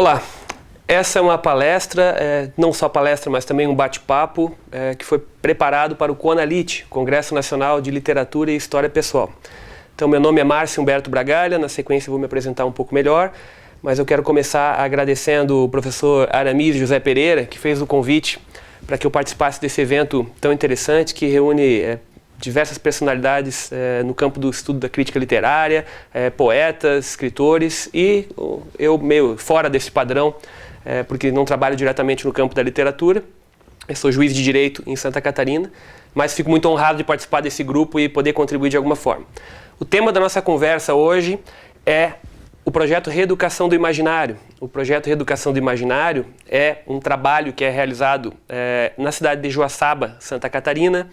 Olá, essa é uma palestra, não só palestra, mas também um bate-papo que foi preparado para o CONALIT, Congresso Nacional de Literatura e História Pessoal. Então, meu nome é Márcio Humberto Bragalha, na sequência eu vou me apresentar um pouco melhor, mas eu quero começar agradecendo o professor Aramis José Pereira, que fez o convite para que eu participasse desse evento tão interessante, que reúne diversas personalidades no campo do estudo da crítica literária, poetas, escritores, e eu meio fora desse padrão, porque não trabalho diretamente no campo da literatura. Eu sou juiz de direito em Santa Catarina, mas fico muito honrado de participar desse grupo e poder contribuir de alguma forma. O tema da nossa conversa hoje é o projeto Reeducação do Imaginário. O projeto Reeducação do Imaginário é um trabalho que é realizado na cidade de Joaçaba, Santa Catarina,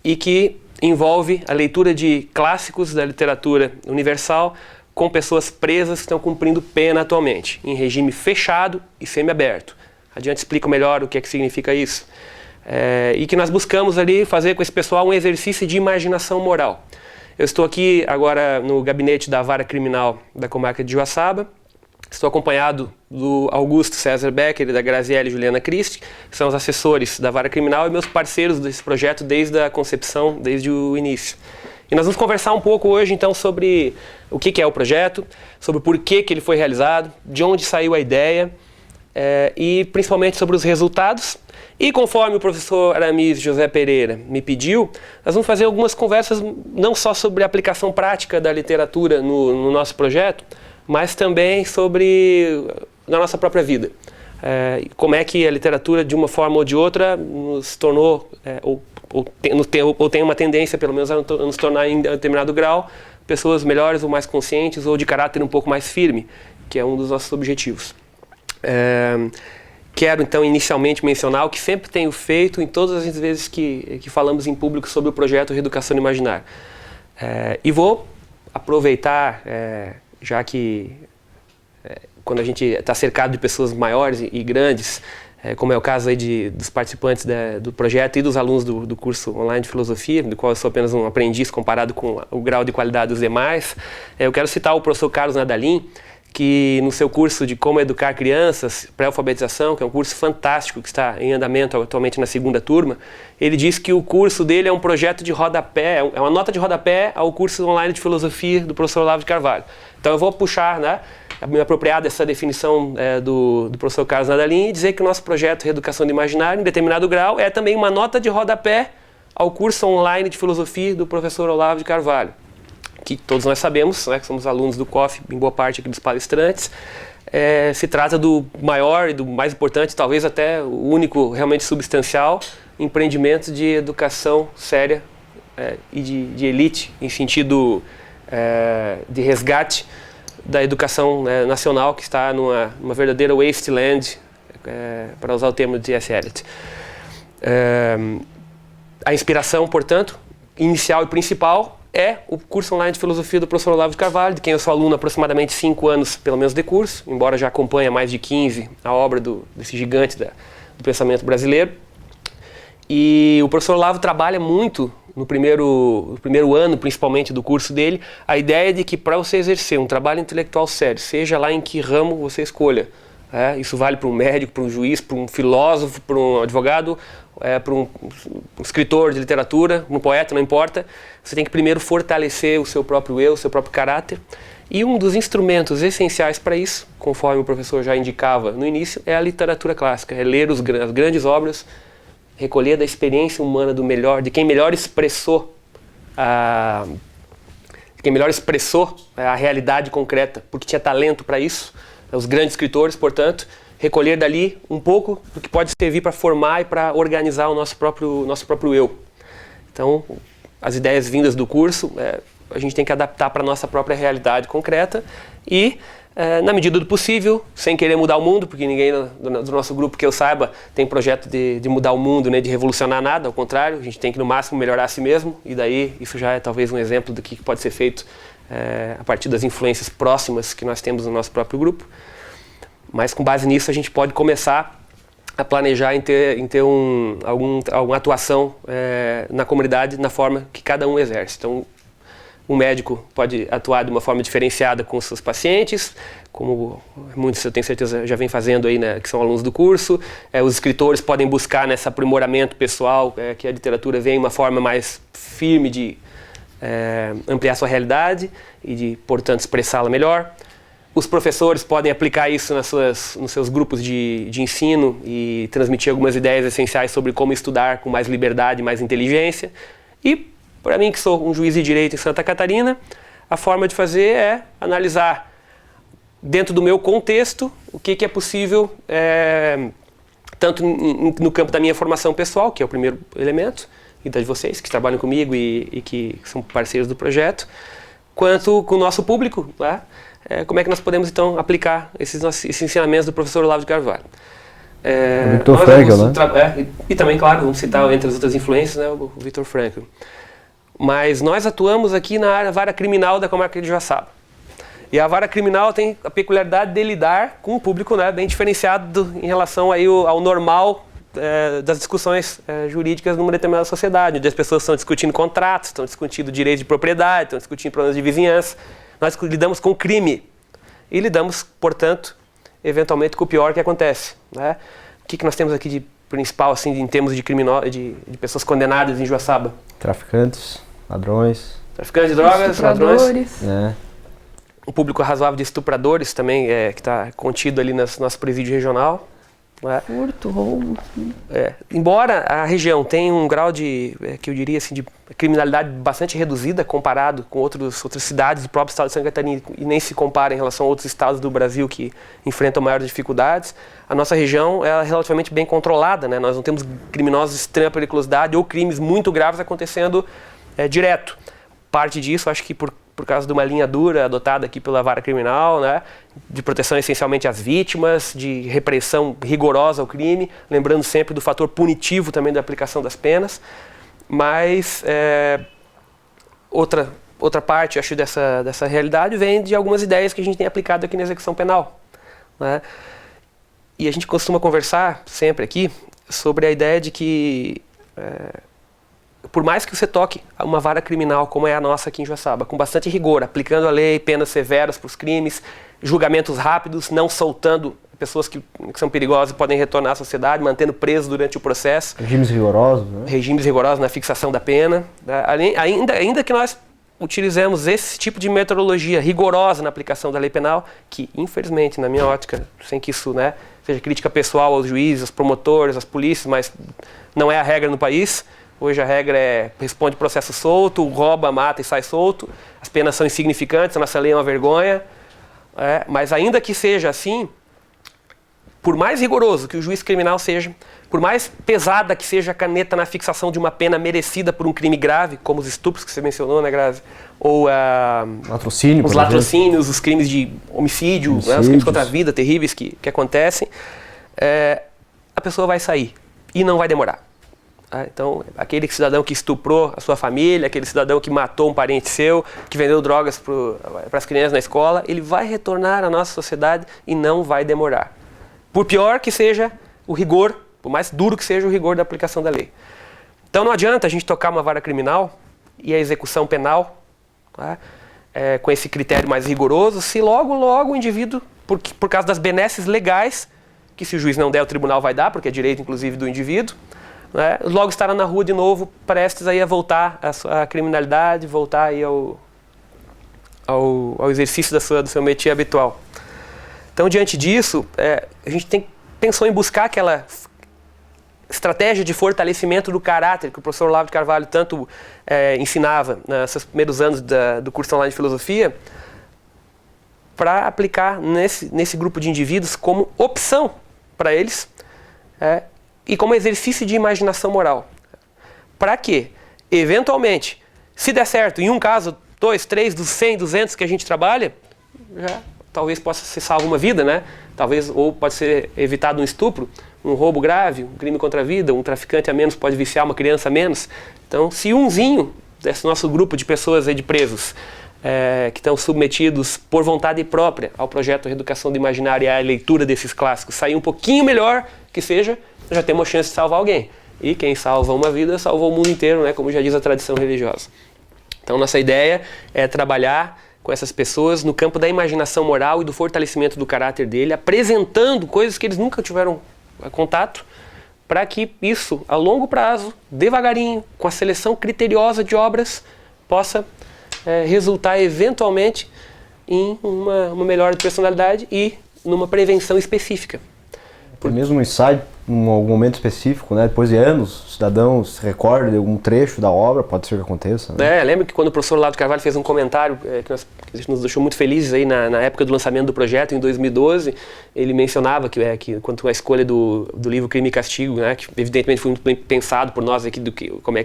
e que envolve a leitura de clássicos da literatura universal com pessoas presas que estão cumprindo pena atualmente, em regime fechado e semiaberto. Adiante explico melhor o que é que significa isso. E que nós buscamos ali fazer com esse pessoal um exercício de imaginação moral. Eu estou aqui agora no gabinete da Vara Criminal da comarca de Joaçaba. Estou acompanhado do Augusto César Becker e da Graziele Juliana Christi, que são os assessores da Vara Criminal e meus parceiros desse projeto desde a concepção, desde o início. E nós vamos conversar um pouco hoje, então, sobre o que é o projeto, sobre por que ele foi realizado, de onde saiu a ideia e principalmente sobre os resultados. E conforme o professor Aramis José Pereira me pediu, nós vamos fazer algumas conversas não só sobre a aplicação prática da literatura no nosso projeto, mas também sobre na nossa própria vida. Como é que a literatura, de uma forma ou de outra, nos tornou, ou tem uma tendência, pelo menos, a nos tornar, em determinado grau, pessoas melhores ou mais conscientes ou de caráter um pouco mais firme, que é um dos nossos objetivos. Quero, então, inicialmente mencionar o que sempre tenho feito em todas as vezes que falamos em público sobre o projeto Reeducação do Imaginário. E vou aproveitar, já que quando a gente está cercado de pessoas maiores e grandes, como é o caso aí dos participantes do projeto e dos alunos do curso online de filosofia, do qual eu sou apenas um aprendiz comparado com o grau de qualidade dos demais, eu quero citar o professor Carlos Nadalim, que no seu curso de Como Educar Crianças, pré-alfabetização, que é um curso fantástico que está em andamento atualmente na segunda turma, ele diz que o curso dele é um projeto de rodapé, é uma nota de rodapé ao curso online de filosofia do professor Olavo de Carvalho. Então eu vou puxar, me apropriar dessa definição do professor Carlos Nadalim e dizer que o nosso projeto Reeducação do Imaginário, em determinado grau, é também uma nota de rodapé ao curso online de filosofia do professor Olavo de Carvalho, que todos nós sabemos, que somos alunos do COF, em boa parte aqui dos palestrantes. Se trata do maior e do mais importante, talvez até o único realmente substancial, empreendimento de educação séria e de elite, em sentido de resgate da educação nacional, que está numa verdadeira wasteland, para usar o termo de S. Eliot. A inspiração, portanto, inicial e principal é o curso online de filosofia do professor Olavo de Carvalho, de quem eu sou aluno há aproximadamente 5 anos, pelo menos, de curso, embora já acompanhe há mais de 15 a obra desse gigante do pensamento brasileiro. E o professor Olavo trabalha muito no primeiro ano, principalmente, do curso dele, a ideia de que para você exercer um trabalho intelectual sério, seja lá em que ramo você escolha, isso vale para um médico, para um juiz, para um filósofo, para um advogado, para um escritor de literatura, um poeta, não importa, você tem que primeiro fortalecer o seu próprio eu, o seu próprio caráter. E um dos instrumentos essenciais para isso, conforme o professor já indicava no início, é a literatura clássica, é ler as grandes obras, recolher da experiência humana do melhor, de quem melhor expressou a realidade concreta, porque tinha talento para isso, os grandes escritores, portanto, recolher dali um pouco do que pode servir para formar e para organizar o nosso próprio eu. Então, as ideias vindas do curso, a gente tem que adaptar para a nossa própria realidade concreta e, na medida do possível, sem querer mudar o mundo, porque ninguém do nosso grupo, que eu saiba, tem projeto de mudar o mundo, de revolucionar nada, ao contrário, a gente tem que, no máximo, melhorar a si mesmo, e daí isso já é talvez um exemplo do que pode ser feito a partir das influências próximas que nós temos no nosso próprio grupo. Mas com base nisso a gente pode começar a planejar em ter alguma atuação na comunidade na forma que cada um exerce. Então, um médico pode atuar de uma forma diferenciada com os seus pacientes, como muitos, eu tenho certeza, já vem fazendo aí, né, que são alunos do curso. Os escritores podem buscar nesse aprimoramento pessoal, que a literatura vem uma forma mais firme de ampliar sua realidade e de, portanto, expressá-la melhor. Os professores podem aplicar isso nos seus grupos de ensino e transmitir algumas ideias essenciais sobre como estudar com mais liberdade, mais inteligência. E, para mim, que sou um juiz de direito em Santa Catarina, a forma de fazer é analisar, dentro do meu contexto, o que é possível, tanto no campo da minha formação pessoal, que é o primeiro elemento, e das vocês que trabalham comigo e que são parceiros do projeto, quanto com o nosso público, né? Como é que nós podemos, então, aplicar esses ensinamentos do professor Olavo de Carvalho. Viktor Frankl, né? E também, claro, vamos citar entre as outras influências, né, o Viktor Frankl. Mas nós atuamos aqui na vara criminal da comarca de Joaçaba. E a vara criminal tem a peculiaridade de lidar com um público, né, bem diferenciado em relação aí ao normal das discussões jurídicas numa determinada sociedade, onde as pessoas estão discutindo contratos, estão discutindo direito de propriedade, estão discutindo problemas de vizinhança. Nós lidamos com crime e lidamos, portanto, eventualmente com o pior que acontece, né? O que nós temos aqui de principal, assim, em termos de pessoas condenadas em Joaçaba? Traficantes, ladrões. Traficantes de drogas, ladrões. Um público razoável de estupradores também, que está contido ali no nosso presídio regional. Furto, roubo. Embora a região tenha um grau de, que eu diria assim, de criminalidade bastante reduzida comparado com outras cidades do próprio estado de Santa Catarina, e nem se compara em relação a outros estados do Brasil que enfrentam maiores dificuldades, a nossa região é relativamente bem controlada, né? Nós não temos criminosos de extrema periculosidade ou crimes muito graves acontecendo direto. Parte disso, acho que por causa de uma linha dura adotada aqui pela vara criminal, né, de proteção essencialmente às vítimas, de repressão rigorosa ao crime, lembrando sempre do fator punitivo também da aplicação das penas. Mas outra parte, acho, dessa realidade vem de algumas ideias que a gente tem aplicado aqui na execução penal, né? E a gente costuma conversar sempre aqui sobre a ideia de que por mais que você toque uma vara criminal como é a nossa aqui em Joaçaba, com bastante rigor, aplicando a lei, penas severas para os crimes, julgamentos rápidos, não soltando pessoas que são perigosas e podem retornar à sociedade, mantendo presos durante o processo. Regimes rigorosos, né? Regimes rigorosos na fixação da pena. Ainda que nós utilizemos esse tipo de metodologia rigorosa na aplicação da lei penal, que, infelizmente, na minha ótica, sem que isso, né, seja crítica pessoal aos juízes, aos promotores, às polícias, mas não é a regra no país. Hoje a regra responde processo solto, rouba, mata e sai solto. As penas são insignificantes, a nossa lei é uma vergonha. Mas ainda que seja assim, por mais rigoroso que o juiz criminal seja, por mais pesada que seja a caneta na fixação de uma pena merecida por um crime grave, como os estupros que você mencionou, né, Grazi? Ou latrocínio, os latrocínios, os crimes de homicídio, né, os crimes contra a vida terríveis que acontecem, a pessoa vai sair e não vai demorar. Então, aquele cidadão que estuprou a sua família, aquele cidadão que matou um parente seu, que vendeu drogas para as crianças na escola, ele vai retornar à nossa sociedade e não vai demorar. Por pior que seja o rigor, por mais duro que seja o rigor da aplicação da lei. Então não adianta a gente tocar uma vara criminal e a execução penal, tá, com esse critério mais rigoroso, se logo o indivíduo, por causa das benesses legais, que se o juiz não der, o tribunal vai dar, porque é direito inclusive do indivíduo, né, logo estará na rua de novo, prestes aí a voltar à criminalidade, voltar aí ao exercício do seu métier habitual. Então, diante disso, a gente pensou em buscar aquela estratégia de fortalecimento do caráter que o professor Olavo de Carvalho tanto ensinava nos primeiros anos do curso online de filosofia, para aplicar nesse grupo de indivíduos como opção para eles, e como exercício de imaginação moral. Para que, eventualmente, se der certo, em um caso, 2, 3 dos 100, 200 que a gente trabalha, já talvez possa ser salvo uma vida, né? Talvez, ou pode ser evitado um estupro, um roubo grave, um crime contra a vida, um traficante a menos pode viciar uma criança a menos. Então, se umzinho desse nosso grupo de pessoas aí, de presos, que estão submetidos por vontade própria ao projeto Reeducação do Imaginário e à leitura desses clássicos, sair um pouquinho melhor que seja, já temos chance de salvar alguém. E quem salva uma vida, salvou o mundo inteiro, né? Como já diz a tradição religiosa. Então, nossa ideia é trabalhar com essas pessoas no campo da imaginação moral e do fortalecimento do caráter dele, apresentando coisas que eles nunca tiveram contato, para que isso, a longo prazo, devagarinho, com a seleção criteriosa de obras, possa resultar eventualmente em uma melhora de personalidade e numa prevenção específica. Mesmo um ensaio, em algum momento específico, né? Depois de anos, o cidadão se recorda de algum trecho da obra, pode ser que aconteça. Né? Lembro que quando o professor Olavo de Carvalho fez um comentário que nos deixou muito felizes aí na época do lançamento do projeto, em 2012, ele mencionava que quanto à escolha do livro Crime e Castigo, né, que evidentemente foi muito bem pensado por nós aqui,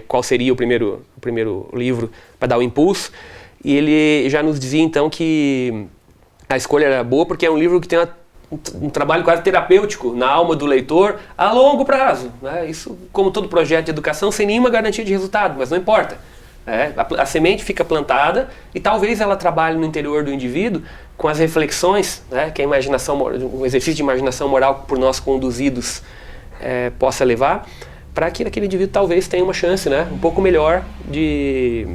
qual seria o primeiro livro para dar o impulso, e ele já nos dizia então que a escolha era boa porque é um livro que tem um trabalho quase terapêutico na alma do leitor a longo prazo. Né? Isso, como todo projeto de educação, sem nenhuma garantia de resultado, mas não importa. A semente fica plantada e talvez ela trabalhe no interior do indivíduo com as reflexões, né, que a imaginação, um exercício de imaginação moral por nós conduzidos possa levar, para que aquele indivíduo talvez tenha uma chance, né, um pouco melhor de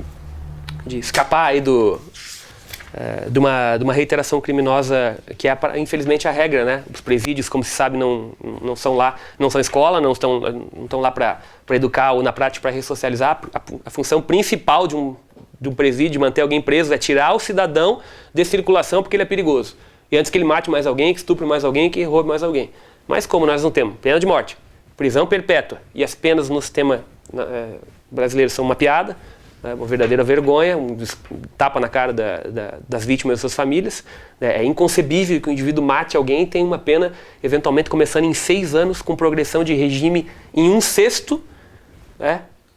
escapar aí de uma reiteração criminosa, que é infelizmente a regra, né? Os presídios, como se sabe, não são escola, não estão lá para educar ou na prática para ressocializar. A função principal de um presídio, de manter alguém preso, é tirar o cidadão de circulação porque ele é perigoso. E antes que ele mate mais alguém, que estupre mais alguém, que roube mais alguém. Mas como nós não temos pena de morte, prisão perpétua, e as penas no sistema brasileiro são uma piada, uma verdadeira vergonha, um tapa na cara das vítimas e das suas famílias. É inconcebível que o indivíduo mate alguém e tenha uma pena, eventualmente começando em 6 anos, com progressão de regime em 1/6.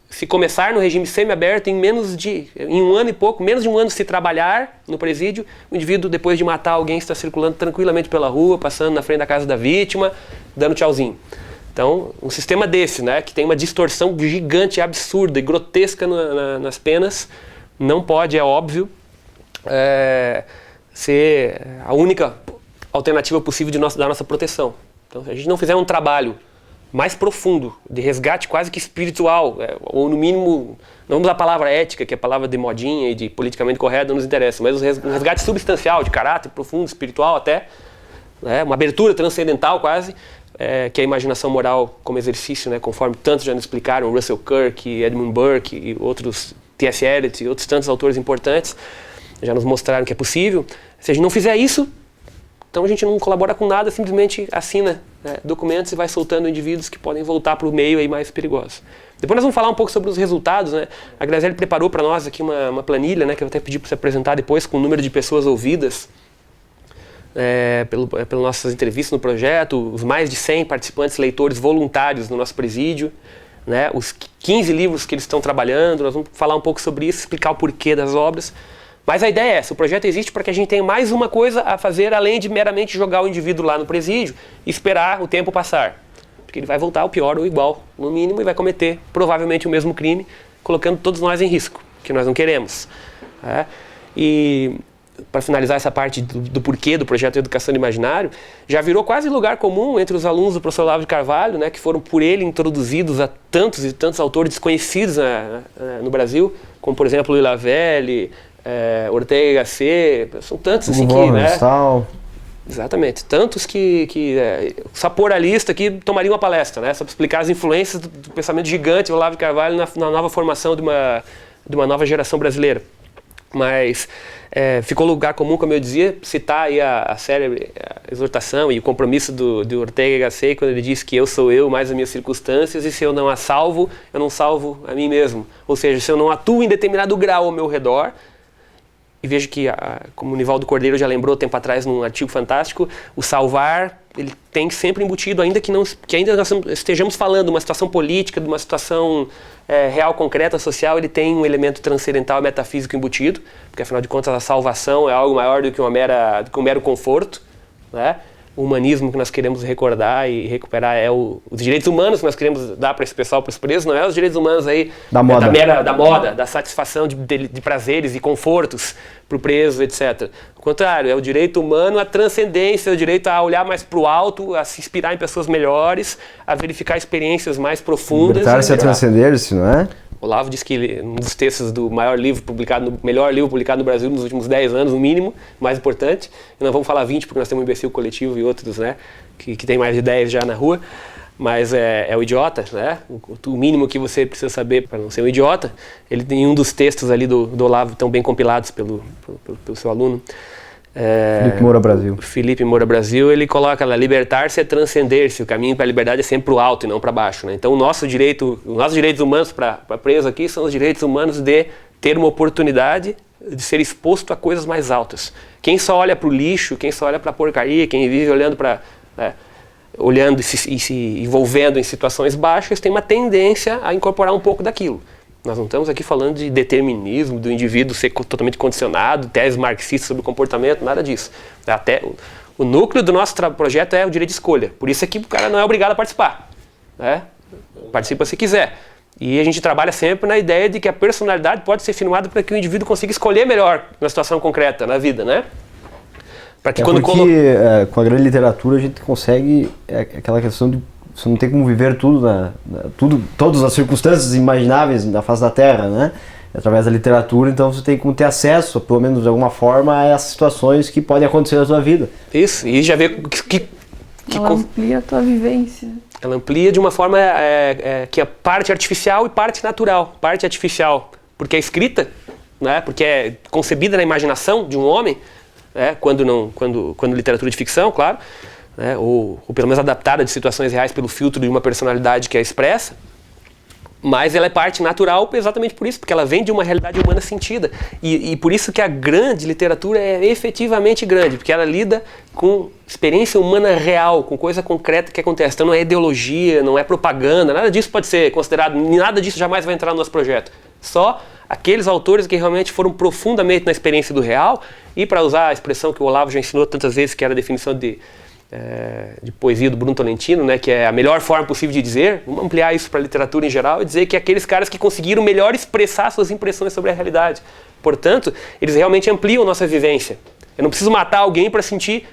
Se começar no regime semiaberto, em 1 ano e pouco, menos de 1 ano se trabalhar no presídio, o indivíduo, depois de matar alguém, está circulando tranquilamente pela rua, passando na frente da casa da vítima, dando tchauzinho. Então, um sistema desse, né, que tem uma distorção gigante, absurda e grotesca nas penas, não pode, é óbvio, ser a única alternativa possível da nossa proteção. Então, se a gente não fizer um trabalho mais profundo, de resgate quase que espiritual, ou no mínimo, não vamos usar a palavra ética, que é a palavra de modinha e de politicamente correto, não nos interessa, mas um resgate substancial, de caráter profundo, espiritual até, uma abertura transcendental quase, que é a imaginação moral como exercício, né, conforme tantos já nos explicaram, Russell Kirk, Edmund Burke e outros, T.S. Eliot e outros tantos autores importantes, já nos mostraram que é possível. Se a gente não fizer isso, então a gente não colabora com nada, simplesmente assina documentos e vai soltando indivíduos que podem voltar para o meio aí mais perigoso. Depois nós vamos falar um pouco sobre os resultados, né? A Graziele preparou para nós aqui uma planilha, né, que eu vou até pedir para você apresentar depois, com o número de pessoas ouvidas pelas nossas entrevistas no projeto, os mais de 100 participantes, leitores voluntários no nosso presídio, né, os 15 livros que eles estão trabalhando. Nós vamos falar um pouco sobre isso, explicar o porquê das obras. Mas a ideia é essa, o projeto existe para que a gente tenha mais uma coisa a fazer, além de meramente jogar o indivíduo lá no presídio e esperar o tempo passar. Porque ele vai voltar ao pior ou igual, no mínimo, e vai cometer provavelmente o mesmo crime, colocando todos nós em risco, que nós não queremos. E para finalizar essa parte do porquê do projeto de Educação do Imaginário, já virou quase lugar comum entre os alunos do professor Olavo de Carvalho, né, que foram por ele introduzidos a tantos e tantos autores desconhecidos no Brasil, como por exemplo Luiz Lavelli, Ortega y Gasset, são tantos assim que, né? Exatamente, tantos que só por a lista aqui tomaria uma palestra, né, só para explicar as influências do pensamento gigante do Olavo de Carvalho na nova formação de uma nova geração brasileira. Mas ficou lugar comum, como eu dizia, citar aí a célebre exortação e o compromisso do Ortega y Gasset, quando ele diz que eu sou eu mais as minhas circunstâncias, e se eu não a salvo, eu não salvo a mim mesmo. Ou seja, se eu não atuo em determinado grau ao meu redor, e vejo que, como o Nivaldo Cordeiro já lembrou tempo atrás num artigo fantástico, o salvar, ele tem sempre embutido, ainda que ainda nós estejamos falando de uma situação política, de uma situação real, concreta, social, ele tem um elemento transcendental e metafísico embutido, porque afinal de contas a salvação é algo maior do que um mero conforto, né? O humanismo que nós queremos recordar e recuperar os direitos humanos que nós queremos dar para esse pessoal, para os presos, não é os direitos humanos aí da moda, da satisfação de prazeres e confortos para o preso, etc. Ao contrário, é o direito humano à transcendência, é o direito a olhar mais para o alto, a se inspirar em pessoas melhores, a verificar experiências mais profundas. Libertar-se a transcender-se, não é? Olavo diz que um dos textos do melhor livro publicado no Brasil nos últimos 10 anos, no mínimo, mais importante. E não vamos falar 20, porque nós temos um imbecil coletivo e outros, né, que tem mais de 10 já na rua. Mas é o idiota, né? O mínimo que você precisa saber para não ser um idiota. Ele tem um dos textos ali do Olavo, tão bem compilados pelo seu aluno. Felipe Moura Brasil. Felipe Moura Brasil, ele coloca lá, libertar-se é transcender-se, o caminho para a liberdade é sempre para o alto e não para baixo, né? Então os nossos direitos humanos para preso aqui são os direitos humanos de ter uma oportunidade de ser exposto a coisas mais altas. Quem só olha para o lixo, quem só olha para a porcaria, quem vive olhando para... olhando e se envolvendo em situações baixas, tem uma tendência a incorporar um pouco daquilo. Nós não estamos aqui falando de determinismo, do indivíduo ser totalmente condicionado, teses marxistas sobre o comportamento, nada disso. Até o núcleo do nosso projeto é o direito de escolha. Por isso é que o cara não é obrigado a participar, né? Participa se quiser. E a gente trabalha sempre na ideia de que a personalidade pode ser firmada para que o indivíduo consiga escolher melhor na situação concreta, na vida, né? Para que porque com a grande literatura a gente consegue aquela questão de você não tem como viver tudo, todas as circunstâncias imagináveis na face da Terra, né? Através da literatura, então você tem como ter acesso, pelo menos de alguma forma, a essas situações que podem acontecer na sua vida. Isso, e já vê que ela amplia a tua vivência. Ela amplia de uma forma que é parte artificial e parte natural. Parte artificial, porque é escrita, né? Porque é concebida na imaginação de um homem, quando literatura de ficção, claro, né? ou pelo menos adaptada de situações reais pelo filtro de uma personalidade que é expressa, mas ela é parte natural exatamente por isso, porque ela vem de uma realidade humana sentida. E por isso que a grande literatura é efetivamente grande, porque ela lida com experiência humana real, com coisa concreta que acontece. Então não é ideologia, não é propaganda, nada disso pode ser considerado, nada disso jamais vai entrar no nosso projeto. Só aqueles autores que realmente foram profundamente na experiência do real, e para usar a expressão que o Olavo já ensinou tantas vezes, que era a definição de poesia do Bruno Tolentino, né, que é a melhor forma possível de dizer, vamos ampliar isso para a literatura em geral, e dizer que aqueles caras que conseguiram melhor expressar suas impressões sobre a realidade. Portanto, eles realmente ampliam a nossa vivência. Eu não preciso matar alguém para sentir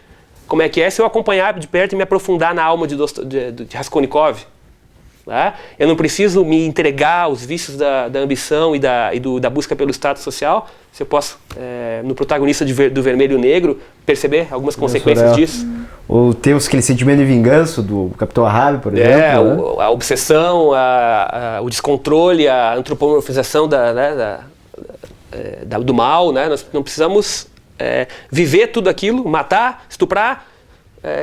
como é que é se eu acompanhar de perto e me aprofundar na alma de Raskolnikov. Tá? Eu não preciso me entregar aos vícios da ambição e da busca pelo status social, se eu posso, no protagonista do Vermelho e o Negro, perceber algumas consequências disso. Ou temos aquele sentimento de vingança do Capitão Ahab, por exemplo. Né? A obsessão, o descontrole, a antropomorfização do mal. Né? Nós não precisamos viver tudo aquilo, matar, estuprar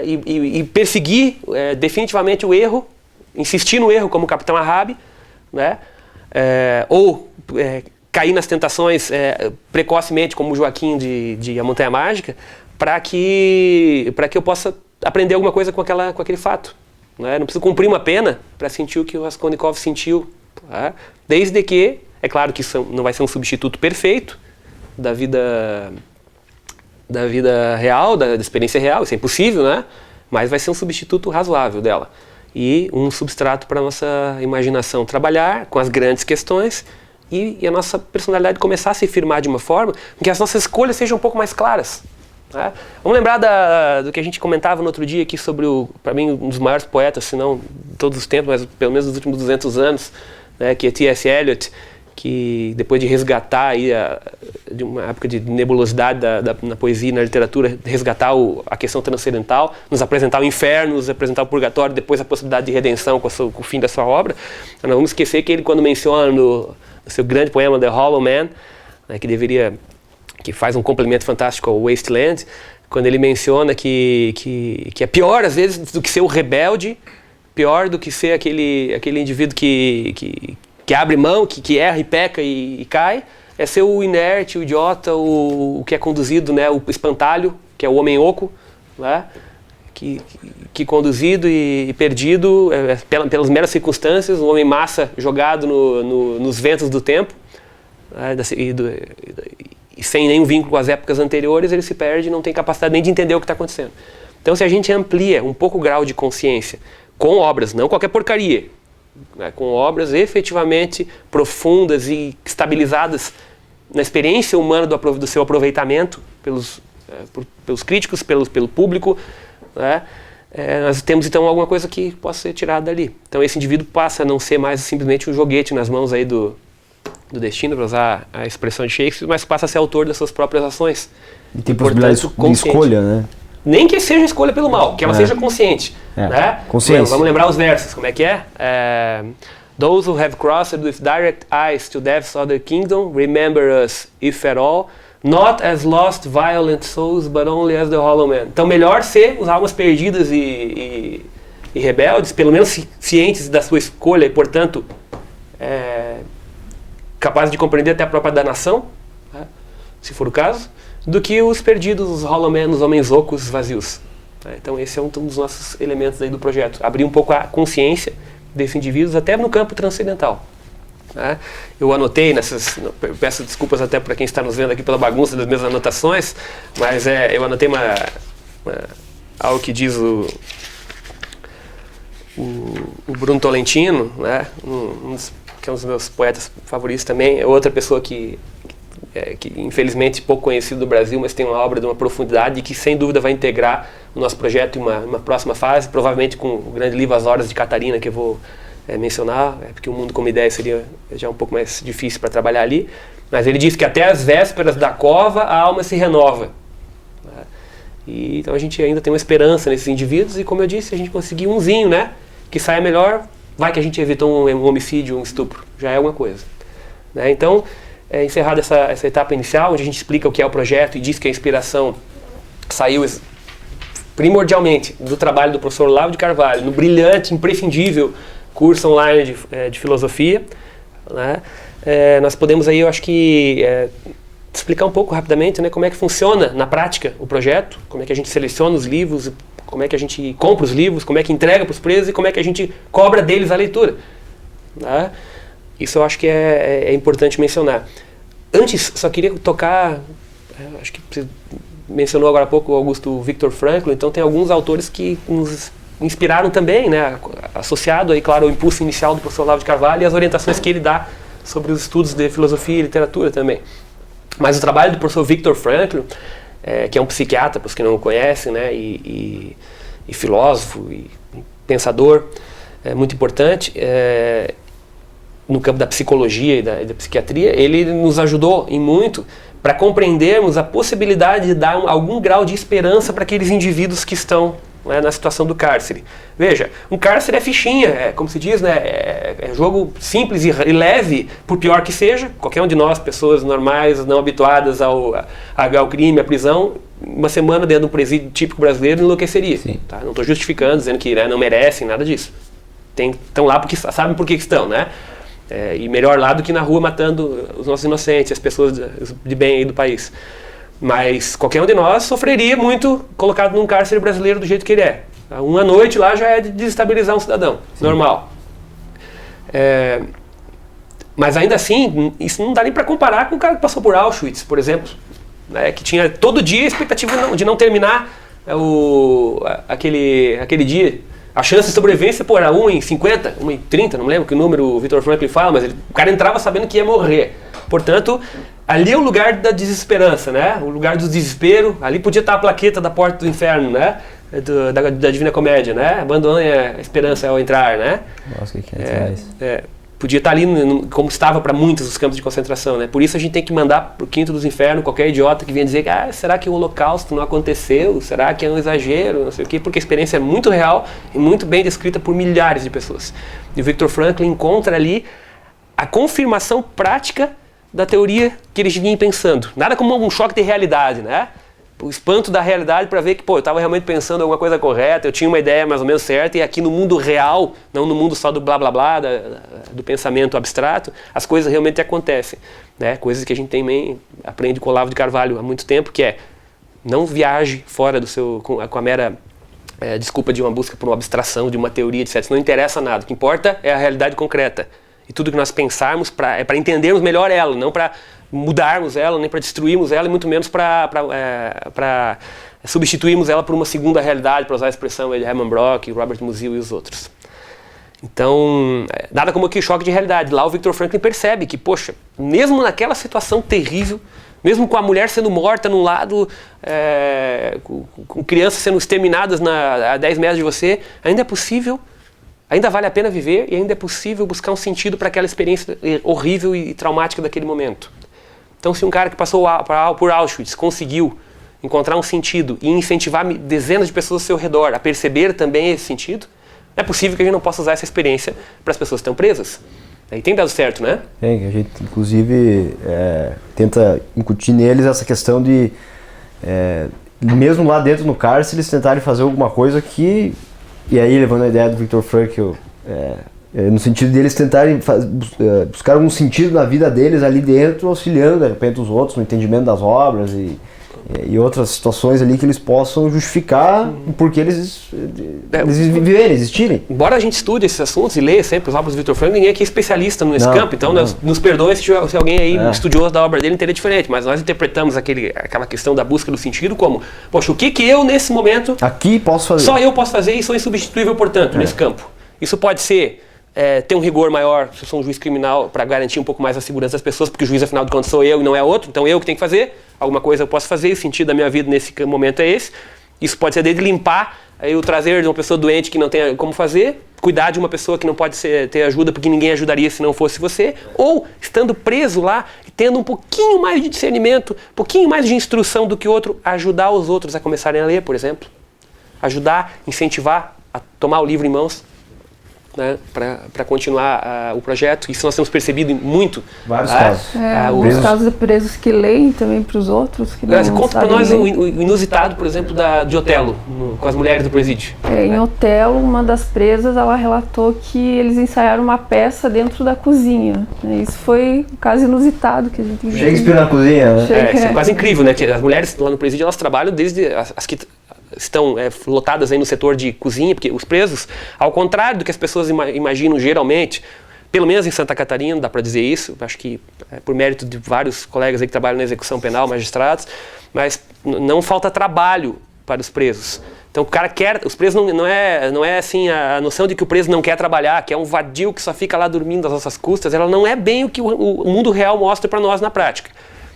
e perseguir definitivamente o erro, insistir no erro como o Capitão Ahab, né? Ou cair nas tentações precocemente como o Joaquim de A Montanha Mágica, para que eu possa aprender alguma coisa com aquele fato. Né? Não preciso cumprir uma pena para sentir o que o Raskolnikov sentiu. Tá? Desde que, é claro que isso não vai ser um substituto perfeito da vida real, da experiência real, isso é impossível, né? Mas vai ser um substituto razoável dela. E um substrato para a nossa imaginação trabalhar com as grandes questões e a nossa personalidade começar a se firmar de uma forma que as nossas escolhas sejam um pouco mais claras. Né? Vamos lembrar do que a gente comentava no outro dia aqui sobre, para mim, um dos maiores poetas, se não de todos os tempos, mas pelo menos dos últimos 200 anos, né, que é T.S. Eliot, que depois de resgatar aí de uma época de nebulosidade na poesia e na literatura, resgatar a questão transcendental, nos apresentar o inferno, nos apresentar o purgatório, depois a possibilidade de redenção com o fim da sua obra. Não vamos esquecer que ele, quando menciona no seu grande poema The Hollow Man, né, que faz um complemento fantástico ao Wasteland, quando ele menciona que é pior às vezes do que ser o rebelde, pior do que ser aquele indivíduo que abre mão, que erra e peca e cai, é ser o inerte, o idiota, o que é conduzido, né, o espantalho, que é o homem oco, né, que conduzido e perdido pelas meras circunstâncias, um homem massa jogado nos ventos do tempo, né, e sem nenhum vínculo com as épocas anteriores, ele se perde e não tem capacidade nem de entender o que está acontecendo. Então, se a gente amplia um pouco o grau de consciência com obras, não qualquer porcaria, né, com obras efetivamente profundas e estabilizadas na experiência humana do seu aproveitamento pelos críticos, pelo público, né, nós temos então alguma coisa que possa ser tirada dali. Então esse indivíduo passa a não ser mais simplesmente um joguete nas mãos aí do do destino, para usar a expressão de Shakespeare, mas passa a ser autor das suas próprias ações. E tem possibilidade de escolha, né? Nem que seja escolha pelo mal, que ela seja consciente. Né? Consciência. Vamos lembrar os versos, como é que é? Those who have crossed with direct eyes to death's other kingdom, remember us, if at all, not as lost violent souls, but only as the hollow man. Então melhor ser os almas perdidas e rebeldes, pelo menos cientes da sua escolha e, portanto, capazes de compreender até a própria danação, né? Se for o caso, do que os perdidos, os hollow men, os homens ocos, vazios. Então esse é um dos nossos elementos aí do projeto, abrir um pouco a consciência desses indivíduos até no campo transcendental. Né? Eu anotei peço desculpas até para quem está nos vendo aqui pela bagunça das minhas anotações, mas eu anotei algo que diz o Bruno Tolentino, né? Que é um dos meus poetas favoritos também, é outra pessoa que infelizmente pouco conhecido do Brasil, mas tem uma obra de uma profundidade e que sem dúvida vai integrar o nosso projeto em uma próxima fase, provavelmente com o grande livro As Horas de Catarina, que eu vou mencionar, porque o mundo como ideia seria já um pouco mais difícil para trabalhar ali, mas ele diz que até as vésperas da cova a alma se renova. E, então a gente ainda tem uma esperança nesses indivíduos e, como eu disse, a gente conseguir umzinho, né, que saia melhor, vai que a gente evitou um homicídio, um estupro, já é alguma coisa. Né? Então, encerrada essa etapa inicial, onde a gente explica o que é o projeto e diz que a inspiração saiu primordialmente do trabalho do professor Olavo de Carvalho, no brilhante, imprescindível curso online de filosofia, né? Nós podemos aí, eu acho que, explicar um pouco rapidamente, né, como é que funciona na prática o projeto, como é que a gente seleciona os livros, como é que a gente compra os livros, como é que entrega para os presos e como é que a gente cobra deles a leitura. Né? Isso eu acho que é importante mencionar. Antes, só queria tocar, acho que você mencionou agora há pouco o Augusto Victor Frankl, então tem alguns autores que nos inspiraram também, né, associado aí, claro, ao impulso inicial do professor Olavo de Carvalho e as orientações que ele dá sobre os estudos de filosofia e literatura também. Mas o trabalho do professor Victor Frankl, que é um psiquiatra, para os que não o conhecem, né, e filósofo e pensador, muito importante, no campo da psicologia e da psiquiatria, ele nos ajudou em muito para compreendermos a possibilidade de dar algum grau de esperança para aqueles indivíduos que estão, né, na situação do cárcere. Veja, um cárcere é fichinha, como se diz, né, é jogo simples e leve, por pior que seja. Qualquer um de nós, pessoas normais, não habituadas ao crime, à prisão, uma semana dentro de um presídio típico brasileiro enlouqueceria. Tá? Não estou justificando, dizendo que, né, não merecem nada disso. Estão lá porque sabem por que estão, né? E melhor lá do que na rua matando os nossos inocentes, as pessoas de bem aí do país. Mas qualquer um de nós sofreria muito colocado num cárcere brasileiro do jeito que ele é. Uma noite lá já é de desestabilizar um cidadão, normal. Mas ainda assim, isso não dá nem para comparar com o cara que passou por Auschwitz, por exemplo, né, que tinha todo dia a expectativa de não terminar aquele dia. A chance de sobrevivência, era 1 em 50, 1 em 30, não me lembro que número o Victor Frankl fala, mas o cara entrava sabendo que ia morrer. Portanto, ali é o lugar da desesperança, né? O lugar do desespero. Ali podia estar a plaqueta da porta do inferno, né? Da Divina Comédia, né? Abandone a esperança ao entrar, né? Nossa, o que é isso? Podia estar ali como estava para muitos os campos de concentração, né? Por isso a gente tem que mandar para o quinto dos infernos qualquer idiota que venha dizer que será que o Holocausto não aconteceu? Será que é um exagero? Não sei o quê, porque a experiência é muito real e muito bem descrita por milhares de pessoas. E o Victor Frankl encontra ali a confirmação prática da teoria que eles vinham pensando. Nada como um choque de realidade, né? O espanto da realidade para ver que, eu estava realmente pensando alguma coisa correta, eu tinha uma ideia mais ou menos certa, e aqui no mundo real, não no mundo só do blá blá blá, do pensamento abstrato, as coisas realmente acontecem. Né? Coisas que a gente também aprende com o Olavo de Carvalho há muito tempo, que é não viaje fora com a mera desculpa de uma busca por uma abstração, de uma teoria, etc. Isso não interessa nada. O que importa é a realidade concreta. E tudo que nós pensarmos é para entendermos melhor ela, não para mudarmos ela, nem para destruirmos ela, e muito menos para substituirmos ela por uma segunda realidade, para usar a expressão de Hermann Brock, Robert Musil e os outros. Então, nada como aqui choque de realidade. Lá o Victor Frankl percebe que, mesmo naquela situação terrível, mesmo com a mulher sendo morta num lado, com crianças sendo exterminadas a 10 metros de você, ainda é possível ainda vale a pena viver e ainda é possível buscar um sentido para aquela experiência horrível e traumática daquele momento. Então, se um cara que passou por Auschwitz conseguiu encontrar um sentido e incentivar dezenas de pessoas ao seu redor a perceber também esse sentido, é possível que a gente não possa usar essa experiência para as pessoas que estão presas. E tem dado certo, né? Tem, a gente inclusive tenta incutir neles essa questão de, mesmo lá dentro no cárcere, eles tentarem fazer alguma coisa que, e aí levando a ideia do Viktor Frankl, no sentido deles tentarem buscar algum sentido na vida deles ali dentro, auxiliando de repente os outros no entendimento das obras e outras situações ali que eles possam justificar porque eles viverem, existirem. Embora a gente estude esses assuntos e leia sempre as obras do Viktor Frankl, ninguém aqui é especialista nesse campo, então nos perdoem se alguém aí estudioso da obra dele entender diferente, mas nós interpretamos aquela questão da busca do sentido como, poxa, o que eu nesse momento aqui posso fazer? Só eu posso fazer e sou insubstituível, portanto, nesse campo. Isso pode ser ter um rigor maior, se eu sou um juiz criminal, para garantir um pouco mais a segurança das pessoas, porque o juiz, afinal de contas, sou eu e não é outro, então eu que tenho que fazer, alguma coisa eu posso fazer, o sentido da minha vida nesse momento é esse. Isso pode ser desde limpar, eu trazer de uma pessoa doente que não tem como fazer, cuidar de uma pessoa que não pode ter ajuda porque ninguém ajudaria se não fosse você, ou estando preso lá, tendo um pouquinho mais de discernimento, um pouquinho mais de instrução do que o outro, ajudar os outros a começarem a ler, por exemplo. Ajudar, incentivar a tomar o livro em mãos. Né, para continuar o projeto. Isso nós temos percebido muito. Vários casos. Os casos de presos que leem também para os outros. Que não conta para nós o inusitado, por exemplo, de Otelo, com as mulheres do presídio. Em Otelo, uma das presas, ela relatou que eles ensaiaram uma peça dentro da cozinha. Isso foi um caso inusitado que a gente viu. Shakespeare na cozinha, né? Isso é quase incrível, né? Que as mulheres lá no presídio, elas trabalham desde as que estão lotadas aí no setor de cozinha, porque os presos, ao contrário do que as pessoas imaginam geralmente, pelo menos em Santa Catarina, dá para dizer isso, acho que por mérito de vários colegas aí que trabalham na execução penal, magistrados, mas não falta trabalho para os presos. Então o cara quer, os presos não é assim a noção de que o preso não quer trabalhar, que é um vadio que só fica lá dormindo às nossas custas, ela não é bem o que o mundo real mostra para nós na prática.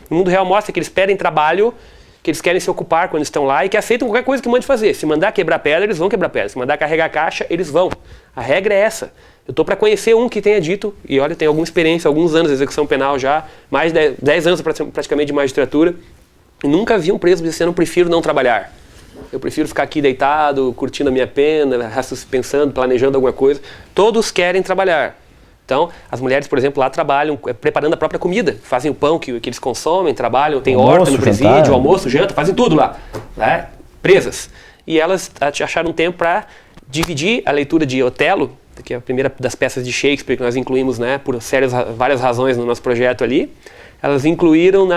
O mundo real mostra que eles pedem trabalho, que eles querem se ocupar quando estão lá e que aceitam qualquer coisa que mande fazer. Se mandar quebrar pedra, eles vão quebrar pedra. Se mandar carregar caixa, eles vão. A regra é essa. Eu estou para conhecer um que tenha dito, e olha, tem alguma experiência, alguns anos de execução penal já, mais de 10 anos praticamente de magistratura, e nunca vi um preso dizendo, eu não prefiro não trabalhar. Eu prefiro ficar aqui deitado, curtindo a minha pena, pensando, planejando alguma coisa. Todos querem trabalhar. Então, as mulheres, por exemplo, lá trabalham preparando a própria comida, fazem o pão que eles consomem, trabalham, tem horta no presídio, almoço, janta, fazem tudo lá, né? Presas. E elas acharam um tempo para dividir a leitura de Otelo, que é a primeira das peças de Shakespeare que nós incluímos, né, por várias razões no nosso projeto ali. Elas incluíram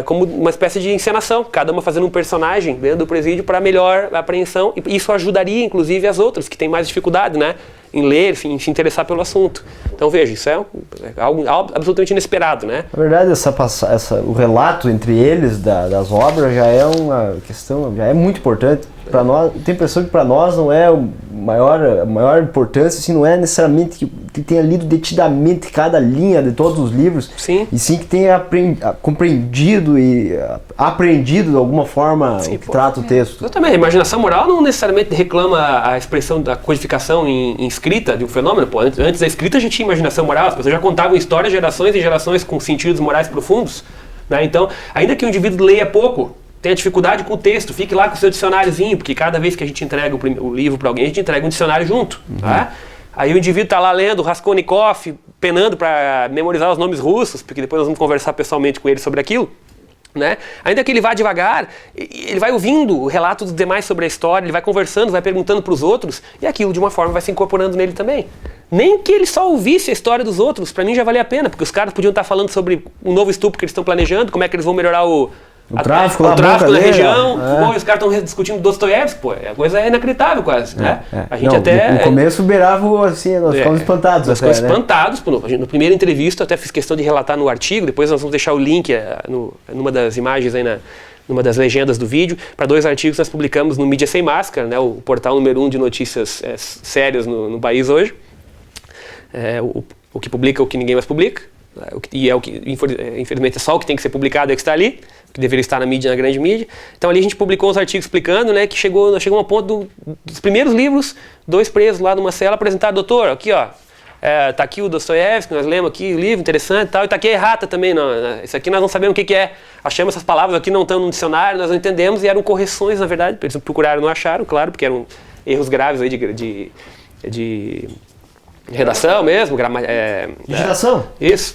como uma espécie de encenação, cada uma fazendo um personagem dentro do presídio para melhor apreensão, e isso ajudaria inclusive as outras que têm mais dificuldade, né, em ler, enfim, se interessar pelo assunto. Então veja, isso é algo absolutamente inesperado, né? Na verdade, o relato entre eles das obras já é uma questão, já é muito importante para nós. Eu tenho a impressão que para nós não é a maior importância, assim, não é necessariamente que tenha lido detidamente cada linha de todos os livros, sim, e sim que tenha compreendido e aprendido de alguma forma o que trata o texto. Exatamente. A imaginação moral não necessariamente reclama a expressão da codificação em escrita de um fenômeno. Pô, antes da escrita a gente tinha imaginação moral, as pessoas já contavam histórias gerações e gerações com sentidos morais profundos, né? Então, ainda que o indivíduo leia pouco, tenha dificuldade com o texto, fique lá com o seu dicionáriozinho, porque cada vez que a gente entrega o livro para alguém, a gente entrega um dicionário junto. Tá? Aí o indivíduo está lá lendo Raskolnikov, penando para memorizar os nomes russos, porque depois nós vamos conversar pessoalmente com ele sobre aquilo. Né? Ainda que ele vá devagar, ele vai ouvindo o relato dos demais sobre a história, ele vai conversando, vai perguntando para os outros, e aquilo de uma forma vai se incorporando nele também. Nem que ele só ouvisse a história dos outros, para mim já valia a pena, porque os caras podiam estar falando sobre um novo estupro que eles estão planejando, como é que eles vão melhorar o tráfico na região, pô, e os caras estão discutindo Dostoiévski, pô, a coisa é inacreditável quase, né? A gente no começo beirava assim, nós ficamos espantados. Nós ficamos espantados, pô, no primeira entrevista, até fiz questão de relatar no artigo, depois nós vamos deixar o link numa das imagens aí, numa das legendas do vídeo, para 2 artigos que nós publicamos no Mídia Sem Máscara, né, o portal número 1 de notícias sérias no país hoje, o que publica o que ninguém mais publica, e é o que, infelizmente, é só o que tem que ser publicado, é o que está ali, que deveria estar na mídia, na grande mídia. Então ali a gente publicou uns artigos explicando, né, que chegou a um ponto dos primeiros livros, 2 presos lá numa cela apresentaram, doutor, aqui ó, tá aqui o Dostoiévski, nós lemos aqui o livro, interessante e tal, e tá aqui a errata também, não, isso aqui nós não sabemos o que é, achamos essas palavras aqui, não estão no dicionário, nós não entendemos, e eram correções, na verdade, eles procuraram, não acharam, claro, porque eram erros graves aí de redação mesmo, digitação. Isso,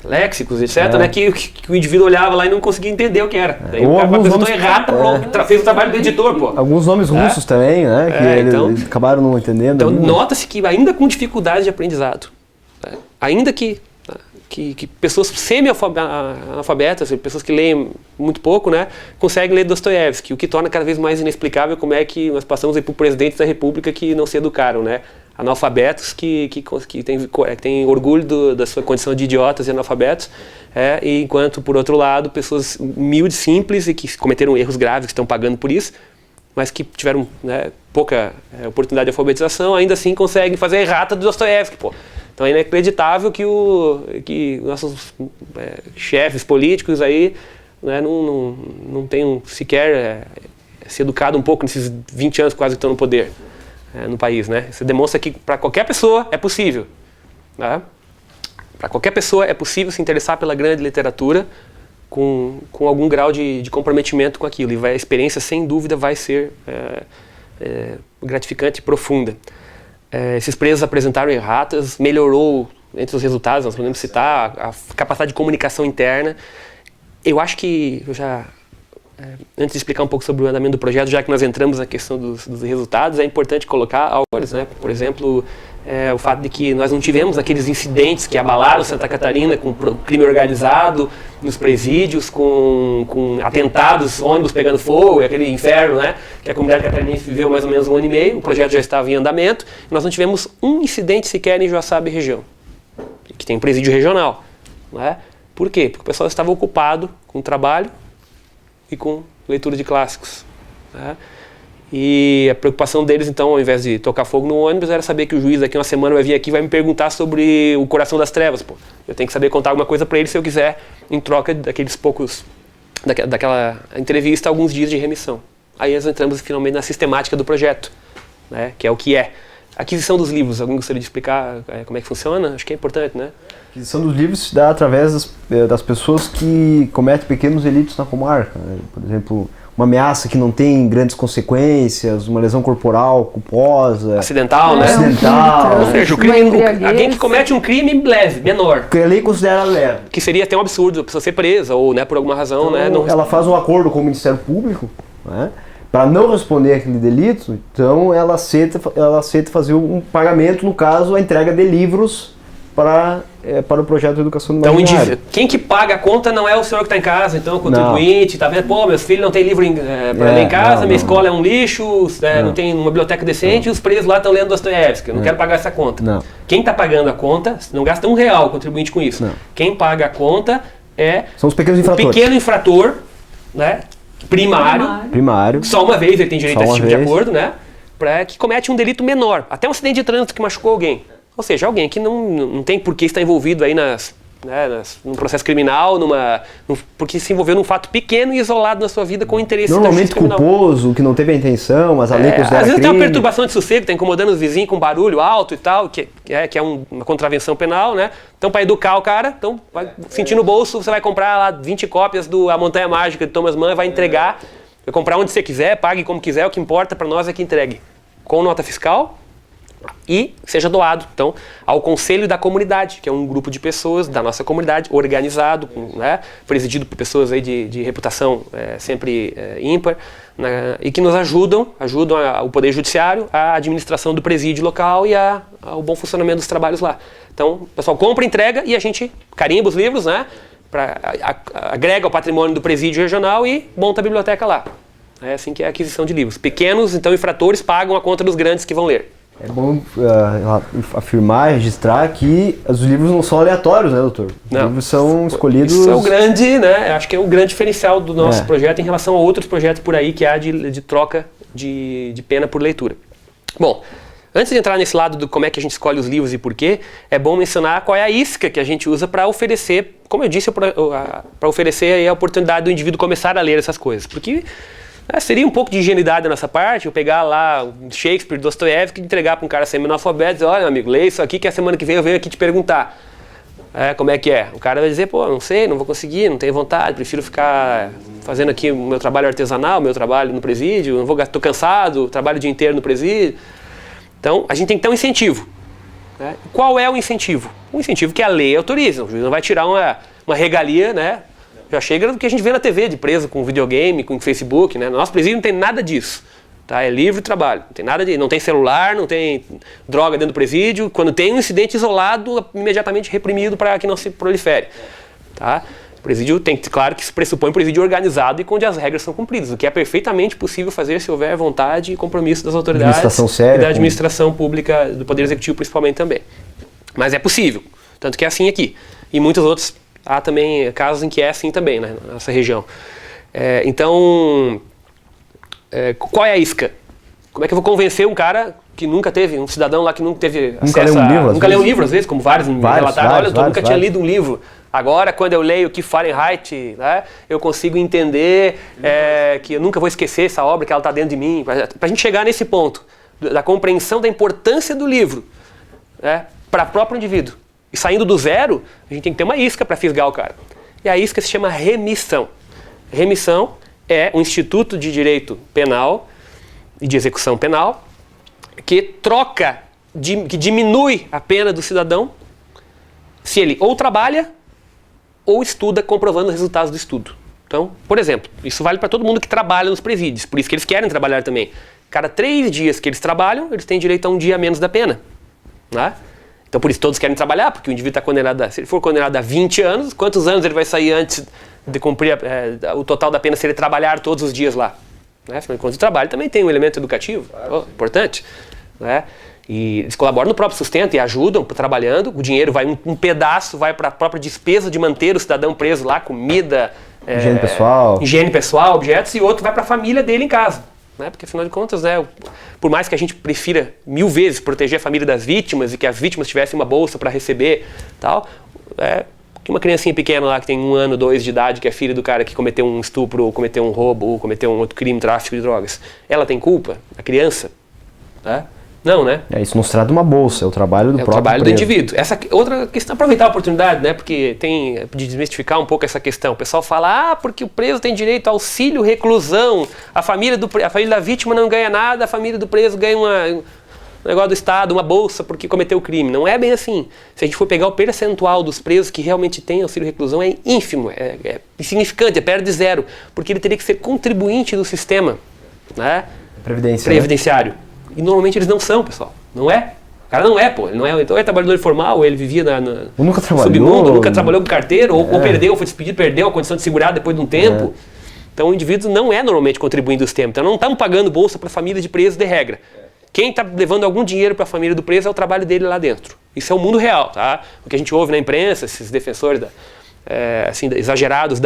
léxicos, etc, né, que o indivíduo olhava lá e não conseguia entender o que era. Daí o cara apresentou errata, fez o trabalho do editor, pô. Alguns nomes russos também, né, que eles acabaram não entendendo. Então nota-se que ainda com dificuldades de aprendizado, ainda que pessoas semi-analfabetas, pessoas que leem muito pouco, né, conseguem ler Dostoiévski, o que torna cada vez mais inexplicável como é que nós passamos aí por presidentes da República que não se educaram, né, analfabetos que têm orgulho da sua condição de idiotas e analfabetos, e enquanto, por outro lado, pessoas humildes, simples e que cometeram erros graves, que estão pagando por isso, mas que tiveram, né, pouca oportunidade de alfabetização, ainda assim conseguem fazer a errata do Dostoiévski, pô. Então é inacreditável que nossos chefes políticos aí, né, não tenham sequer se educado um pouco nesses 20 anos quase que estão no poder no país, né? Isso demonstra que para qualquer pessoa é possível, né? Para qualquer pessoa é possível se interessar pela grande literatura com algum grau de comprometimento com aquilo, e a experiência sem dúvida vai ser gratificante e profunda. Esses presos apresentaram erratas, melhorou entre os resultados, nós podemos citar a capacidade de comunicação interna. Eu acho que antes de explicar um pouco sobre o andamento do projeto, já que nós entramos na questão dos resultados, é importante colocar algo, né? Por exemplo, o fato de que nós não tivemos aqueles incidentes que abalaram Santa Catarina com crime organizado nos presídios, com atentados, ônibus pegando fogo, aquele inferno, né, que a comunidade catarinense viveu mais ou menos 1 ano e meio, o projeto já estava em andamento, e nós não tivemos um incidente sequer em Joaçaba e região, que tem um presídio regional, né? Por quê? Porque o pessoal estava ocupado com trabalho e com leitura de clássicos, né? E a preocupação deles, então, ao invés de tocar fogo no ônibus, era saber que o juiz daqui uma semana vai vir aqui e vai me perguntar sobre o Coração das Trevas, pô. Eu tenho que saber contar alguma coisa para ele se eu quiser, em troca daqueles poucos, daquela entrevista, alguns dias de remissão. Aí nós entramos finalmente na sistemática do projeto, né? Que é o que é. A aquisição dos livros, alguém gostaria de explicar como é que funciona? Acho que é importante, né? A aquisição dos livros se dá através das pessoas que cometem pequenos delitos na comarca, né? Por exemplo, uma ameaça que não tem grandes consequências, uma lesão corporal culposa, acidental, né? Acidental. Ou seja, alguém que comete um crime leve, menor. Que a lei considera leve. Que seria até um absurdo a pessoa ser presa, ou, né, por alguma razão, então, né? Ela faz um acordo com o Ministério Público, né, para não responder aquele delito, então ela aceita fazer um pagamento, no caso, a entrega de livros para o projeto de educação do imaginário. Então, quem que paga a conta não é o senhor que está em casa, então o contribuinte, tá vendo? Pô, meus filhos não têm livro para ler em casa, minha escola é um lixo, não tem uma biblioteca decente, e os presos lá estão lendo Dostoiévski, eu não quero pagar essa conta. Não. Quem está pagando a conta, não gasta R$1 o contribuinte com isso. Não. Quem paga a conta são os pequenos infratores. O pequeno infrator, né? Primário. Só uma vez ele tem direito a esse tipo de acordo, né? Que comete um delito menor, até um acidente de trânsito que machucou alguém. Ou seja, alguém que não tem por que estar envolvido aí num processo criminal, porque se envolveu num fato pequeno e isolado na sua vida com interesse da justiça criminal. Normalmente culposo, que não teve a intenção, mas a lei considera crime. Às vezes tem uma perturbação de sossego, está incomodando os vizinhos com barulho alto e tal, que é uma contravenção penal, né? Então, para educar o cara, então, vai sentir no bolso, você vai comprar lá 20 cópias do A Montanha Mágica de Thomas Mann, vai entregar, vai comprar onde você quiser, pague como quiser, o que importa para nós é que entregue com nota fiscal e seja doado, então, ao Conselho da Comunidade, que é um grupo de pessoas da nossa comunidade, organizado, né, presidido por pessoas aí de reputação sempre ímpar, né, e que nos ajudam o Poder Judiciário, a administração do presídio local e ao bom funcionamento dos trabalhos lá. Então, o pessoal compra, entrega e a gente carimba os livros, né, agrega o patrimônio do presídio regional e monta a biblioteca lá. É assim que é a aquisição de livros. Pequenos, então, infratores pagam a conta dos grandes que vão ler. É bom afirmar, registrar que os livros não são aleatórios, né, doutor? Os livros são escolhidos... Isso é o grande, né? Acho que é o grande diferencial do nosso projeto em relação a outros projetos por aí que há de troca de pena por leitura. Bom, Antes de entrar nesse lado do como é que a gente escolhe os livros e por quê, é bom mencionar qual é a isca que a gente usa para oferecer, como eu disse, para oferecer aí a oportunidade do indivíduo começar a ler essas coisas. Porque seria um pouco de ingenuidade da nossa parte eu pegar lá Shakespeare, Dostoiévski e entregar para um cara semi-analfabeto e dizer, olha, meu amigo, lê isso aqui que a semana que vem eu venho aqui te perguntar. Como é que é? O cara vai dizer, pô, não sei, não vou conseguir, não tenho vontade, prefiro ficar fazendo aqui o meu trabalho artesanal, meu trabalho no presídio, tô cansado, trabalho o dia inteiro no presídio. Então, a gente tem que ter um incentivo. Né? Qual é o incentivo? O incentivo que a lei autoriza. O juiz não vai tirar uma regalia, né? Já chega do que a gente vê na TV, de preso com videogame, com Facebook. Né? No nosso presídio não tem nada disso. Tá? É livre trabalho. Não tem nada disso. Não tem celular, não tem droga dentro do presídio. Quando tem um incidente isolado, imediatamente reprimido para que não se prolifere. Tá? O presídio tem que, claro que isso pressupõe um presídio organizado e onde as regras são cumpridas, o que é perfeitamente possível fazer se houver vontade e compromisso das autoridades e da administração pública, do Poder Executivo principalmente também. Mas é possível, tanto que é assim aqui. E muitos outros, há também casos em que é assim também, né, na nossa região. Então, qual é a isca? Como é que eu vou convencer um cara que nunca teve, um cidadão lá que nunca teve acesso nunca leu um livro, às vezes, como vários me relataram, olha, eu nunca tinha lido um livro. Agora, quando eu leio que Fahrenheit, né, eu consigo entender que eu nunca vou esquecer essa obra, que ela está dentro de mim. Para a gente chegar nesse ponto, da compreensão da importância do livro, né, para o próprio indivíduo. E saindo do zero, a gente tem que ter uma isca para fisgar o cara. E a isca se chama remissão. Remissão é um instituto de direito penal e de execução penal que troca, que diminui a pena do cidadão se ele ou trabalha ou estuda comprovando os resultados do estudo. Então, por exemplo, isso vale para todo mundo que trabalha nos presídios, por isso que eles querem trabalhar também. Cada 3 dias que eles trabalham, eles têm direito a 1 dia a menos da pena. Né? Então, por isso todos querem trabalhar, porque o indivíduo está condenado, se ele for condenado a 20 anos, quantos anos ele vai sair antes de cumprir o total da pena se ele trabalhar todos os dias lá? Né? Afinal de contas, o trabalho também tem um elemento educativo, importante. Né? E eles colaboram no próprio sustento e ajudam trabalhando. O dinheiro vai, um pedaço vai para a própria despesa de manter o cidadão preso lá, comida, higiene pessoal, objetos, e outro vai para a família dele em casa. Né? Porque afinal de contas, né, por mais que a gente prefira 1000 vezes proteger a família das vítimas e que as vítimas tivessem uma bolsa para receber, tal, que uma criancinha pequena lá que tem 1 ano, 2 de idade, que é filha do cara que cometeu um estupro, ou cometeu um roubo, ou cometeu um outro crime, tráfico de drogas, ela tem culpa? A criança? Tá? Não, né? Isso não se trata de uma bolsa, é o trabalho do próprio trabalho preso. Do indivíduo. Essa outra questão, aproveitar a oportunidade, né? Porque tem de desmistificar um pouco essa questão. O pessoal fala, porque o preso tem direito a auxílio reclusão, a família da vítima não ganha nada, a família do preso ganha um negócio do Estado, uma bolsa porque cometeu o crime. Não é bem assim. Se a gente for pegar o percentual dos presos que realmente têm auxílio reclusão, é ínfimo, é insignificante, é perto de zero, porque ele teria que ser contribuinte do sistema, né? Previdenciário. E normalmente eles não são, pessoal. Não é? O cara não é, pô. Ele não é, então é trabalhador informal, ele vivia ou nunca trabalhou, submundo, nunca trabalhou com carteiro, ou perdeu, foi despedido, perdeu a condição de segurado depois de um tempo. Então o indivíduo não é normalmente contribuindo do sistema. Então não estamos pagando bolsa para a família de presos de regra. Quem está levando algum dinheiro para a família do preso é o trabalho dele lá dentro. Isso é o mundo real, tá? O que a gente ouve na imprensa, esses defensores exagerados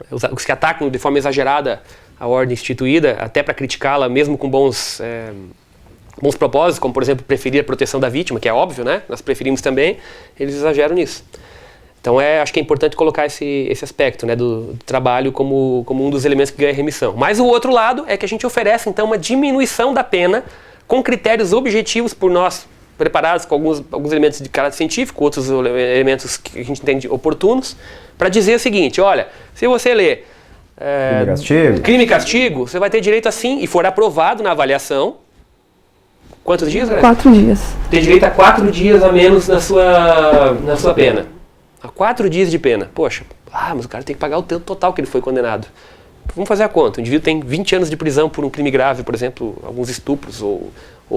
os que atacam de forma exagerada a ordem instituída, até para criticá-la, mesmo com bons propósitos, como, por exemplo, preferir a proteção da vítima, que é óbvio, né? Nós preferimos também, eles exageram nisso. Então, acho que é importante colocar esse aspecto, né, do trabalho como um dos elementos que ganha remissão. Mas o outro lado é que a gente oferece, então, uma diminuição da pena com critérios objetivos por nós, preparados com alguns elementos de caráter científico, outros elementos que a gente entende oportunos, para dizer o seguinte, olha, se você lê crime e castigo, você vai ter direito assim, e for aprovado na avaliação. Quantos dias, galera? 4 dias. Tem direito a 4 dias a menos na sua pena. A 4 dias de pena. Poxa, mas o cara tem que pagar o tempo total que ele foi condenado. Vamos fazer a conta. O indivíduo tem 20 anos de prisão por um crime grave, por exemplo, alguns estupros, ou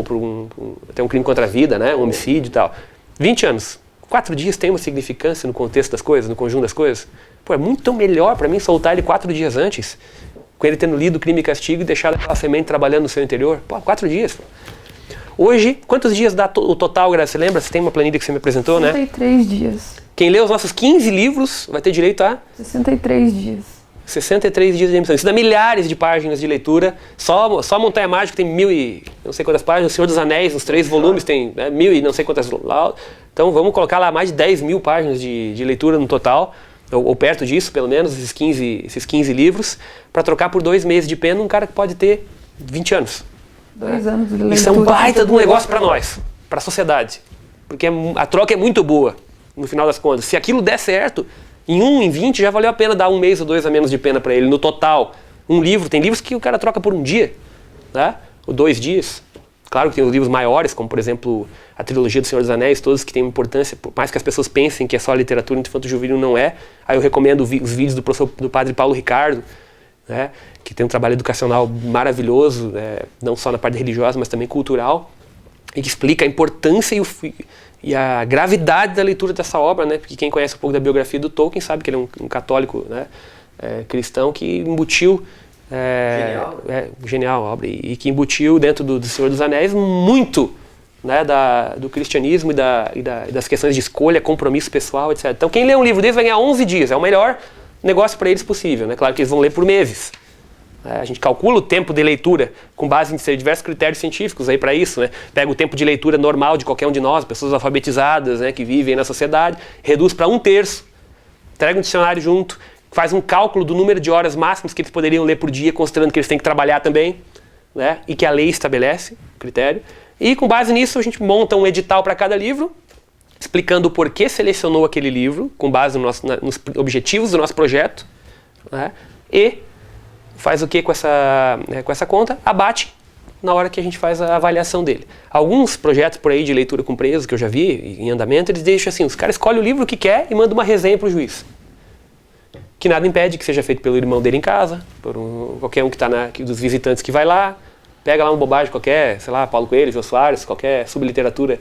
por até um crime contra a vida, né? Um homicídio e tal. 20 anos. 4 dias tem uma significância no contexto das coisas, no conjunto das coisas? Pô, é muito melhor para mim soltar ele 4 dias antes, com ele tendo lido Crime e Castigo e deixado aquela semente trabalhando no seu interior. 4 dias. Pô. Hoje, quantos dias dá o total, Graça? Você lembra? Você tem uma planilha que você me apresentou, 63 dias. Quem lê os nossos 15 livros vai ter direito a? 63 dias. 63 dias de emissão. Isso dá milhares de páginas de leitura. Só a Montanha Mágica tem 1000 e não sei quantas páginas. O Senhor dos Anéis, os 3 volumes, tem 1000 e não sei quantas. Então vamos colocar lá mais de 10.000 páginas de leitura no total, ou perto disso, pelo menos, esses 15 livros, para trocar por 2 meses de pena um cara que pode ter 20 anos. 2 anos de leitura. Isso é um baita de um negócio para nós, para a sociedade. Porque a troca é muito boa, no final das contas. Se aquilo der certo, em 20 já valeu a pena dar 1 mês ou 2 a menos de pena para ele. No total, um livro, tem livros que o cara troca por 1 dia, né? Ou 2 dias. Claro que tem os livros maiores, como por exemplo a trilogia do Senhor dos Anéis, todos que têm importância, por mais que as pessoas pensem que é só literatura infanto-juvenil, não é. Aí eu recomendo os vídeos do padre Paulo Ricardo, né, que tem um trabalho educacional maravilhoso, não só na parte religiosa, mas também cultural, e que explica a importância e a gravidade da leitura dessa obra, né, porque quem conhece um pouco da biografia do Tolkien sabe que ele é um católico, né, cristão que embutiu genial a obra, e que embutiu dentro do Senhor dos Anéis muito, né, do cristianismo e das questões de escolha, compromisso pessoal, etc. Então quem lê um livro desse vai ganhar 11 dias, é o melhor negócio para eles possível, né? Claro que eles vão ler por meses. A gente calcula o tempo de leitura com base em diversos critérios científicos aí para isso, né? Pega o tempo de leitura normal de qualquer um de nós, pessoas alfabetizadas, né, que vivem na sociedade, reduz para 1/3, entrega um dicionário junto, faz um cálculo do número de horas máximas que eles poderiam ler por dia, considerando que eles têm que trabalhar também, né, e que a lei estabelece o critério. E com base nisso a gente monta um edital para cada livro, explicando o porquê selecionou aquele livro, com base nos objetivos do nosso projeto, né, e faz o que com essa conta? Abate na hora que a gente faz a avaliação dele. Alguns projetos por aí de leitura com preso, que eu já vi em andamento, eles deixam assim, os caras escolhem o livro que quer e mandam uma resenha para o juiz. Que nada impede que seja feito pelo irmão dele em casa, por qualquer um dos visitantes que vai lá, pega lá uma bobagem qualquer, sei lá, Paulo Coelho, Jô Soares, qualquer subliteratura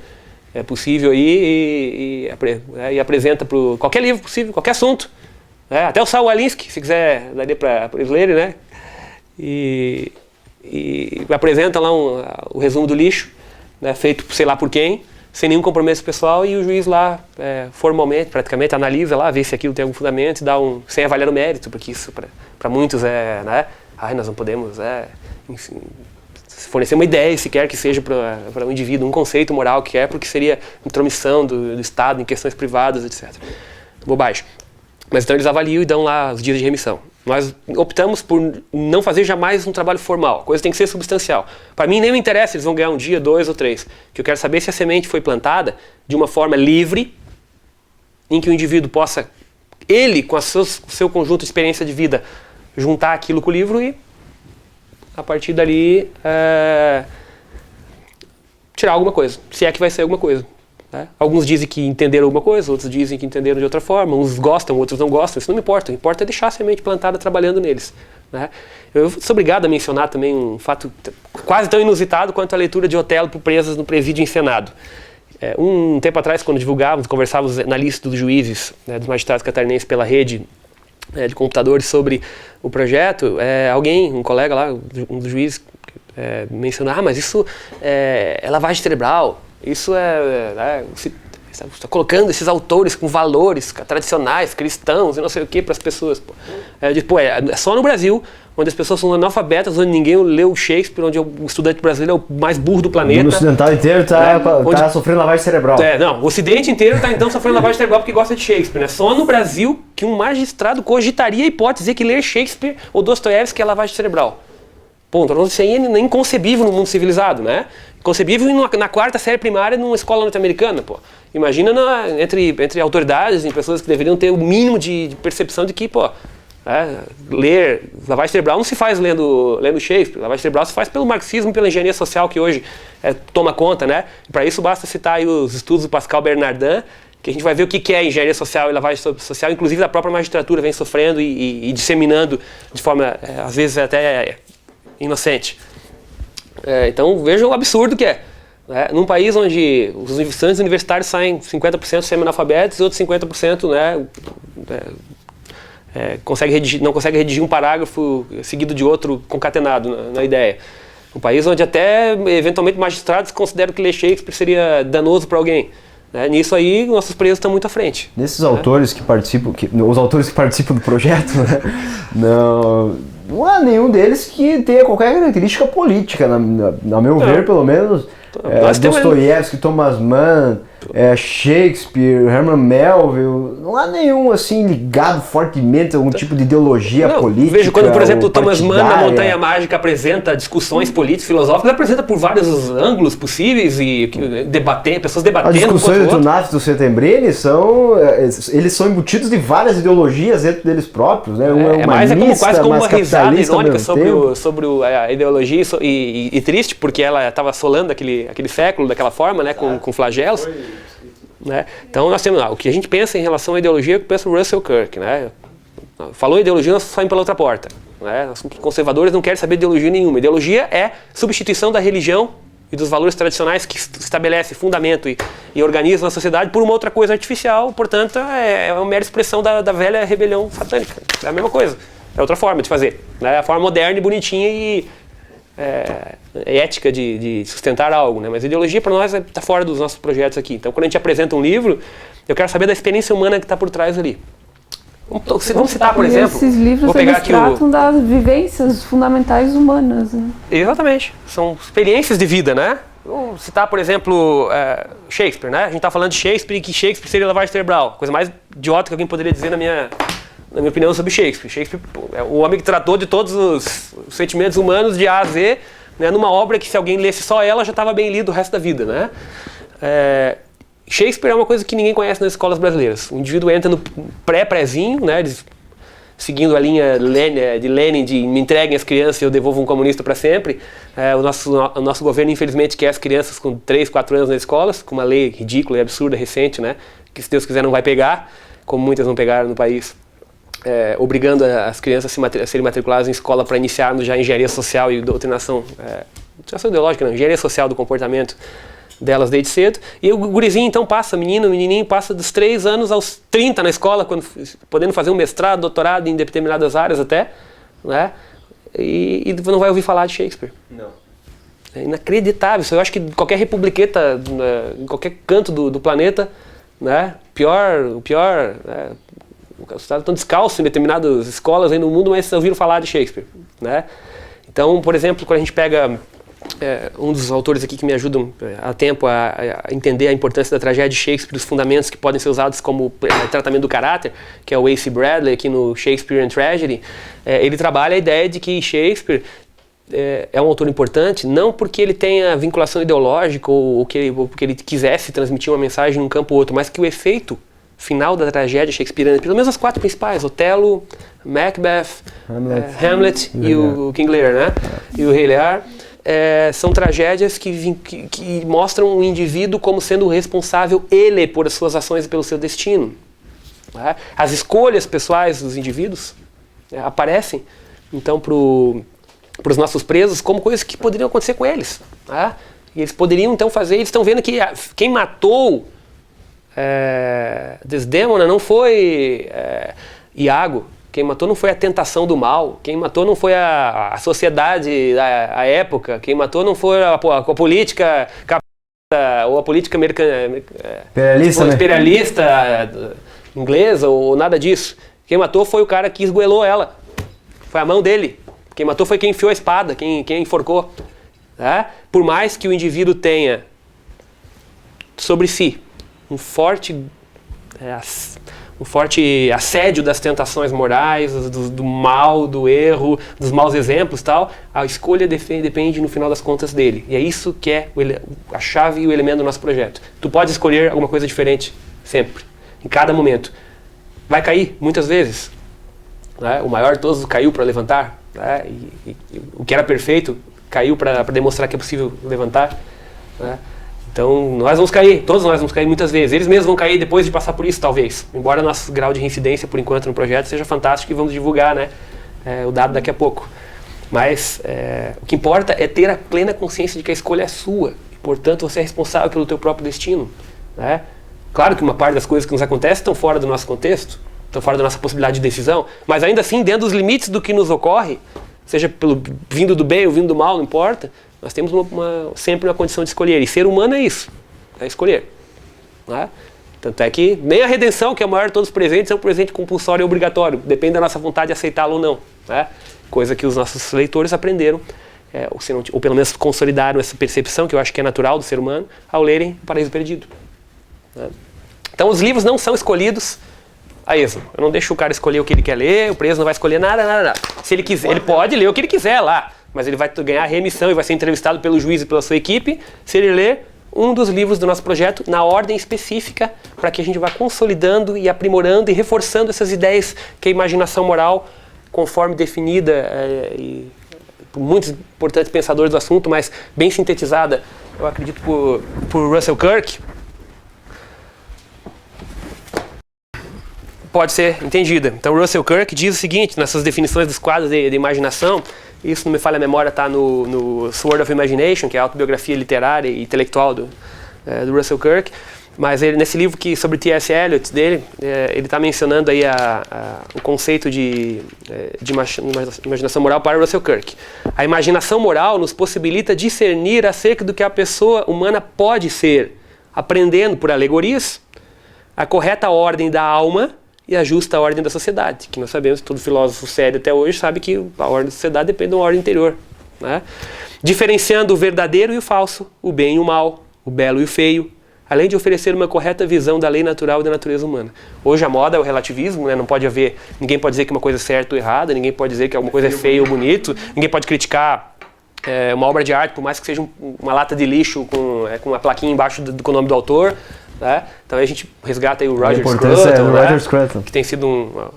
possível aí e apresenta para qualquer livro possível, qualquer assunto. Até o Saul Alinsky, se quiser, daria para eles lerem, né? E apresenta lá o resumo do lixo, né, feito sei lá por quem, sem nenhum compromisso pessoal, e o juiz lá, formalmente, praticamente, analisa lá, vê se aquilo tem algum fundamento, sem avaliar o mérito, porque isso para muitos né, nós não podemos, enfim, fornecer uma ideia sequer que seja para um indivíduo, um conceito moral que porque seria intromissão do Estado em questões privadas, etc. Bobagem. Mas então eles avaliam e dão lá os dias de remissão. Nós optamos por não fazer jamais um trabalho formal, a coisa tem que ser substancial. Para mim nem me interessa se eles vão ganhar 1 dia, 2 ou 3, que eu quero saber se a semente foi plantada de uma forma livre, em que o indivíduo possa, ele, com o seu conjunto de experiência de vida, juntar aquilo com o livro e, a partir dali, tirar alguma coisa, se é que vai ser alguma coisa. Alguns dizem que entenderam alguma coisa, outros dizem que entenderam de outra forma, uns gostam, outros não gostam, isso não me importa, o que importa é deixar a semente plantada trabalhando neles. Eu sou obrigado a mencionar também um fato quase tão inusitado quanto a leitura de Otelo por presas no presídio encenado. Um tempo atrás, quando conversávamos na lista dos juízes, dos magistrados catarinenses pela rede de computadores sobre o projeto, um colega lá, um dos juízes, mencionou, mas isso é lavagem cerebral. Isso você está colocando esses autores com valores tradicionais, cristãos e não sei o que para as pessoas. Eu digo, é só no Brasil, onde as pessoas são analfabetas, onde ninguém leu Shakespeare, onde o estudante brasileiro é o mais burro do planeta. O mundo ocidental inteiro está sofrendo lavagem cerebral. Não, o Ocidente inteiro está então sofrendo lavagem cerebral porque gosta de Shakespeare. Né? Só no Brasil que um magistrado cogitaria a hipótese que ler Shakespeare ou Dostoiévski é lavagem cerebral. Ponto. Isso aí é inconcebível no mundo civilizado, né? Concebível na 4ª série primária numa escola norte-americana, pô. Imagina entre autoridades e pessoas que deveriam ter o mínimo de percepção de que, ler lavagem cerebral não se faz lendo Shakespeare. Lavagem cerebral se faz pelo marxismo e pela engenharia social que hoje toma conta, né? Para isso basta citar aí os estudos do Pascal Bernardin, que a gente vai ver o que é engenharia social e lavagem social, inclusive a própria magistratura vem sofrendo e disseminando de forma, às vezes, até inocente. Então vejam o absurdo que é. Num país onde os estudantes universitários saem 50% semi-analfabetos e outros 50% não conseguem redigir um parágrafo seguido de outro concatenado na ideia. Um país onde até eventualmente magistrados consideram que ler Shakespeare seria danoso para alguém. Né? Nisso aí, nossos presos estão muito à frente. Nesses autores que participam, os autores que participam do projeto, né, não há nenhum deles que tenha qualquer característica política, na meu ver, pelo menos. Dostoiévski, Thomas Mann, Shakespeare, Herman Melville, não há nenhum assim ligado fortemente a algum tipo de ideologia política. Vejo quando, por exemplo, Thomas Mann na Montanha Mágica apresenta discussões políticas, filosóficas, apresenta por vários ângulos possíveis e pessoas debatendo. As discussões do Tunaf e do Setembrini eles são embutidos de várias ideologias dentro deles próprios, né? Quase como uma risada irônica sobre a ideologia e triste, porque ela estava assolando aquele século daquela forma, né, com flagelos. Né? Então nós temos o que a gente pensa em relação à ideologia, que pensa o Russell Kirk, né? Falou ideologia, nós saímos pela outra porta, né? Os conservadores não querem saber de ideologia nenhuma. Ideologia é substituição da religião e dos valores tradicionais que estabelece fundamento e organiza a sociedade por uma outra coisa artificial. Portanto, é uma mera expressão da velha rebelião satânica. É a mesma coisa, é outra forma de fazer, né? A forma moderna e bonitinha e ética de sustentar algo, né? Mas ideologia para nós está fora dos nossos projetos aqui. Então, quando a gente apresenta um livro, eu quero saber da experiência humana que está por trás ali. Vamos citar, por exemplo... Esses livros tratam das vivências fundamentais humanas, né? Exatamente. São experiências de vida, né? Vamos citar, por exemplo, Shakespeare, né? A gente está falando de Shakespeare e que Shakespeare seria lavagem cerebral. Coisa mais idiota que alguém poderia dizer na minha opinião sobre Shakespeare. Shakespeare é o homem que tratou de todos os sentimentos humanos de A a Z, né, numa obra que se alguém lesse só ela já estava bem lido o resto da vida, né? Shakespeare é uma coisa que ninguém conhece nas escolas brasileiras. O indivíduo entra no pré-prézinho, né, seguindo a linha de Lenin de me entreguem as crianças e eu devolvo um comunista para sempre. O nosso governo, infelizmente, quer as crianças com 3, 4 anos nas escolas, com uma lei ridícula e absurda, recente, né, que se Deus quiser não vai pegar, como muitas não pegaram no país. Obrigando as crianças a serem matriculadas em escola para iniciarmos já engenharia social e doutrinação ideológica, não, engenharia social do comportamento delas desde cedo. E o gurizinho então menininho passa dos 3 anos aos 30 na escola, podendo fazer um mestrado, doutorado em determinadas áreas até, né? E não vai ouvir falar de Shakespeare. Não. É inacreditável. Eu acho que qualquer republiqueta, em qualquer canto do planeta, né? O pior os estados estão descalços em determinadas escolas aí no mundo, mas ouviram falar de Shakespeare, né? Então, por exemplo, quando a gente pega um dos autores aqui que me ajudam há tempo a entender a importância da tragédia de Shakespeare, os fundamentos que podem ser usados como tratamento do caráter, que é o A.C. Bradley, aqui no Shakespeare and Tragedy, ele trabalha a ideia de que Shakespeare é um autor importante, não porque ele tenha vinculação ideológica ou porque ele quisesse transmitir uma mensagem num campo ou outro, mas que o efeito final da tragédia shakespeariana, pelo menos as 4 principais, Otelo, Macbeth, Hamlet e o King Lear, né? E o Rei Lear, são tragédias que mostram o indivíduo como sendo responsável ele por as suas ações e pelo seu destino. Né? As escolhas pessoais dos indivíduos aparecem, então, para os nossos presos como coisas que poderiam acontecer com eles. Né? E eles poderiam, então, eles estão vendo que quem matou Desdémona não foi Iago, quem matou não foi a tentação do mal, quem matou não foi a sociedade da época, quem matou não foi a política ou a política imperialista inglesa ou nada disso. Quem matou foi o cara que esgoelou ela, foi a mão dele. Quem matou foi quem enfiou a espada, quem enforcou. Tá? Por mais que o indivíduo tenha sobre si um forte assédio das tentações morais, do mal, do erro, dos maus exemplos e tal, a escolha depende no final das contas dele. E é isso que é a chave e o elemento do nosso projeto. Tu pode escolher alguma coisa diferente, sempre, em cada momento. Vai cair, muitas vezes. Né? O maior de todos caiu para levantar. Né? E o que era perfeito caiu para demonstrar que é possível levantar. Né? Então, todos nós vamos cair muitas vezes. Eles mesmos vão cair depois de passar por isso, talvez. Embora nosso grau de reincidência, por enquanto, no projeto seja fantástico e vamos divulgar, né, o dado daqui a pouco. Mas o que importa é ter a plena consciência de que a escolha é sua. E, portanto, você é responsável pelo teu próprio destino. Né? Claro que uma parte das coisas que nos acontecem estão fora do nosso contexto, estão fora da nossa possibilidade de decisão, mas ainda assim, dentro dos limites do que nos ocorre, seja vindo do bem ou vindo do mal, não importa, nós temos sempre uma condição de escolher. E ser humano é isso, é escolher. Né? Tanto é que nem a redenção, que é o maior de todos os presentes, é um presente compulsório e obrigatório. Depende da nossa vontade de aceitá-lo ou não. Né? Coisa que os nossos leitores aprenderam, ou pelo menos consolidaram essa percepção, que eu acho que é natural do ser humano, ao lerem O Paraíso Perdido. Né? Então os livros não são escolhidos a esmo. Eu não deixo o cara escolher o que ele quer ler, o preso não vai escolher nada. Se ele quiser, ele pode ler o que ele quiser lá, mas ele vai ganhar remissão e vai ser entrevistado pelo juiz e pela sua equipe se ele ler um dos livros do nosso projeto na ordem específica, para que a gente vá consolidando e aprimorando e reforçando essas ideias que a imaginação moral, conforme definida por muitos importantes pensadores do assunto, mas bem sintetizada, eu acredito, por Russell Kirk, pode ser entendida. Então Russell Kirk diz o seguinte, nessas definições dos quadros de imaginação, isso não me falha a memória, está no Sword of Imagination, que é a autobiografia literária e intelectual do Russell Kirk, mas ele, nesse livro sobre T.S. Eliot dele, ele está mencionando aí o conceito de imaginação moral para Russell Kirk. A imaginação moral nos possibilita discernir acerca do que a pessoa humana pode ser, aprendendo por alegorias a correta ordem da alma e a justa ordem da sociedade, que nós sabemos, todo filósofo sério até hoje sabe que a ordem da sociedade depende de uma ordem interior. Né? Diferenciando o verdadeiro e o falso, o bem e o mal, o belo e o feio, além de oferecer uma correta visão da lei natural e da natureza humana. Hoje a moda é o relativismo, né? Não pode haver, ninguém pode dizer que uma coisa é certa ou errada, ninguém pode dizer que alguma coisa é feia ou bonito, ninguém pode criticar uma obra de arte, por mais que seja uma lata de lixo com uma plaquinha embaixo com o nome do autor. Né? Então a gente resgata aí o Roger Scruton, que tem sido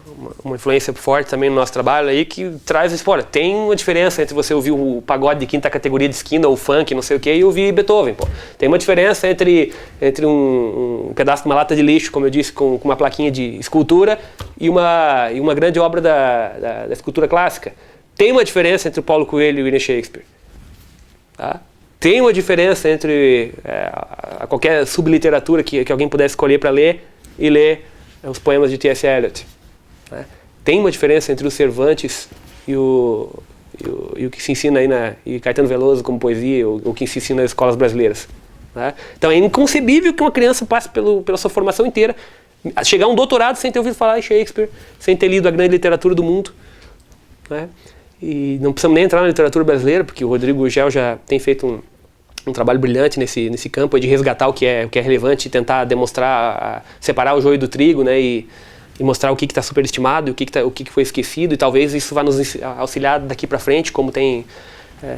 uma influência forte também no nosso trabalho aí, que traz isso, olha, tem uma diferença entre você ouvir o pagode de quinta categoria de esquina ou funk, não sei o que, e ouvir Beethoven, pô. Tem uma diferença entre um pedaço de uma lata de lixo, como eu disse, com uma plaquinha de escultura e uma grande obra da escultura clássica. Tem uma diferença entre o Paulo Coelho e o William Shakespeare. Tá? Tem uma diferença entre qualquer subliteratura que alguém pudesse escolher para ler e ler os poemas de T.S. Eliot. Né? Tem uma diferença entre o Cervantes e o que se ensina aí e Caetano Veloso como poesia, ou o que se ensina nas escolas brasileiras. Né? Então é inconcebível que uma criança passe pela sua formação inteira, chegar a um doutorado sem ter ouvido falar em Shakespeare, sem ter lido a grande literatura do mundo. Né? E não precisamos nem entrar na literatura brasileira, porque o Rodrigo Gugel já tem feito um trabalho brilhante nesse campo de resgatar o que é relevante e tentar demonstrar, separar o joio do trigo, né, e mostrar o que está superestimado e o que foi esquecido, e talvez isso vá nos auxiliar daqui para frente, como tem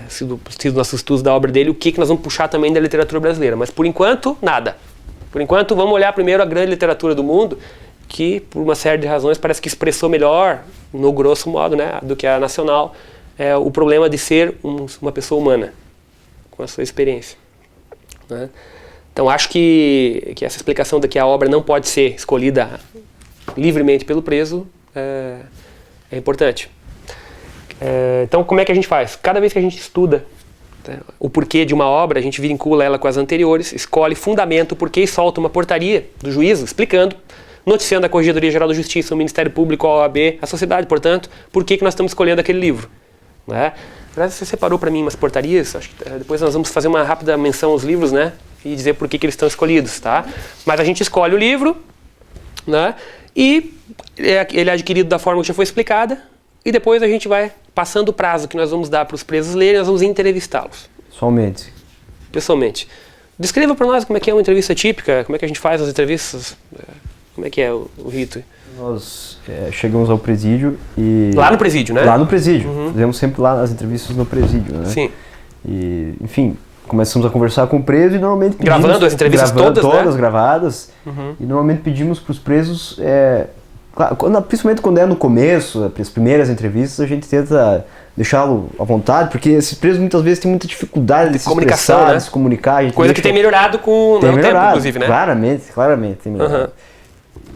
sido nossos estudos da obra dele, o que nós vamos puxar também da literatura brasileira. Mas por enquanto, nada. Por enquanto, vamos olhar primeiro a grande literatura do mundo, que por uma série de razões parece que expressou melhor, no grosso modo, né, do que a nacional, o problema de ser uma pessoa humana, com a sua experiência. Né? Então acho que essa explicação de que a obra não pode ser escolhida livremente pelo preso é importante. Então como é que a gente faz? Cada vez que a gente estuda o porquê de uma obra, a gente vincula ela com as anteriores, escolhe, fundamenta o porquê e solta uma portaria do juízo explicando, noticiando a Corregedoria Geral da Justiça, o Ministério Público, a OAB, a sociedade, portanto, por que nós estamos escolhendo aquele livro. Né? Você separou para mim umas portarias, acho que depois nós vamos fazer uma rápida menção aos livros, né? E dizer por que eles estão escolhidos, tá? Mas a gente escolhe o livro, né? E ele é adquirido da forma que já foi explicada, e depois a gente vai passando o prazo que nós vamos dar para os presos lerem, nós vamos entrevistá-los. Pessoalmente. Descreva para nós como é que é uma entrevista típica, como é que a gente faz as entrevistas, como é que é o rito. Nós chegamos ao presídio e... Lá no presídio, né? Lá no presídio. Fizemos sempre lá as entrevistas no presídio, né? Sim. E, enfim, começamos a conversar com o preso e normalmente pedimos... Gravando as entrevistas todas, todas né? gravadas. E normalmente pedimos para os presos... principalmente quando é no começo, as primeiras entrevistas, a gente tenta deixá-lo à vontade, porque esses presos muitas vezes têm muita dificuldade de se expressar, né? De se comunicar. Coisa que tem melhorado com o tempo, inclusive, né? Claramente tem melhorado.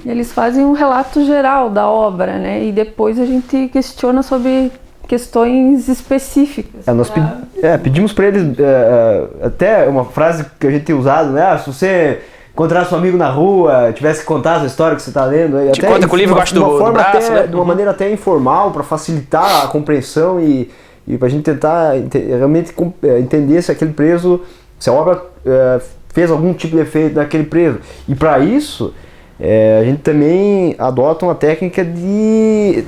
Eles fazem um relato geral da obra, né? E depois a gente questiona sobre questões específicas. Nós pedimos para eles até uma frase que a gente tem usado, né? Se você encontrasse um amigo na rua, tivesse que contar a história que você está lendo, te até conta com o livro embaixo do braço, né? De uma maneira até informal, para facilitar a compreensão e para a gente tentar realmente entender se aquele preso, se a obra fez algum tipo de efeito naquele preso. E para isso, a gente também adota uma técnica de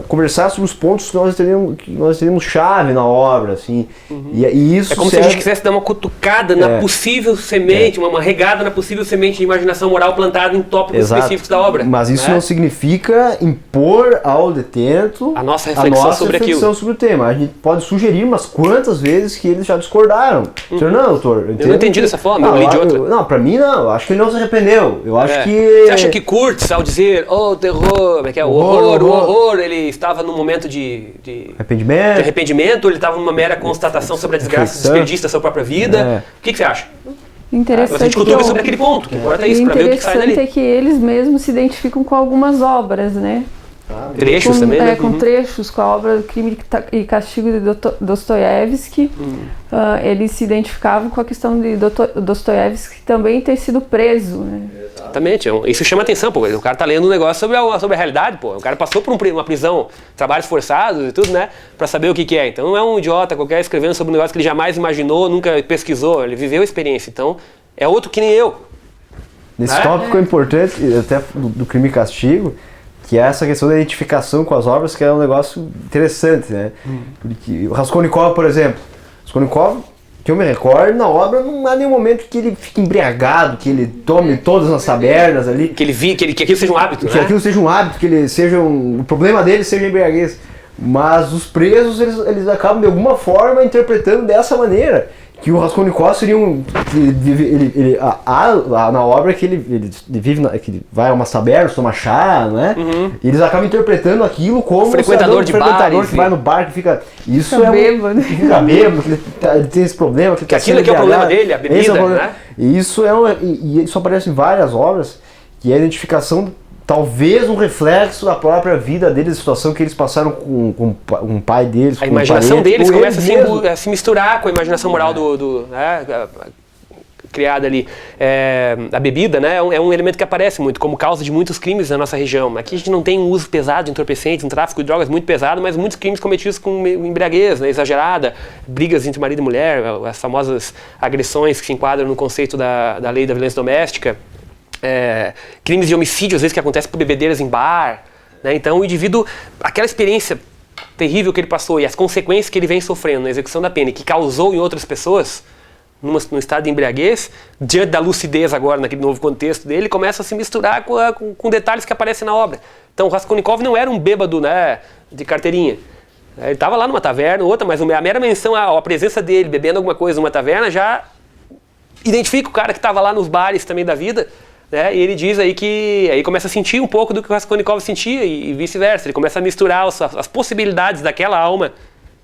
conversar sobre os pontos que nós teríamos chave na obra, assim. E isso é como se a gente quisesse dar uma cutucada na possível semente, uma regada na possível semente de imaginação moral plantada em tópicos específicos da obra. Mas isso não significa impor ao detento a nossa reflexão sobre aquilo. Sobre o tema. A gente pode sugerir umas quantas vezes que eles já discordaram. Senhor, não, doutor, eu não entendi dessa forma, eu li de outra. Não, pra mim não, eu acho que ele não se arrependeu. Eu acho que... Você acha que Kurtz, ao dizer, terror, o horror, ele estava num momento de arrependimento, ele estava numa mera constatação sobre a desgraça desperdício da sua própria vida? O que você acha? Interessante. A gente cutuca sobre aquele ponto, que importa isso, para ver o que sai dali. O interessante é que eles mesmos se identificam com algumas obras, né? Trechos também, né? Com trechos, com a obra Crime e Castigo de Dostoiévski. Ele se identificava com a questão de Dostoiévski também ter sido preso, né? Exatamente, isso chama atenção, pô. O cara tá lendo um negócio sobre a realidade, pô. O cara passou por uma prisão, trabalhos forçados e tudo, né? Pra saber o que é. Então não é um idiota qualquer escrevendo sobre um negócio que ele jamais imaginou, nunca pesquisou, ele viveu a experiência. Então é outro que nem eu. Nesse tópico é importante, até do Crime e Castigo, que é essa questão da identificação com as obras, que é um negócio interessante, né? Porque o Raskolnikov, por exemplo, que eu me recordo, na obra não há nenhum momento que ele fique embriagado, que ele tome todas as tabernas ali. Que aquilo seja um hábito, que aquilo seja um hábito, que ele seja o problema dele seja a embriaguez. Mas os presos, eles acabam de alguma forma interpretando dessa maneira. Que o Raskolnikov seria na obra que ele vive, que ele vai a umas tabernas, toma chá, né? E eles acabam interpretando aquilo como frequentador de frequentador que vai no bar, que fica... Isso fica bêbado. Fica bêbado, ele tem esse problema. Que aquilo que é o problema dele, a bebida, né? E isso isso aparece em várias obras, que é a identificação, talvez um reflexo da própria vida deles, a situação que eles passaram com um pai deles. A imaginação deles começa a se misturar com a imaginação moral criada ali. A bebida, né, é um elemento que aparece muito como causa de muitos crimes na nossa região. Aqui a gente não tem um uso pesado de entorpecentes, um tráfico de drogas muito pesado, mas muitos crimes cometidos com embriaguez, né, exagerada, brigas entre marido e mulher, as famosas agressões que se enquadram no conceito da lei da violência doméstica. Crimes de homicídio, às vezes, que acontecem por bebedeiras em bar, né? Então o indivíduo, aquela experiência terrível que ele passou e as consequências que ele vem sofrendo na execução da pena e que causou em outras pessoas, num estado de embriaguez, diante da lucidez agora, naquele novo contexto dele, começa a se misturar com detalhes que aparecem na obra. Então o Raskolnikov não era um bêbado, né, de carteirinha. Ele estava lá numa taverna, outra, mas a mera menção, a presença dele bebendo alguma coisa numa taverna já identifica o cara que estava lá nos bares também da vida. Né? E ele diz aí que aí começa a sentir um pouco do que o Raskolnikov sentia e vice-versa. Ele começa a misturar as possibilidades daquela alma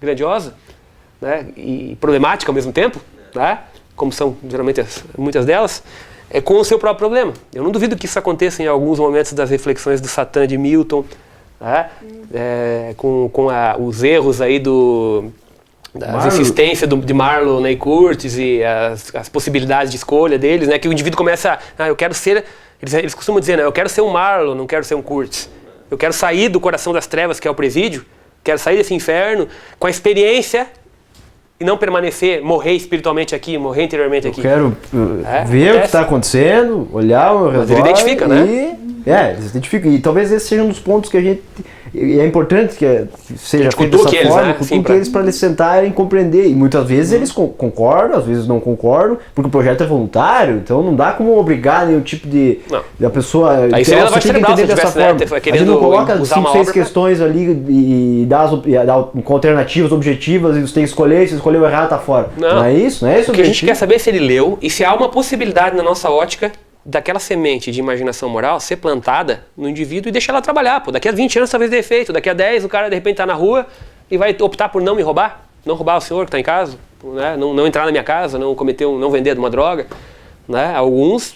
grandiosa, né? E problemática ao mesmo tempo, né? Como são geralmente muitas delas, com o seu próprio problema. Eu não duvido que isso aconteça em alguns momentos das reflexões do Satã de Milton, né? Com os erros aí das insistências de Marlowe, né, e Curtis e as possibilidades de escolha deles, né, que o indivíduo começa eu quero ser, eles costumam dizer, né, eu quero ser um Marlowe, não quero ser um Curtis. Eu quero sair do coração das trevas, que é o presídio, quero sair desse inferno com a experiência e não permanecer, morrer espiritualmente aqui, morrer interiormente aqui. Eu quero ver o que está acontecendo, olhar o redor. Mas ele identifica, né? Eles identificam. E talvez esse seja um dos pontos que a gente... é importante que seja feito dessa forma, cutuque eles para eles sentarem e compreender. E muitas vezes eles concordam, às vezes não concordam, porque o projeto é voluntário, então não dá como obrigar nenhum tipo de... a pessoa... Aí seria lavagem cerebral se eu tivesse, a gente não coloca 5, 6 questões ali e dá com alternativas objetivas e você tem que escolher, se escolheu errado tá fora. Não é isso? Não é isso? O que a gente quer saber é se ele leu e se há uma possibilidade na nossa ótica daquela semente de imaginação moral ser plantada no indivíduo e deixar ela trabalhar. Pô, daqui a 20 anos talvez dê efeito, daqui a 10 o cara de repente está na rua e vai optar por não me roubar, não roubar o senhor que está em casa, né? Não entrar na minha casa, não vender de uma droga. Né? Alguns...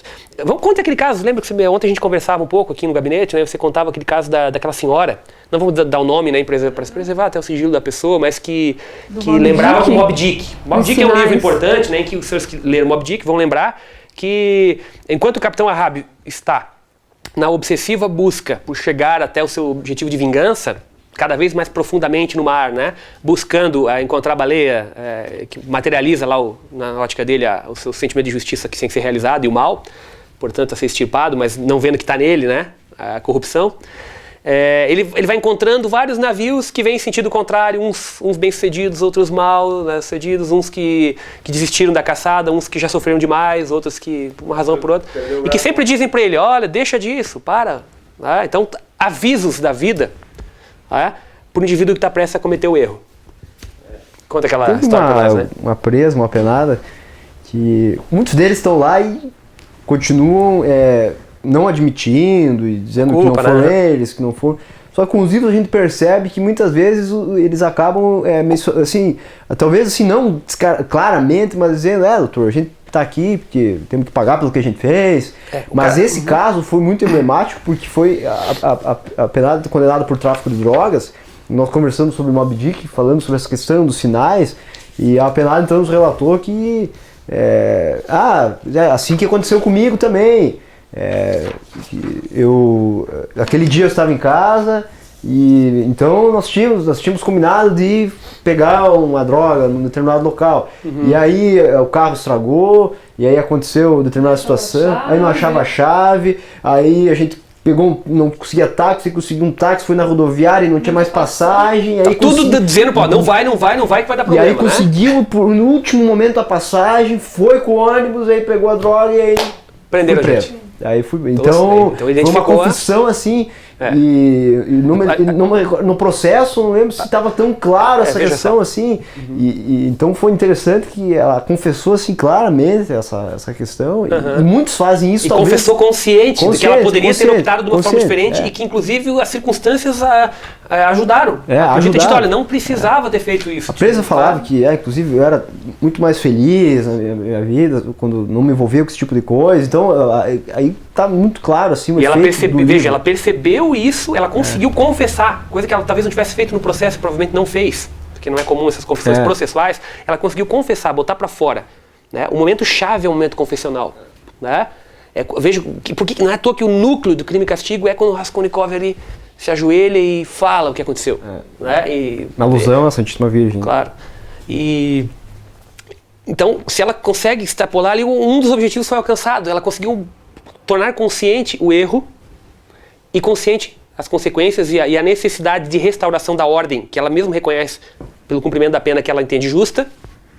Conta aquele caso, lembra que ontem a gente conversava um pouco aqui no gabinete, né? Você contava aquele caso daquela senhora, não vamos dar o nome, né, para se preservar até o sigilo da pessoa, mas que lembrava do Moby Dick. Moby Dick é um livro importante, né, em que os senhores que leram Moby Dick vão lembrar que enquanto o Capitão Ahab está na obsessiva busca por chegar até o seu objetivo de vingança, cada vez mais profundamente no mar, né? Buscando encontrar a baleia, que materializa lá, na ótica dele, o seu sentimento de justiça que tem que ser realizado e o mal, portanto, a ser extirpado, mas não vendo que está nele, né? A corrupção. Ele vai encontrando vários navios que vêm em sentido contrário, uns bem-sucedidos, outros mal-sucedidos, uns que desistiram da caçada, uns que já sofreram demais, outros que, por uma razão ou por outra, e que sempre dizem para ele, olha, deixa disso, para. Então, avisos da vida para o indivíduo que está prestes a cometer o erro. Conta aquela história para nós, né? Uma presa, uma penada, que muitos deles estão lá e continuam não admitindo e dizendo que não foram eles, que não foram. Só que com os livros a gente percebe que muitas vezes eles acabam, assim, talvez assim, não claramente, mas dizendo, doutor, a gente está aqui porque temos que pagar pelo que a gente fez. Mas esse caso foi muito emblemático porque foi a penada condenada por tráfico de drogas. Nós conversamos sobre Moby Dick, falando sobre essa questão dos sinais, e a penada então nos relatou que assim que aconteceu comigo também. Aquele dia eu estava em casa e então nós tínhamos combinado de pegar uma droga num determinado local. E aí o carro estragou, e aí aconteceu determinada situação, aí não achava a chave, aí a gente não conseguia táxi, conseguiu um táxi, foi na rodoviária e não tinha mais passagem. Aí tudo dizendo, pô, não vai que vai dar problema. E aí conseguiu, no último momento, a passagem, foi com o ônibus, aí pegou a droga e aí prenderam a gente. Aí então foi uma confusão assim, e no processo não lembro se estava tão claro essa questão assim, e então foi interessante que ela confessou assim claramente essa questão, e muitos fazem isso. E talvez, confessou consciente de que ela poderia ter optado de uma forma diferente, e que inclusive as circunstâncias ajudaram. Podia ter dito, olha, não precisava ter feito isso. A presa falava que, inclusive, eu era muito mais feliz na minha vida quando não me envolvia com esse tipo de coisa, então aí tá muito claro assim o efeito ela percebeu isso, ela conseguiu confessar, coisa que ela talvez não tivesse feito no processo, provavelmente não fez, porque não é comum essas confissões processuais. Ela conseguiu confessar, botar para fora, né? O momento chave é o momento confessional, né? Vejo porque não é à toa que o núcleo do Crime e Castigo é quando o Raskolnikov ali se ajoelha e fala o que aconteceu, né? Na alusão à Santíssima Virgem. Claro. Então, se ela consegue extrapolar ali, um dos objetivos foi alcançado. Ela conseguiu tornar consciente o erro e consciente as consequências e a necessidade de restauração da ordem, que ela mesma reconhece pelo cumprimento da pena que ela entende justa,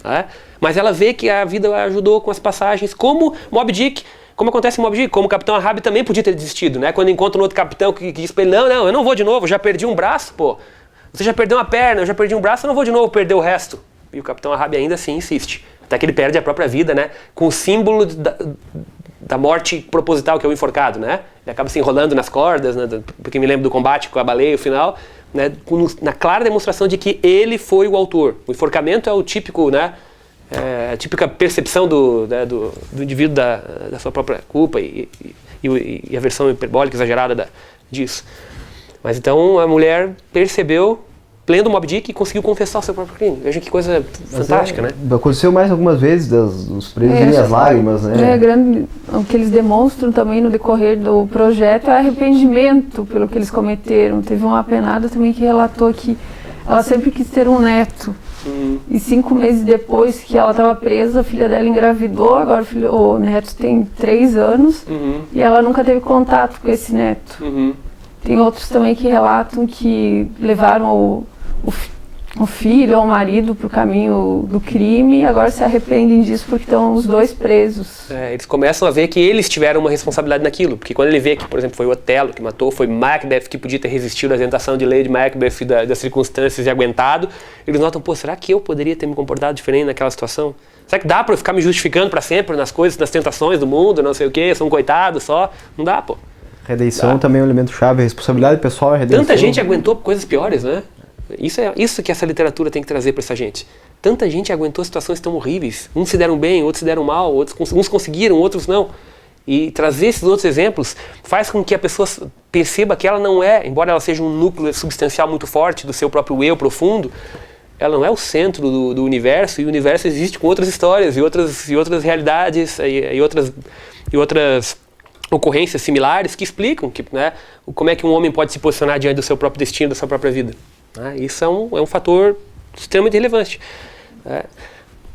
né? Mas ela vê que a vida ajudou com as passagens, como Moby Dick, como acontece em Moby Dick, como o Capitão Ahab também podia ter desistido, né? Quando encontra um outro capitão que diz pra ele, não, eu não vou de novo, já perdi um braço, pô. Você já perdeu uma perna, eu já perdi um braço, eu não vou de novo perder o resto. E o Capitão Ahab ainda assim insiste. Até que ele perde a própria vida, né? Com o símbolo da morte proposital, que é o enforcado, né? Ele acaba se enrolando nas cordas, né? Porque me lembro do combate com a baleia, o final, né? Na clara demonstração de que ele foi o autor. O enforcamento é o típico, né? A típica percepção do indivíduo da sua própria culpa e a versão hiperbólica, exagerada disso. Mas então a mulher percebeu, lendo Moby Dick, e conseguiu confessar o seu próprio crime. Veja que coisa fantástica, né? Aconteceu mais algumas vezes dos presos e as lágrimas, né? O que eles demonstram também no decorrer do projeto é arrependimento pelo que eles cometeram. Teve uma penada também que relatou que ela sempre quis ter um neto. E 5 meses depois que ela estava presa, a filha dela engravidou, agora o neto tem 3 anos, e ela nunca teve contato com esse neto. Tem outros também que relatam que levaram o filho ou o marido para o caminho do crime e agora se arrependem disso porque estão os dois presos. Eles começam a ver que eles tiveram uma responsabilidade naquilo, porque quando ele vê que, por exemplo, foi o Otelo que matou, foi Macbeth que podia ter resistido à tentação de Lady Macbeth e das circunstâncias e aguentado, eles notam, será que eu poderia ter me comportado diferente naquela situação? Será que dá para eu ficar me justificando para sempre nas coisas, nas tentações do mundo, não sei o quê, eu sou um coitado só? Não dá, pô. Redenção também é um elemento chave, a responsabilidade pessoal é a redenção. Tanta gente aguentou coisas piores, né? Isso que essa literatura tem que trazer para essa gente. Tanta gente aguentou situações tão horríveis. Uns se deram bem, outros se deram mal, uns conseguiram, outros não. E trazer esses outros exemplos faz com que a pessoa perceba que ela não é, embora ela seja um núcleo substancial muito forte do seu próprio eu profundo, ela não é o centro do universo, e o universo existe com outras histórias e outras realidades e outras ocorrências similares que explicam como é que um homem pode se posicionar diante do seu próprio destino, da sua própria vida. Né? Isso é um fator extremamente relevante.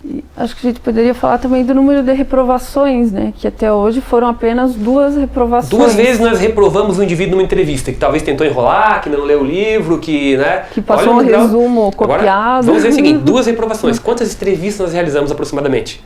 E acho que a gente poderia falar também do número de reprovações, né? Que até hoje foram apenas 2 reprovações. 2 vezes nós reprovamos um indivíduo numa entrevista, que talvez tentou enrolar, que não leu o livro, que, né? Que passou um resumo copiado. Agora, vamos dizer o seguinte, 2 reprovações. Quantas entrevistas nós realizamos aproximadamente?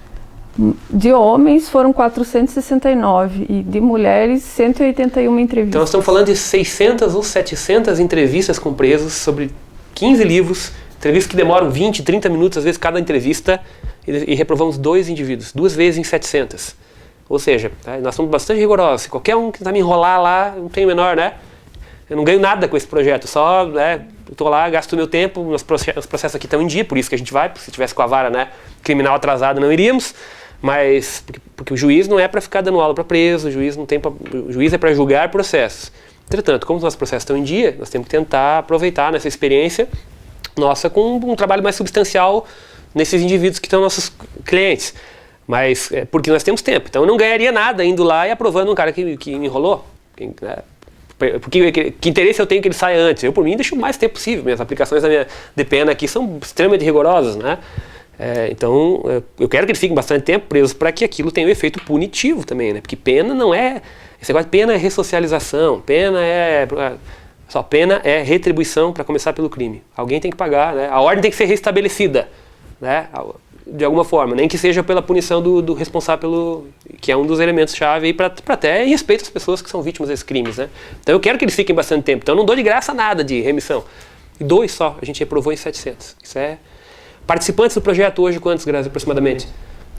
De homens foram 469 e de mulheres 181 entrevistas. Então nós estamos falando de 600 ou 700 entrevistas com presos sobre 15 livros, entrevistas que demoram 20, 30 minutos, às vezes cada entrevista, e reprovamos 2 indivíduos, 2 vezes em 700. Ou seja, nós somos bastante rigorosos. Se qualquer um que tentar me enrolar lá, não tenho menor, né? Eu não ganho nada com esse projeto, só, né, estou lá, gasto meu tempo, os processos aqui estão em dia, por isso que a gente vai, porque se tivesse com a vara, né, criminal atrasado não iríamos, mas porque o juiz não é para ficar dando aula para preso, o juiz é para julgar processos. Entretanto, como os nossos processos estão em dia, nós temos que tentar aproveitar nessa experiência nossa com um trabalho mais substancial nesses indivíduos que estão nossos clientes. Mas porque nós temos tempo. Então eu não ganharia nada indo lá e aprovando um cara que me enrolou. Né? Porque que interesse eu tenho que ele saia antes? Eu, por mim, deixo o mais tempo possível. Minhas aplicações de pena aqui são extremamente rigorosas, né? Então eu quero que eles fiquem bastante tempo presos para que aquilo tenha um efeito punitivo também, né? Porque pena não é... Esse negócio de pena é ressocialização, pena é retribuição para começar pelo crime. Alguém tem que pagar, né? A ordem tem que ser restabelecida, né? De alguma forma, nem que seja pela punição do responsável que é um dos elementos-chave para até em respeito às pessoas que são vítimas desses crimes, né? Então eu quero que eles fiquem bastante tempo. Então eu não dou de graça nada de remissão. E 2 só, a gente reprovou em 700. Isso é... Participantes do projeto hoje, quantos, Grazi, aproximadamente?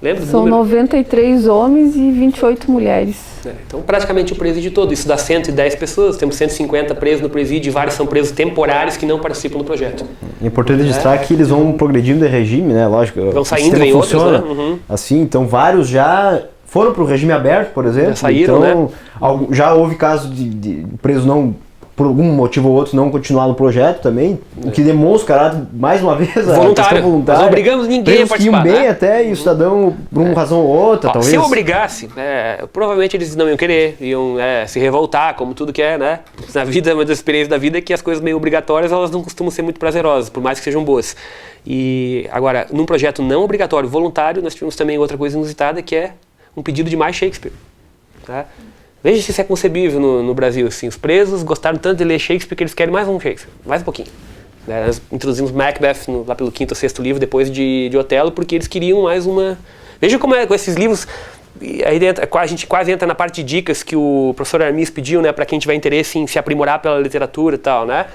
Lembra? São 93 homens e 28 mulheres. Então praticamente o presídio todo. Isso dá 110 pessoas. Temos 150 presos no presídio e vários são presos temporários que não participam do projeto. É importante registrar que eles vão progredindo de regime, né? Lógico. Vão saindo em outros, né? Assim, então vários já foram para o regime aberto, por exemplo. Já saíram, então, né? Já houve casos de presos não... por algum motivo ou outro, não continuar no projeto também, o que demonstra, cara, mais uma vez, a questão voluntária. Nós não obrigamos ninguém a participar. Bem, né? Até, e o cidadão, por uma razão ou outra, talvez... Se eu obrigasse, provavelmente eles não iam querer, iam se revoltar, como tudo que é, né? Na vida, uma das experiências da vida é que as coisas meio obrigatórias, elas não costumam ser muito prazerosas, por mais que sejam boas. E, agora, num projeto não obrigatório, voluntário, nós tivemos também outra coisa inusitada, que é um pedido de mais Shakespeare. Tá? Veja se isso é concebível no Brasil. Assim, os presos gostaram tanto de ler Shakespeare que eles querem mais um Shakespeare, mais um pouquinho. Nós introduzimos Macbeth lá pelo 5º ou 6º livro, depois de Otelo, porque eles queriam mais uma... Veja como é com esses livros, aí a gente quase entra na parte de dicas que o professor Armis pediu, né, para quem tiver interesse em se aprimorar pela literatura e tal, né?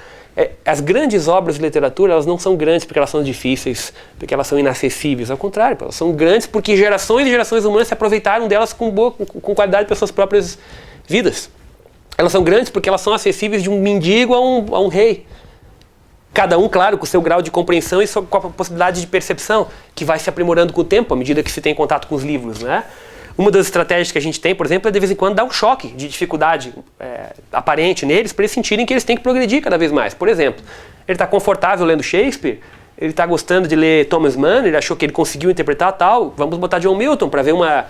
As grandes obras de literatura, elas não são grandes porque elas são difíceis, porque elas são inacessíveis. Ao contrário, elas são grandes porque gerações e gerações humanas se aproveitaram delas com qualidade para suas próprias vidas. Elas são grandes porque elas são acessíveis de um mendigo a um rei. Cada um, claro, com o seu grau de compreensão e com a possibilidade de percepção, que vai se aprimorando com o tempo, à medida que se tem contato com os livros, né? Uma das estratégias que a gente tem, por exemplo, é de vez em quando dar um choque de dificuldade aparente neles, para eles sentirem que eles têm que progredir cada vez mais. Por exemplo, ele está confortável lendo Shakespeare, ele está gostando de ler Thomas Mann, ele achou que ele conseguiu interpretar tal, vamos botar John Milton para ver uma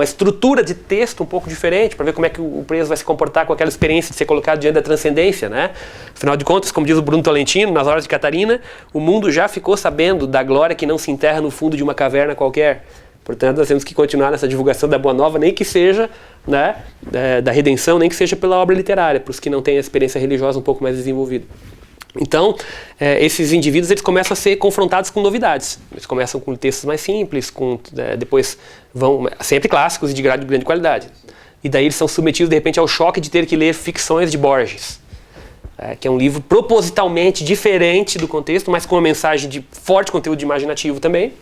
estrutura de texto um pouco diferente, para ver como é que o preso vai se comportar com aquela experiência de ser colocado diante da transcendência, né? Afinal de contas, como diz o Bruno Tolentino, nas Horas de Catarina, o mundo já ficou sabendo da glória que não se enterra no fundo de uma caverna qualquer. Portanto, nós temos que continuar nessa divulgação da Boa Nova, nem que seja, né, da redenção, nem que seja pela obra literária, para os que não têm a experiência religiosa um pouco mais desenvolvida. Então, esses indivíduos eles começam a ser confrontados com novidades. Eles começam com textos mais simples, depois vão sempre clássicos e de grande qualidade. E daí eles são submetidos, de repente, ao choque de ter que ler ficções de Borges, que é um livro propositalmente diferente do contexto, mas com uma mensagem de forte conteúdo imaginativo também.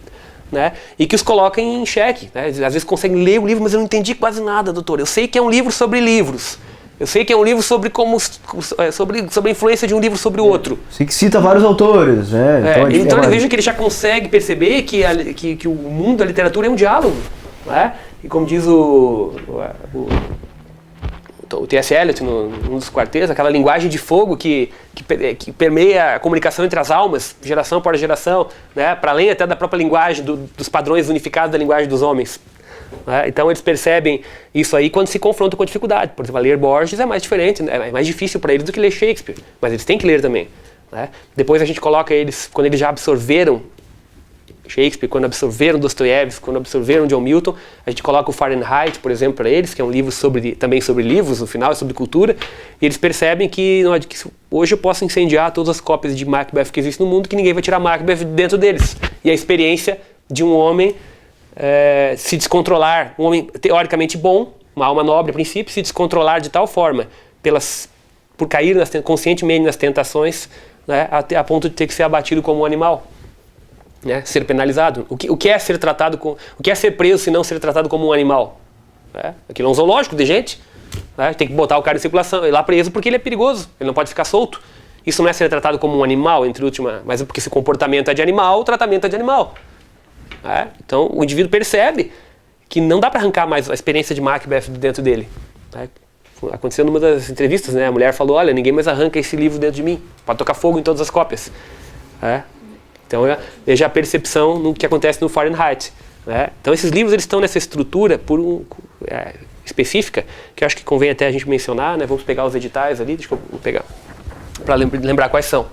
Né? E que os coloca em xeque, né? Às vezes conseguem ler o livro, mas eu não entendi quase nada, doutor. Eu sei que é um livro sobre livros. Eu sei que é um livro sobre a influência de um livro sobre o outro. Sei que cita vários autores, né? Então ele veja que ele já consegue perceber que o mundo da literatura é um diálogo, né? E como diz o T.S. Eliot, num dos quartetos, aquela linguagem de fogo que permeia a comunicação entre as almas, geração por geração, né, para além até da própria linguagem, dos padrões unificados da linguagem dos homens. Né? Então eles percebem isso aí quando se confrontam com a dificuldade. Por exemplo, ler Borges é mais diferente, é mais difícil para eles do que ler Shakespeare, mas eles têm que ler também. né? Depois a gente coloca eles, quando eles já absorveram Shakespeare, quando absorveram Dostoiévski, quando absorveram John Milton, a gente coloca o Fahrenheit, por exemplo, para eles, que é um livro também sobre livros, no final, sobre cultura, e eles percebem que hoje eu posso incendiar todas as cópias de Macbeth que existem no mundo, que ninguém vai tirar Macbeth dentro deles. E a experiência de um homem se descontrolar, um homem teoricamente bom, uma alma nobre a princípio, se descontrolar de tal forma, por cair conscientemente nas tentações, né, até a ponto de ter que ser abatido como um animal. Né, ser penalizado. O que é ser tratado o que é ser preso se não ser tratado como um animal? Aquilo é um zoológico de gente. Né, tem que botar o cara em circulação, ir lá preso porque ele é perigoso, ele não pode ficar solto. Isso não é ser tratado como um animal, mas porque esse comportamento é de animal, o tratamento é de animal. Né? Então o indivíduo percebe que não dá para arrancar mais a experiência de Macbeth dentro dele. Né? Aconteceu numa das entrevistas, né? A mulher falou, olha, ninguém mais arranca esse livro dentro de mim, pode tocar fogo em todas as cópias. Então veja a percepção no que acontece no Fahrenheit. Né? Então esses livros eles estão nessa estrutura específica, que eu acho que convém até a gente mencionar, né? Vamos pegar os editais ali, deixa eu pegar, para lembrar quais são.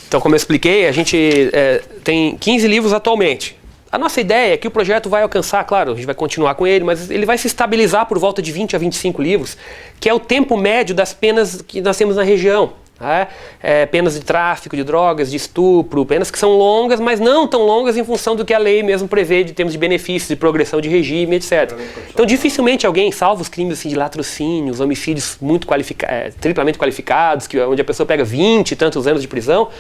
Então, como eu expliquei, a gente tem 15 livros atualmente. A nossa ideia é que o projeto vai alcançar, claro, a gente vai continuar com ele, mas ele vai se estabilizar por volta de 20 a 25 livros, que é o tempo médio das penas que nós temos na região. Né? Penas de tráfico de drogas, de estupro, penas que são longas, mas não tão longas em função do que a lei mesmo prevê de termos de benefícios, de progressão de regime, etc. Então, dificilmente alguém, salvo os crimes assim, de latrocínios, homicídios muito triplamente qualificados, onde a pessoa pega 20 e tantos anos de prisão,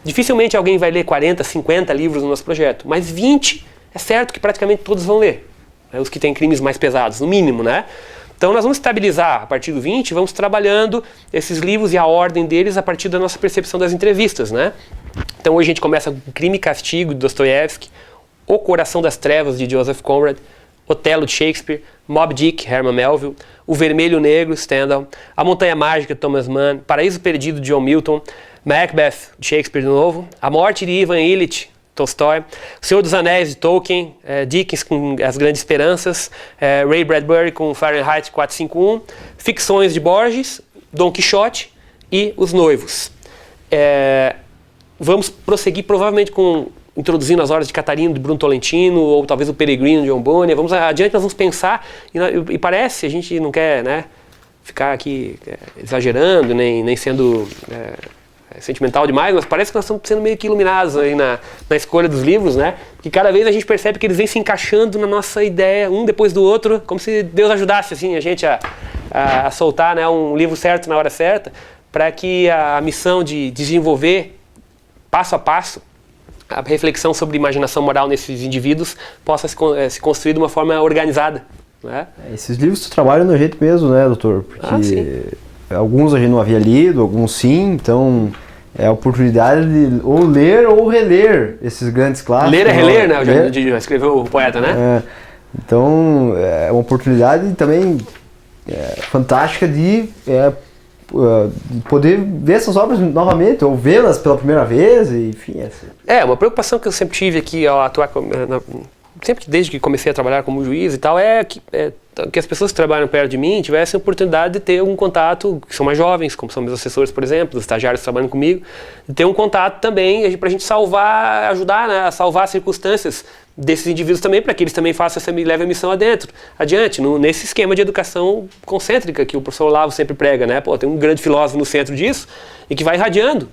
dificilmente alguém vai ler 40, 50 livros no nosso projeto, mas 20 é certo que praticamente todos vão ler, né? Os que têm crimes mais pesados, no mínimo, né? Então nós vamos estabilizar a partir do 20, vamos trabalhando esses livros e a ordem deles a partir da nossa percepção das entrevistas, né? Então hoje a gente começa com Crime e Castigo, de Dostoiévski, O Coração das Trevas, de Joseph Conrad, Otelo, de Shakespeare, Moby Dick, Herman Melville, O Vermelho Negro, Stendhal, A Montanha Mágica, de Thomas Mann, Paraíso Perdido, de John Milton, Macbeth, de Shakespeare de novo, A Morte de Ivan Illich, Tolstói, O Senhor dos Anéis, de Tolkien, Dickens com As Grandes Esperanças, Ray Bradbury com Fahrenheit 451, ficções de Borges, Dom Quixote e Os Noivos. Vamos prosseguir provavelmente introduzindo as Horas de Catarino, de Bruno Tolentino, ou talvez o Peregrino, de John Bonnier. Vamos adiante, nós vamos pensar, e parece, a gente não quer, né, ficar aqui exagerando, nem sendo sentimental demais, mas parece que nós estamos sendo meio que iluminados aí na escolha dos livros, né? Porque cada vez a gente percebe que eles vêm se encaixando na nossa ideia, um depois do outro, como se Deus ajudasse assim, a gente a soltar, né, um livro certo na hora certa, para que a missão de desenvolver, passo a passo, a reflexão sobre imaginação moral nesses indivíduos possa se construir de uma forma organizada. Né? Esses livros trabalham do jeito mesmo, né, doutor? Porque sim. Alguns a gente não havia lido, alguns sim, então é a oportunidade de ou ler ou reler esses grandes clássicos. Ler é reler, né? Já escreveu o poeta, né? Então é uma oportunidade também fantástica de poder ver essas obras novamente, ou vê-las pela primeira vez, e, enfim. Uma preocupação que eu sempre tive aqui ao atuar, sempre desde que comecei a trabalhar como juiz e tal, que as pessoas que trabalham perto de mim tivessem a oportunidade de ter um contato, que são mais jovens, como são meus assessores, por exemplo, os estagiários que trabalham comigo, de ter um contato também para a gente ajudar, né, a salvar as circunstâncias desses indivíduos também, para que eles também façam levem a missão adiante, nesse esquema de educação concêntrica que o professor Olavo sempre prega, né? Tem um grande filósofo no centro disso e que vai irradiando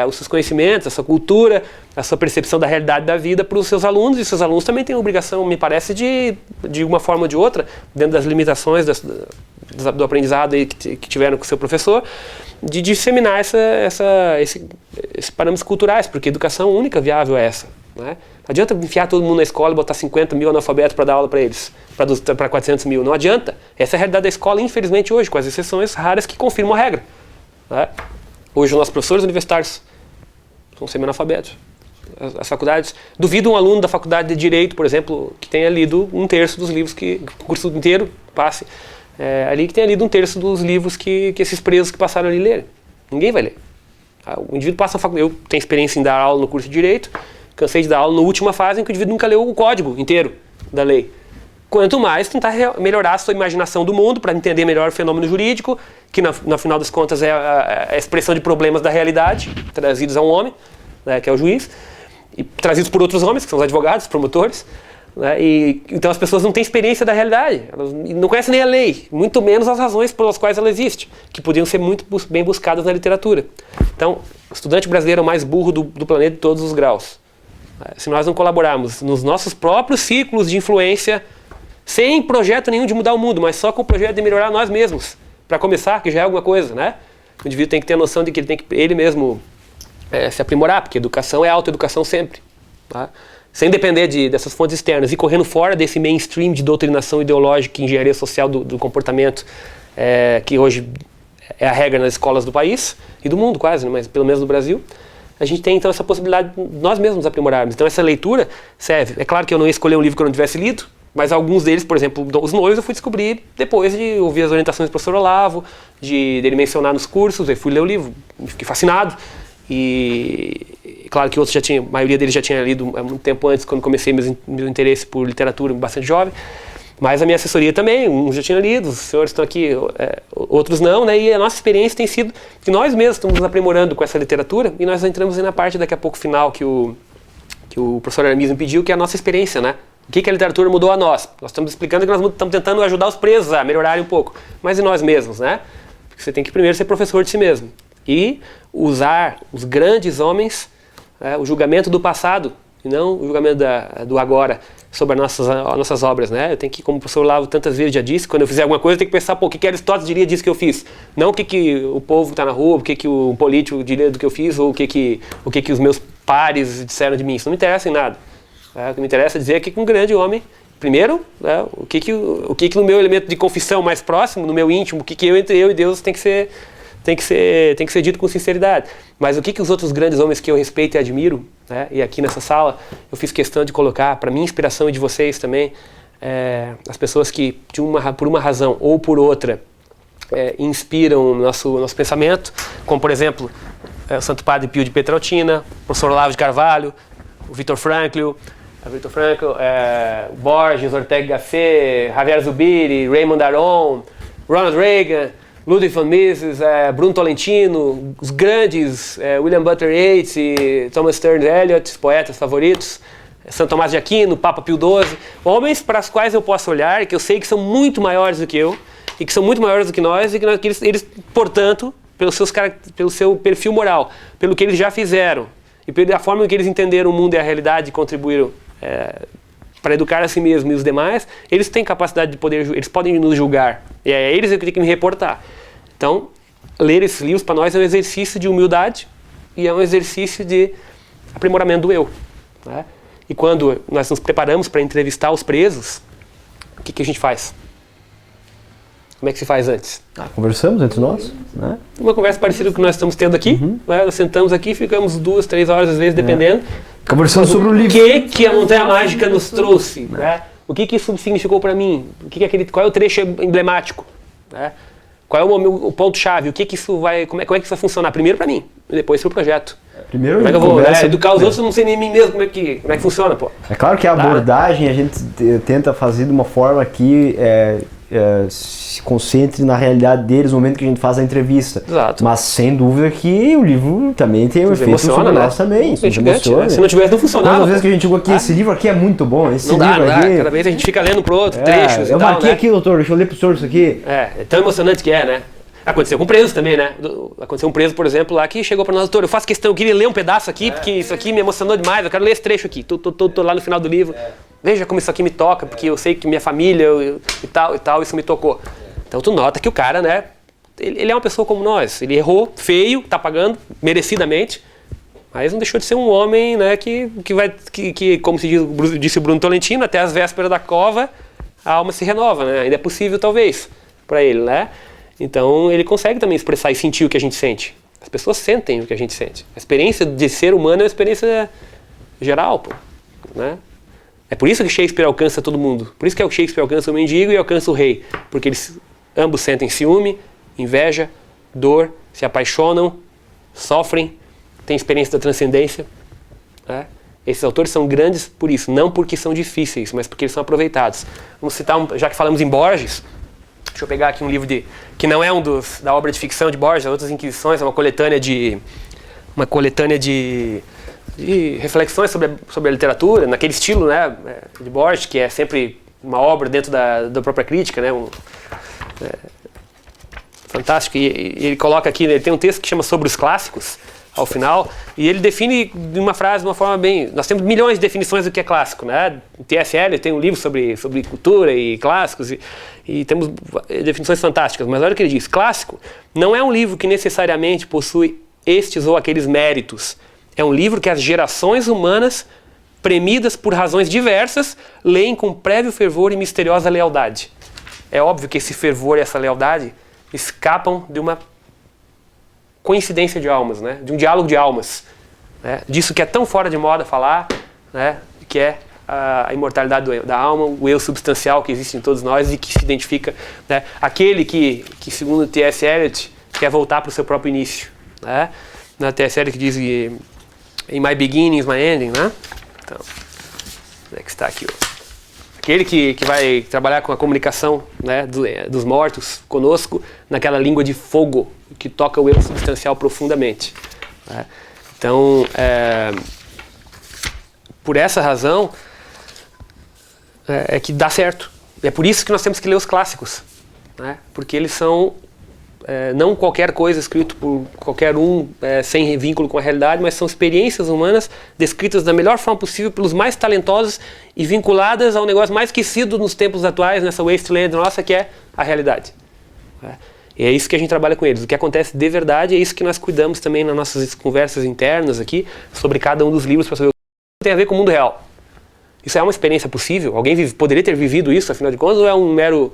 os seus conhecimentos, a sua cultura, a sua percepção da realidade da vida para os seus alunos, e seus alunos também têm a obrigação, me parece, de uma forma ou de outra, dentro das limitações do aprendizado aí que tiveram com o seu professor, de disseminar esses parâmetros culturais, porque a educação única viável é essa. Né? Não adianta enfiar todo mundo na escola e botar 50 mil analfabetos para dar aula para eles, para 400 mil. Não adianta. Essa é a realidade da escola, infelizmente, hoje, com as exceções raras que confirmam a regra. Né? Hoje, os nossos professores universitários são semi-analfabetos. As faculdades... Duvido um aluno da faculdade de Direito, por exemplo, que tenha lido 1/3 dos livros o curso inteiro passe, ali que tenha lido 1/3 dos livros que esses presos que passaram ali lerem. Ninguém vai ler. O indivíduo passa na faculdade... Eu tenho experiência em dar aula no curso de Direito, cansei de dar aula na última fase em que o indivíduo nunca leu o código inteiro da lei. quanto mais tentar melhorar a sua imaginação do mundo para entender melhor o fenômeno jurídico, que no final das contas é a expressão de problemas da realidade, trazidos a um homem, né, que é o juiz, e trazidos por outros homens, que são os advogados, os promotores. Né, então as pessoas não têm experiência da realidade, elas não conhecem nem a lei, muito menos as razões pelas quais ela existe, que podiam ser muito bem buscadas na literatura. Então, o estudante brasileiro é o mais burro do planeta de todos os graus. Se nós não colaborarmos nos nossos próprios ciclos de influência, sem projeto nenhum de mudar o mundo, mas só com o projeto de melhorar nós mesmos, para começar, que já é alguma coisa, né? O indivíduo tem que ter a noção de que ele tem que ele mesmo se aprimorar, porque educação é autoeducação sempre, tá? Sem depender dessas fontes externas e correndo fora desse mainstream de doutrinação ideológica e engenharia social do comportamento, que hoje é a regra nas escolas do país e do mundo quase, né? Mas pelo menos no Brasil. A gente tem então essa possibilidade de nós mesmos nos aprimorarmos. Então essa leitura serve. É claro que eu não ia escolher um livro que eu não tivesse lido, mas alguns deles, por exemplo, Os Noivos, eu fui descobrir depois de ouvir as orientações do professor Olavo, dele mencionar nos cursos, eu fui ler o livro, fiquei fascinado. E claro que outros a maioria deles já tinha lido há muito tempo antes, quando comecei meu interesse por literatura, bastante jovem. Mas a minha assessoria também, uns já tinham lido, os senhores estão aqui, outros não, né? E a nossa experiência tem sido que nós mesmos estamos nos aprimorando com essa literatura, e nós entramos aí na parte daqui a pouco final que o professor Aramis me pediu, que é a nossa experiência, né? O que a literatura mudou a nós? Nós estamos explicando que nós estamos tentando ajudar os presos a melhorarem um pouco, mas e nós mesmos, né? Porque você tem que primeiro ser professor de si mesmo e usar os grandes homens, o julgamento do passado, e não o julgamento do agora, sobre as nossas obras, né? Eu tenho que, como o professor Olavo tantas vezes já disse, quando eu fizer alguma coisa, eu tenho que pensar, o que Aristóteles diria disso que eu fiz? Não o que o povo que está na rua, o que o político diria do que eu fiz, ou o que os meus pares disseram de mim. Isso não me interessa em nada. O que me interessa é dizer é que um grande homem, primeiro, né, o que no meu elemento de confissão mais próximo, no meu íntimo, o que entre eu e Deus tem que ser dito com sinceridade. Mas o que os outros grandes homens que eu respeito e admiro, né, e aqui nessa sala eu fiz questão de colocar, para minha inspiração e de vocês também, as pessoas que por uma razão ou por outra inspiram o nosso pensamento, como por exemplo o Santo Padre Pio de Pietrelcina, o professor Olavo de Carvalho, o Viktor Frankl, Borges, Ortega y Gasset, Javier Zubiri, Raymond Aron, Ronald Reagan, Ludwig von Mises, Bruno Tolentino, os grandes, William Butler Yeats e Thomas Stearns Eliot, poetas favoritos, Santo Tomás de Aquino, Papa Pio XII, homens para os quais eu posso olhar e que eu sei que são muito maiores do que eu e que são muito maiores do que nós e que eles portanto, pelo seu perfil moral, pelo que eles já fizeram e pela forma que eles entenderam o mundo e a realidade e contribuíram para educar a si mesmo e os demais, eles têm capacidade de eles podem nos julgar. E é eles que têm que me reportar. Então, ler esses livros para nós é um exercício de humildade e é um exercício de aprimoramento do eu. Né? E quando nós nos preparamos para entrevistar os presos, o que a gente faz? Como é que se faz antes? Conversamos entre nós, né? Uma conversa parecida com o que nós estamos tendo aqui. Né? Nós sentamos aqui, ficamos 2, 3 horas às vezes, dependendo. Conversando sobre o livro. O que a Montanha Mágica nos trouxe? Né? O que isso significou para mim? Qual é o trecho emblemático? Né? Qual é o ponto-chave? Como é que isso vai funcionar? Primeiro para mim, e depois para o projeto. Primeiro como é que eu vou educar os outros, eu não sei nem mim mesmo como é que funciona, pô. É claro que a abordagem a gente tenta fazer de uma forma que se concentre na realidade deles no momento que a gente faz a entrevista. Exato. Mas sem dúvida que o livro também tem um efeito sobre nós também. Isso emociona. Se não tivesse, não funcionava. Quantas vezes que a gente chegou aqui, esse livro aqui é muito bom, esse livro aqui... Cada vez a gente fica lendo pro outro, trechos e eu tal, marquei aqui, doutor, deixa eu ler pro senhor isso aqui. É tão emocionante que né? Aconteceu com presos também, né? Aconteceu um preso, por exemplo, lá que chegou para nós, doutor, eu faço questão, eu queria ler um pedaço aqui, porque isso aqui me emocionou demais, eu quero ler esse trecho aqui. Tô lá no final do livro. Veja como isso aqui me toca, porque eu sei que minha família e tal, isso me tocou. Então tu nota que o cara, né, ele é uma pessoa como nós. Ele errou, feio, tá pagando, merecidamente, mas não deixou de ser um homem, né, que como disse o Bruno Tolentino, até as vésperas da cova, a alma se renova, né? Ainda é possível, talvez, para ele, né? Então ele consegue também expressar e sentir o que a gente sente. As pessoas sentem o que a gente sente. A experiência de ser humano é uma experiência geral, pô, né? É por isso que Shakespeare alcança todo mundo. Por isso que o Shakespeare alcança o mendigo e alcança o rei. Porque eles ambos sentem ciúme, inveja, dor, se apaixonam, sofrem, têm experiência da transcendência. Né? Esses autores são grandes por isso, não porque são difíceis, mas porque eles são aproveitados. Vamos citar, já que falamos em Borges, deixa eu pegar aqui um livro que não é da obra de ficção de Borges, Outras Inquisições, é uma coletânea de reflexões sobre a literatura, naquele estilo, né, de Borges, que é sempre uma obra dentro da própria crítica, né, fantástico. E ele coloca aqui, ele tem um texto que chama Sobre os Clássicos, ao final, e ele define de uma frase, de uma forma bem... Nós temos milhões de definições do que é clássico, né? O T.S. Eliot tem um livro sobre cultura e clássicos, e temos definições fantásticas, mas olha o que ele diz: clássico não é um livro que necessariamente possui estes ou aqueles méritos. É um livro que as gerações humanas, premidas por razões diversas, leem com prévio fervor e misteriosa lealdade. É óbvio que esse fervor e essa lealdade escapam de uma coincidência de almas, né? De um diálogo de almas, né? Disso que é tão fora de moda falar, né? Que é a imortalidade da alma, o eu substancial que existe em todos nós e que se identifica, né? Aquele que segundo T.S. Eliot, quer voltar para o seu próprio início, né? Na T.S. Eliot que diz que in my beginning is my ending, né? Então, onde é que está aqui? Aquele que vai trabalhar com a comunicação, né, dos mortos conosco, naquela língua de fogo que toca o eu substancial profundamente, né? Então, por essa razão, é que dá certo. É por isso que nós temos que ler os clássicos, né? Porque eles são não qualquer coisa escrito por qualquer sem vínculo com a realidade, mas são experiências humanas descritas da melhor forma possível pelos mais talentosos e vinculadas ao negócio mais esquecido nos tempos atuais, nessa wasteland nossa, que é a realidade. E é isso que a gente trabalha com eles. O que acontece de verdade é isso que nós cuidamos também nas nossas conversas internas aqui, sobre cada um dos livros, para saber o que tem a ver com o mundo real. Isso é uma experiência possível? Alguém poderia ter vivido isso, afinal de contas, ou é um mero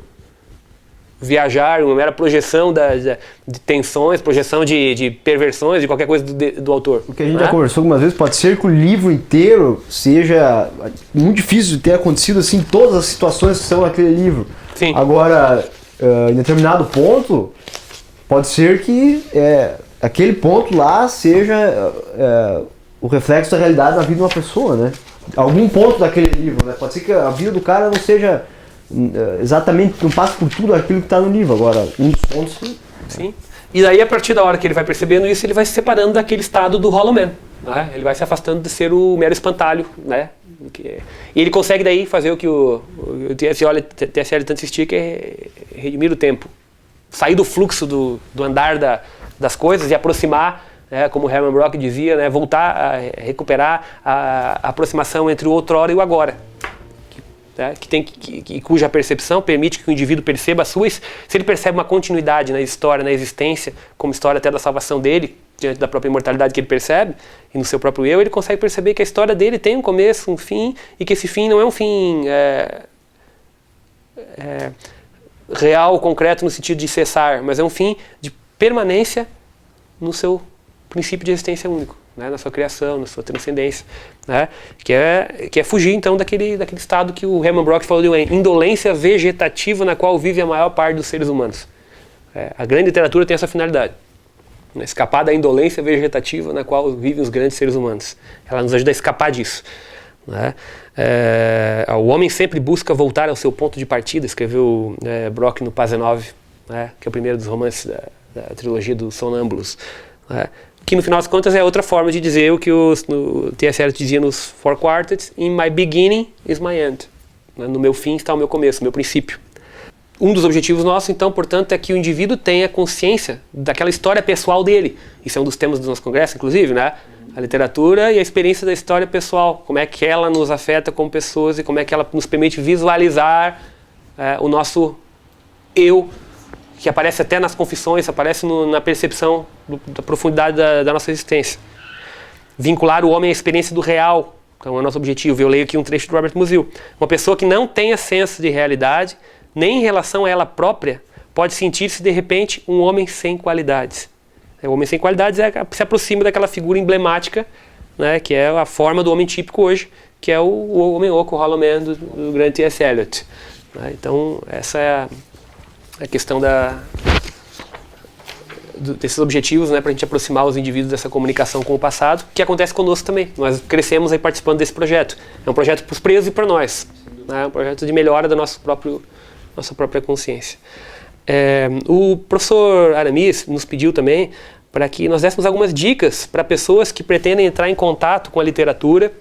viajar, uma mera projeção de tensões, projeção de perversões, de qualquer coisa do autor? O que a gente já conversou algumas vezes, pode ser que o livro inteiro seja muito difícil de ter acontecido assim, todas as situações que são naquele livro. Sim. Agora, em determinado ponto, pode ser que aquele ponto lá seja o reflexo da realidade na vida de uma pessoa, né? Algum ponto daquele livro, né? Pode ser que a vida do cara não seja exatamente, não passa por tudo aquilo que está no livro. Agora, um dos pontos... Sim. E daí, a partir da hora que ele vai percebendo isso, ele vai se separando daquele estado do Hollow Man, né? Ele vai se afastando de ser o mero espantalho, né? E ele consegue daí fazer o que o T.S. Eliot tanto insistia, que é redimir o tempo. Sair do fluxo do andar das coisas e aproximar, como Herman Brock dizia, né? Voltar a recuperar a aproximação entre o outrora e o agora. Cuja percepção permite que o indivíduo perceba as suas... Se ele percebe uma continuidade na história, na existência, como história até da salvação dele, diante da própria imortalidade que ele percebe, e no seu próprio eu, ele consegue perceber que a história dele tem um começo, um fim, e que esse fim não é um fim real, concreto, no sentido de cessar, mas é um fim de permanência no seu princípio de existência único, né? Na sua criação, na sua transcendência, né? Que é fugir, então, daquele estado que o Herman Brock falou de indolência vegetativa na qual vive a maior parte dos seres humanos. A grande literatura tem essa finalidade. Escapar da indolência vegetativa na qual vivem os grandes seres humanos. Ela nos ajuda a escapar disso, né? O homem sempre busca voltar ao seu ponto de partida, escreveu Brock no Pazenov, né? Que é o primeiro dos romances da trilogia dos Sonâmbulos, né? Que no final das contas é outra forma de dizer o que o T.S. Eliot dizia nos Four Quartets: in my beginning is my end. No meu fim está o meu começo, o meu princípio. Um dos objetivos nossos, então, portanto, é que o indivíduo tenha consciência daquela história pessoal dele. Isso é um dos temas do nosso congresso, inclusive, né? A literatura e a experiência da história pessoal. Como é que ela nos afeta como pessoas e como é que ela nos permite visualizar o nosso eu, que aparece até nas confissões, aparece na percepção da profundidade da nossa existência. Vincular o homem à experiência do real, então é o nosso objetivo. Eu leio aqui um trecho do Robert Musil. Uma pessoa que não tenha senso de realidade, nem em relação a ela própria, pode sentir-se de repente um homem sem qualidades. O homem sem qualidades se aproxima daquela figura emblemática, né, que é a forma do homem típico hoje, que é o homem oco, o Hollow Man do grande T.S. Eliot. Então, essa é a questão desses objetivos, né, para a gente aproximar os indivíduos dessa comunicação com o passado, que acontece conosco também. Nós crescemos aí participando desse projeto. É um projeto para os presos e para nós. É um projeto de melhora da nossa própria consciência. O professor Aramis nos pediu também para que nós dessemos algumas dicas para pessoas que pretendem entrar em contato com a literatura,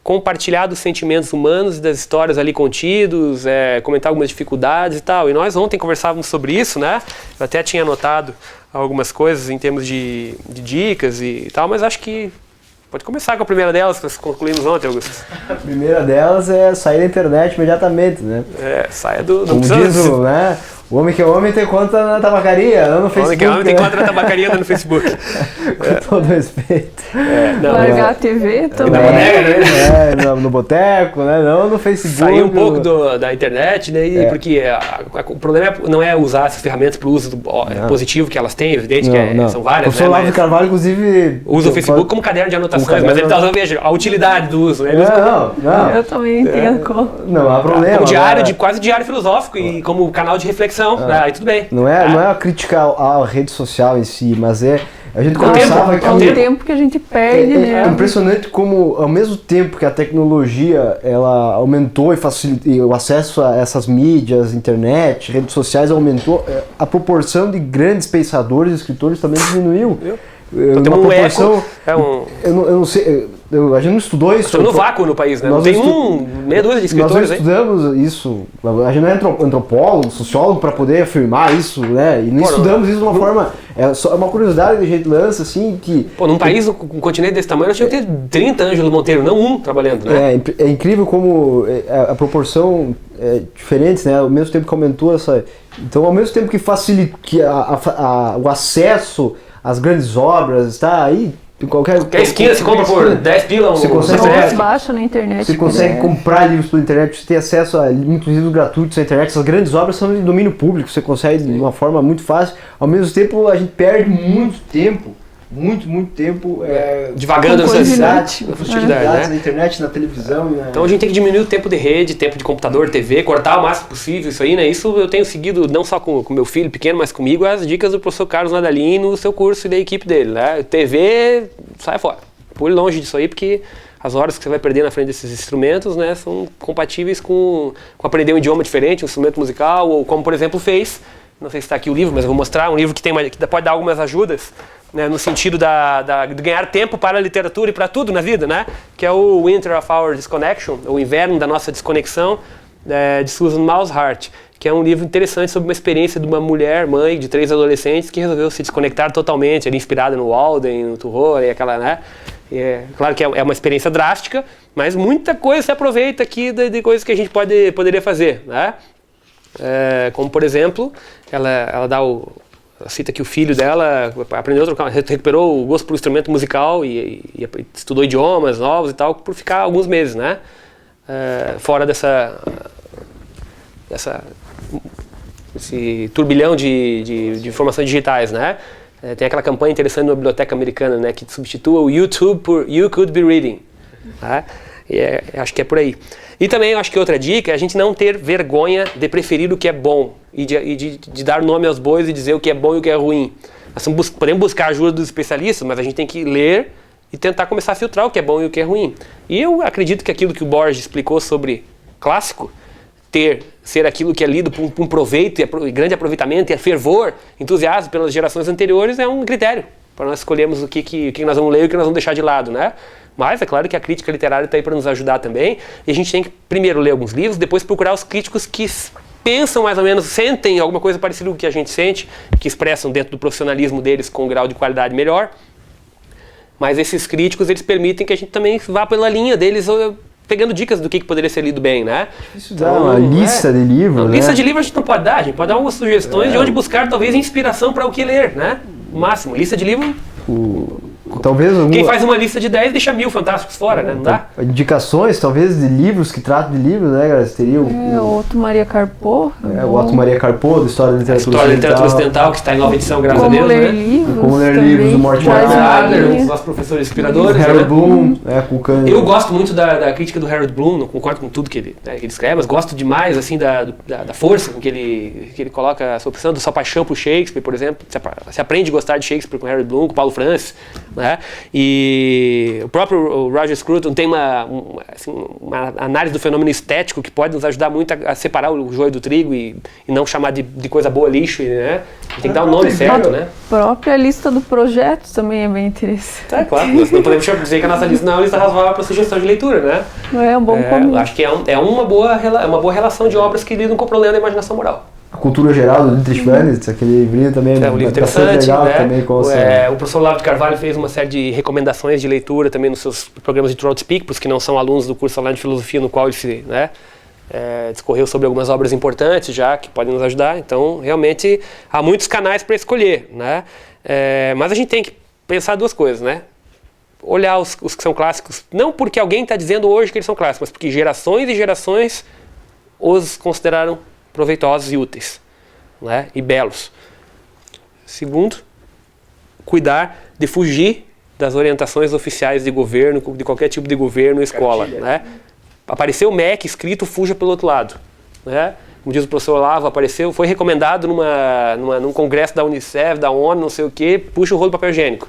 compartilhar dos sentimentos humanos e das histórias ali contidos, comentar algumas dificuldades e tal. E nós ontem conversávamos sobre isso, né? Eu até tinha anotado algumas coisas em termos de dicas e tal, mas acho que pode começar com a primeira delas, que nós concluímos ontem, Augusto. A primeira delas é sair da internet imediatamente, né? Saia do... Como diz né? O homem que é homem tem conta na tabacaria, não no Facebook. O homem que é homem tem conta na tabacaria, não no Facebook. Com todo respeito. Largar a TV também. Na bodega, né? No boteco, né? Não no Facebook. Sair um pouco da internet, né? Porque o problema não é usar essas ferramentas para o uso positivo que elas têm, evidente que são várias. O professor Olavo de Carvalho, inclusive... Usa o Facebook como caderno de anotações, mas ele está usando, veja, a utilidade do uso. Não. Eu também tenho Não há problema. Como quase diário filosófico e como canal de reflexão. Aí tudo bem. Não é a crítica à rede social em si, mas a gente conversava que... É o tempo que a gente perde, né? É impressionante como, ao mesmo tempo que a tecnologia ela aumentou e facilitou o acesso a essas mídias, internet, redes sociais aumentou, a proporção de grandes pensadores e escritores também diminuiu. Tem um eco. Eu não sei... a gente não estudou isso. Estamos no vácuo no país, né? Não tem meia dúzia de escritores. Nós estudamos isso. A gente não é antropólogo, sociólogo para poder afirmar isso, né? E não estudamos isso de uma forma... É uma curiosidade que a gente lança, assim, que... num país, um continente desse tamanho, nós tinha que ter 30 Ângelo Monteiro, não um trabalhando, né? É incrível como a proporção é diferente, né? Ao mesmo tempo que aumentou essa... Então, ao mesmo tempo que facilita o acesso às grandes obras, está aí... Qualquer esquina se compra por 10 pila você baixa na internet. Você consegue comprar livros pela internet, você tem acesso a muitos livros gratuitos na internet. Essas grandes obras são de domínio público, você consegue de uma forma muito fácil. Ao mesmo tempo, a gente perde muito tempo divagando nessa futilidades na internet, na televisão. Então a gente tem que diminuir o tempo de rede, tempo de computador, TV, cortar o máximo possível isso aí, né? Isso eu tenho seguido não só com meu filho pequeno, mas comigo, as dicas do professor Carlos Nadalin no seu curso e da equipe dele, né? TV, sai fora. Pule longe disso aí, porque as horas que você vai perder na frente desses instrumentos, né, são compatíveis com aprender um idioma diferente, um instrumento musical, ou como, por exemplo, fez, não sei se está aqui o livro, mas eu vou mostrar, um livro que pode dar algumas ajudas, né, no sentido de ganhar tempo para a literatura e para tudo na vida, né? Que é o Winter of Our Disconnection, o Inverno da Nossa Desconexão, de Susan Mousehart, que é um livro interessante sobre uma experiência de uma mulher, mãe de 3 adolescentes, que resolveu se desconectar totalmente, ali inspirada no Walden, no Thoreau, e aquela, né? Claro que é uma experiência drástica, mas muita coisa se aproveita aqui de coisas que a gente poderia fazer, né? Como, por exemplo, ela cita que o filho dela aprendeu a trocar, recuperou o gosto por instrumento musical e estudou idiomas novos e tal, por ficar alguns meses, né? Fora esse turbilhão de informações digitais, né? Tem aquela campanha interessante na biblioteca americana, né, que substitua o YouTube por You Could Be Reading. Tá? Acho que é por aí. E também acho que outra dica é a gente não ter vergonha de preferir o que é bom e de dar nome aos bois e dizer o que é bom e o que é ruim. Nós podemos buscar a ajuda dos especialistas, mas a gente tem que ler e tentar começar a filtrar o que é bom e o que é ruim. E eu acredito que aquilo que o Borges explicou sobre clássico, ser aquilo que é lido com proveito e grande aproveitamento e fervor, entusiasmo pelas gerações anteriores, é um critério para nós escolhermos o que nós vamos ler e o que nós vamos deixar de lado, né? Mas é claro que a crítica literária está aí para nos ajudar também, e a gente tem que primeiro ler alguns livros, depois procurar os críticos que pensam mais ou menos, sentem alguma coisa parecida com o que a gente sente, que expressam dentro do profissionalismo deles com um grau de qualidade melhor. Mas esses críticos, eles permitem que a gente também vá pela linha deles, pegando dicas do que poderia ser lido bem, né? Isso dá uma lista de livros, né? Lista de livros a gente não pode dar, a gente pode dar algumas sugestões de onde buscar talvez inspiração para o que ler, né? O máximo, lista de livro... Talvez Quem faz uma lista de 10 deixa 1000 fantásticos fora, né? Não dá? Indicações, talvez, de livros que tratam de livros, né, galera? Teria o Otto Maria Carpo. O Otto Maria Carpo, da História da Literatura Ocidental, que está em nova edição, graças a Deus, ler né? livros Como ler livros, do Mortimer Adler, um dos nossos professores inspiradores. Harold né? Bloom, com o Kahneman. Eu gosto muito da crítica do Harold Bloom, não concordo com tudo que ele escreve, mas gosto demais assim, da força com que ele coloca a sua opção, da sua paixão por Shakespeare, por exemplo. Você aprende a gostar de Shakespeare com Harold Bloom, com Paulo Francis, né? E o próprio Roger Scruton tem uma análise do fenômeno estético que pode nos ajudar muito a separar o joio do trigo e não chamar de coisa boa lixo, né? A gente tem que dar o nome certo, né? A própria lista do projeto também é bem interessante. É claro, nós não podemos dizer que a nossa lista não é uma lista razoável para sugestão de leitura, né? É um bom começo. Acho que é uma boa relação de obras que lidam com o problema da imaginação moral. A Cultura Geral do Dietrich Manitz, aquele livrinho também um livro interessante, legal, né? Também O professor Olavo de Carvalho fez uma série de recomendações de leitura também nos seus programas de Throat Speak, para os que não são alunos do curso online de filosofia, no qual ele se discorreu sobre algumas obras importantes já, que podem nos ajudar. Então, realmente, há muitos canais para escolher, né? Mas a gente tem que pensar duas coisas, né? Olhar os que são clássicos, não porque alguém está dizendo hoje que eles são clássicos, mas porque gerações e gerações os consideraram proveitosos e úteis, né? E belos. Segundo, cuidar de fugir das orientações oficiais de governo, de qualquer tipo de governo, escola, né? Apareceu o MEC escrito, fuja pelo outro lado, né? Como diz o professor Olavo, foi recomendado num congresso da Unicef, da ONU, não sei o quê, puxa o rolo de papel higiênico.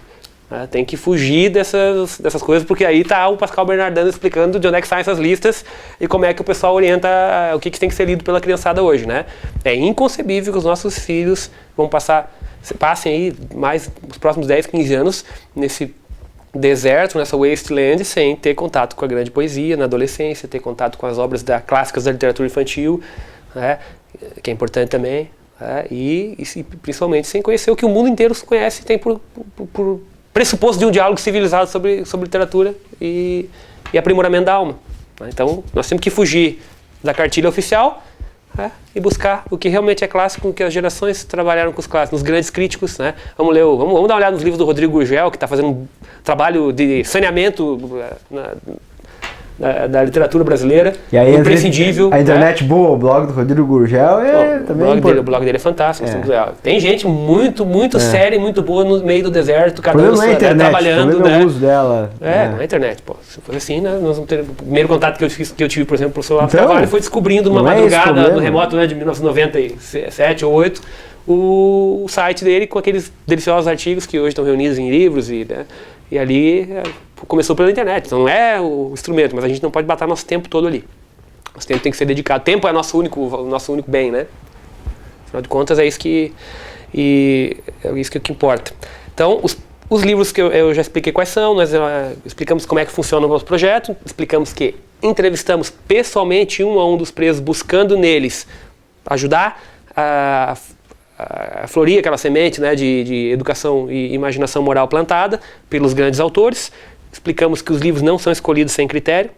Tem que fugir dessas coisas, porque aí está o Pascal Bernardano explicando de onde é que saem essas listas e como é que o pessoal orienta o que tem que ser lido pela criançada hoje, né? É inconcebível que os nossos filhos passem aí mais os próximos 10, 15 anos nesse deserto, nessa wasteland, sem ter contato com a grande poesia na adolescência, ter contato com as obras clássicas da literatura infantil, né? Que é importante também, né? E principalmente sem conhecer o que o mundo inteiro conhece e tem por pressuposto de um diálogo civilizado sobre literatura e aprimoramento da alma. Então, nós temos que fugir da cartilha oficial, e buscar o que realmente é clássico, o que as gerações trabalharam com os clássicos, os grandes críticos, né? Vamos dar uma olhada nos livros do Rodrigo Gurgel, que está fazendo um trabalho de saneamento da literatura brasileira, e aí, imprescindível. A internet boa, o blog do Rodrigo Gurgel também o blog dele é fantástico. Tem gente muito séria e muito boa no meio do deserto, cada um trabalhando, né? O uso dela. Não é internet, pô. Se for assim, né, nós vamos ter o primeiro contato que eu tive, por exemplo, com o professor Olavo de Carvalho, foi descobrindo numa madrugada no remoto, né, de 1997 ou 8, o site dele com aqueles deliciosos artigos que hoje estão reunidos em livros e ali começou pela internet. Então não é o instrumento, mas a gente não pode botar nosso tempo todo ali. Nosso tempo tem que ser dedicado. O tempo é nosso único bem, né? Afinal de contas é isso que importa. Então os livros que eu já expliquei quais são, nós explicamos como é que funciona o nosso projeto, explicamos que entrevistamos pessoalmente um a um dos presos, buscando neles ajudar a florir aquela semente, né, de educação e imaginação moral plantada pelos grandes autores. Explicamos que os livros não são escolhidos sem critério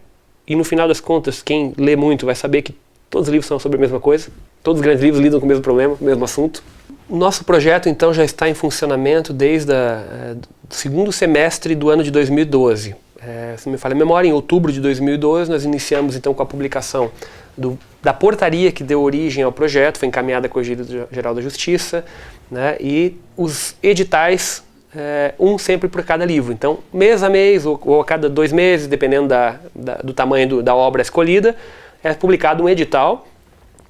e, no final das contas, quem lê muito vai saber que todos os livros são sobre a mesma coisa, todos os grandes livros lidam com o mesmo problema, com o mesmo assunto. O nosso projeto, então, já está em funcionamento desde o segundo semestre do ano de 2012. Se me falha a memória, em outubro de 2012, nós iniciamos, então, com a publicação da portaria que deu origem ao projeto, foi encaminhada à Corregedoria Geral da Justiça, né, e os editais, um sempre por cada livro. Então, mês a mês ou a cada 2 meses, dependendo do tamanho da obra escolhida, é publicado um edital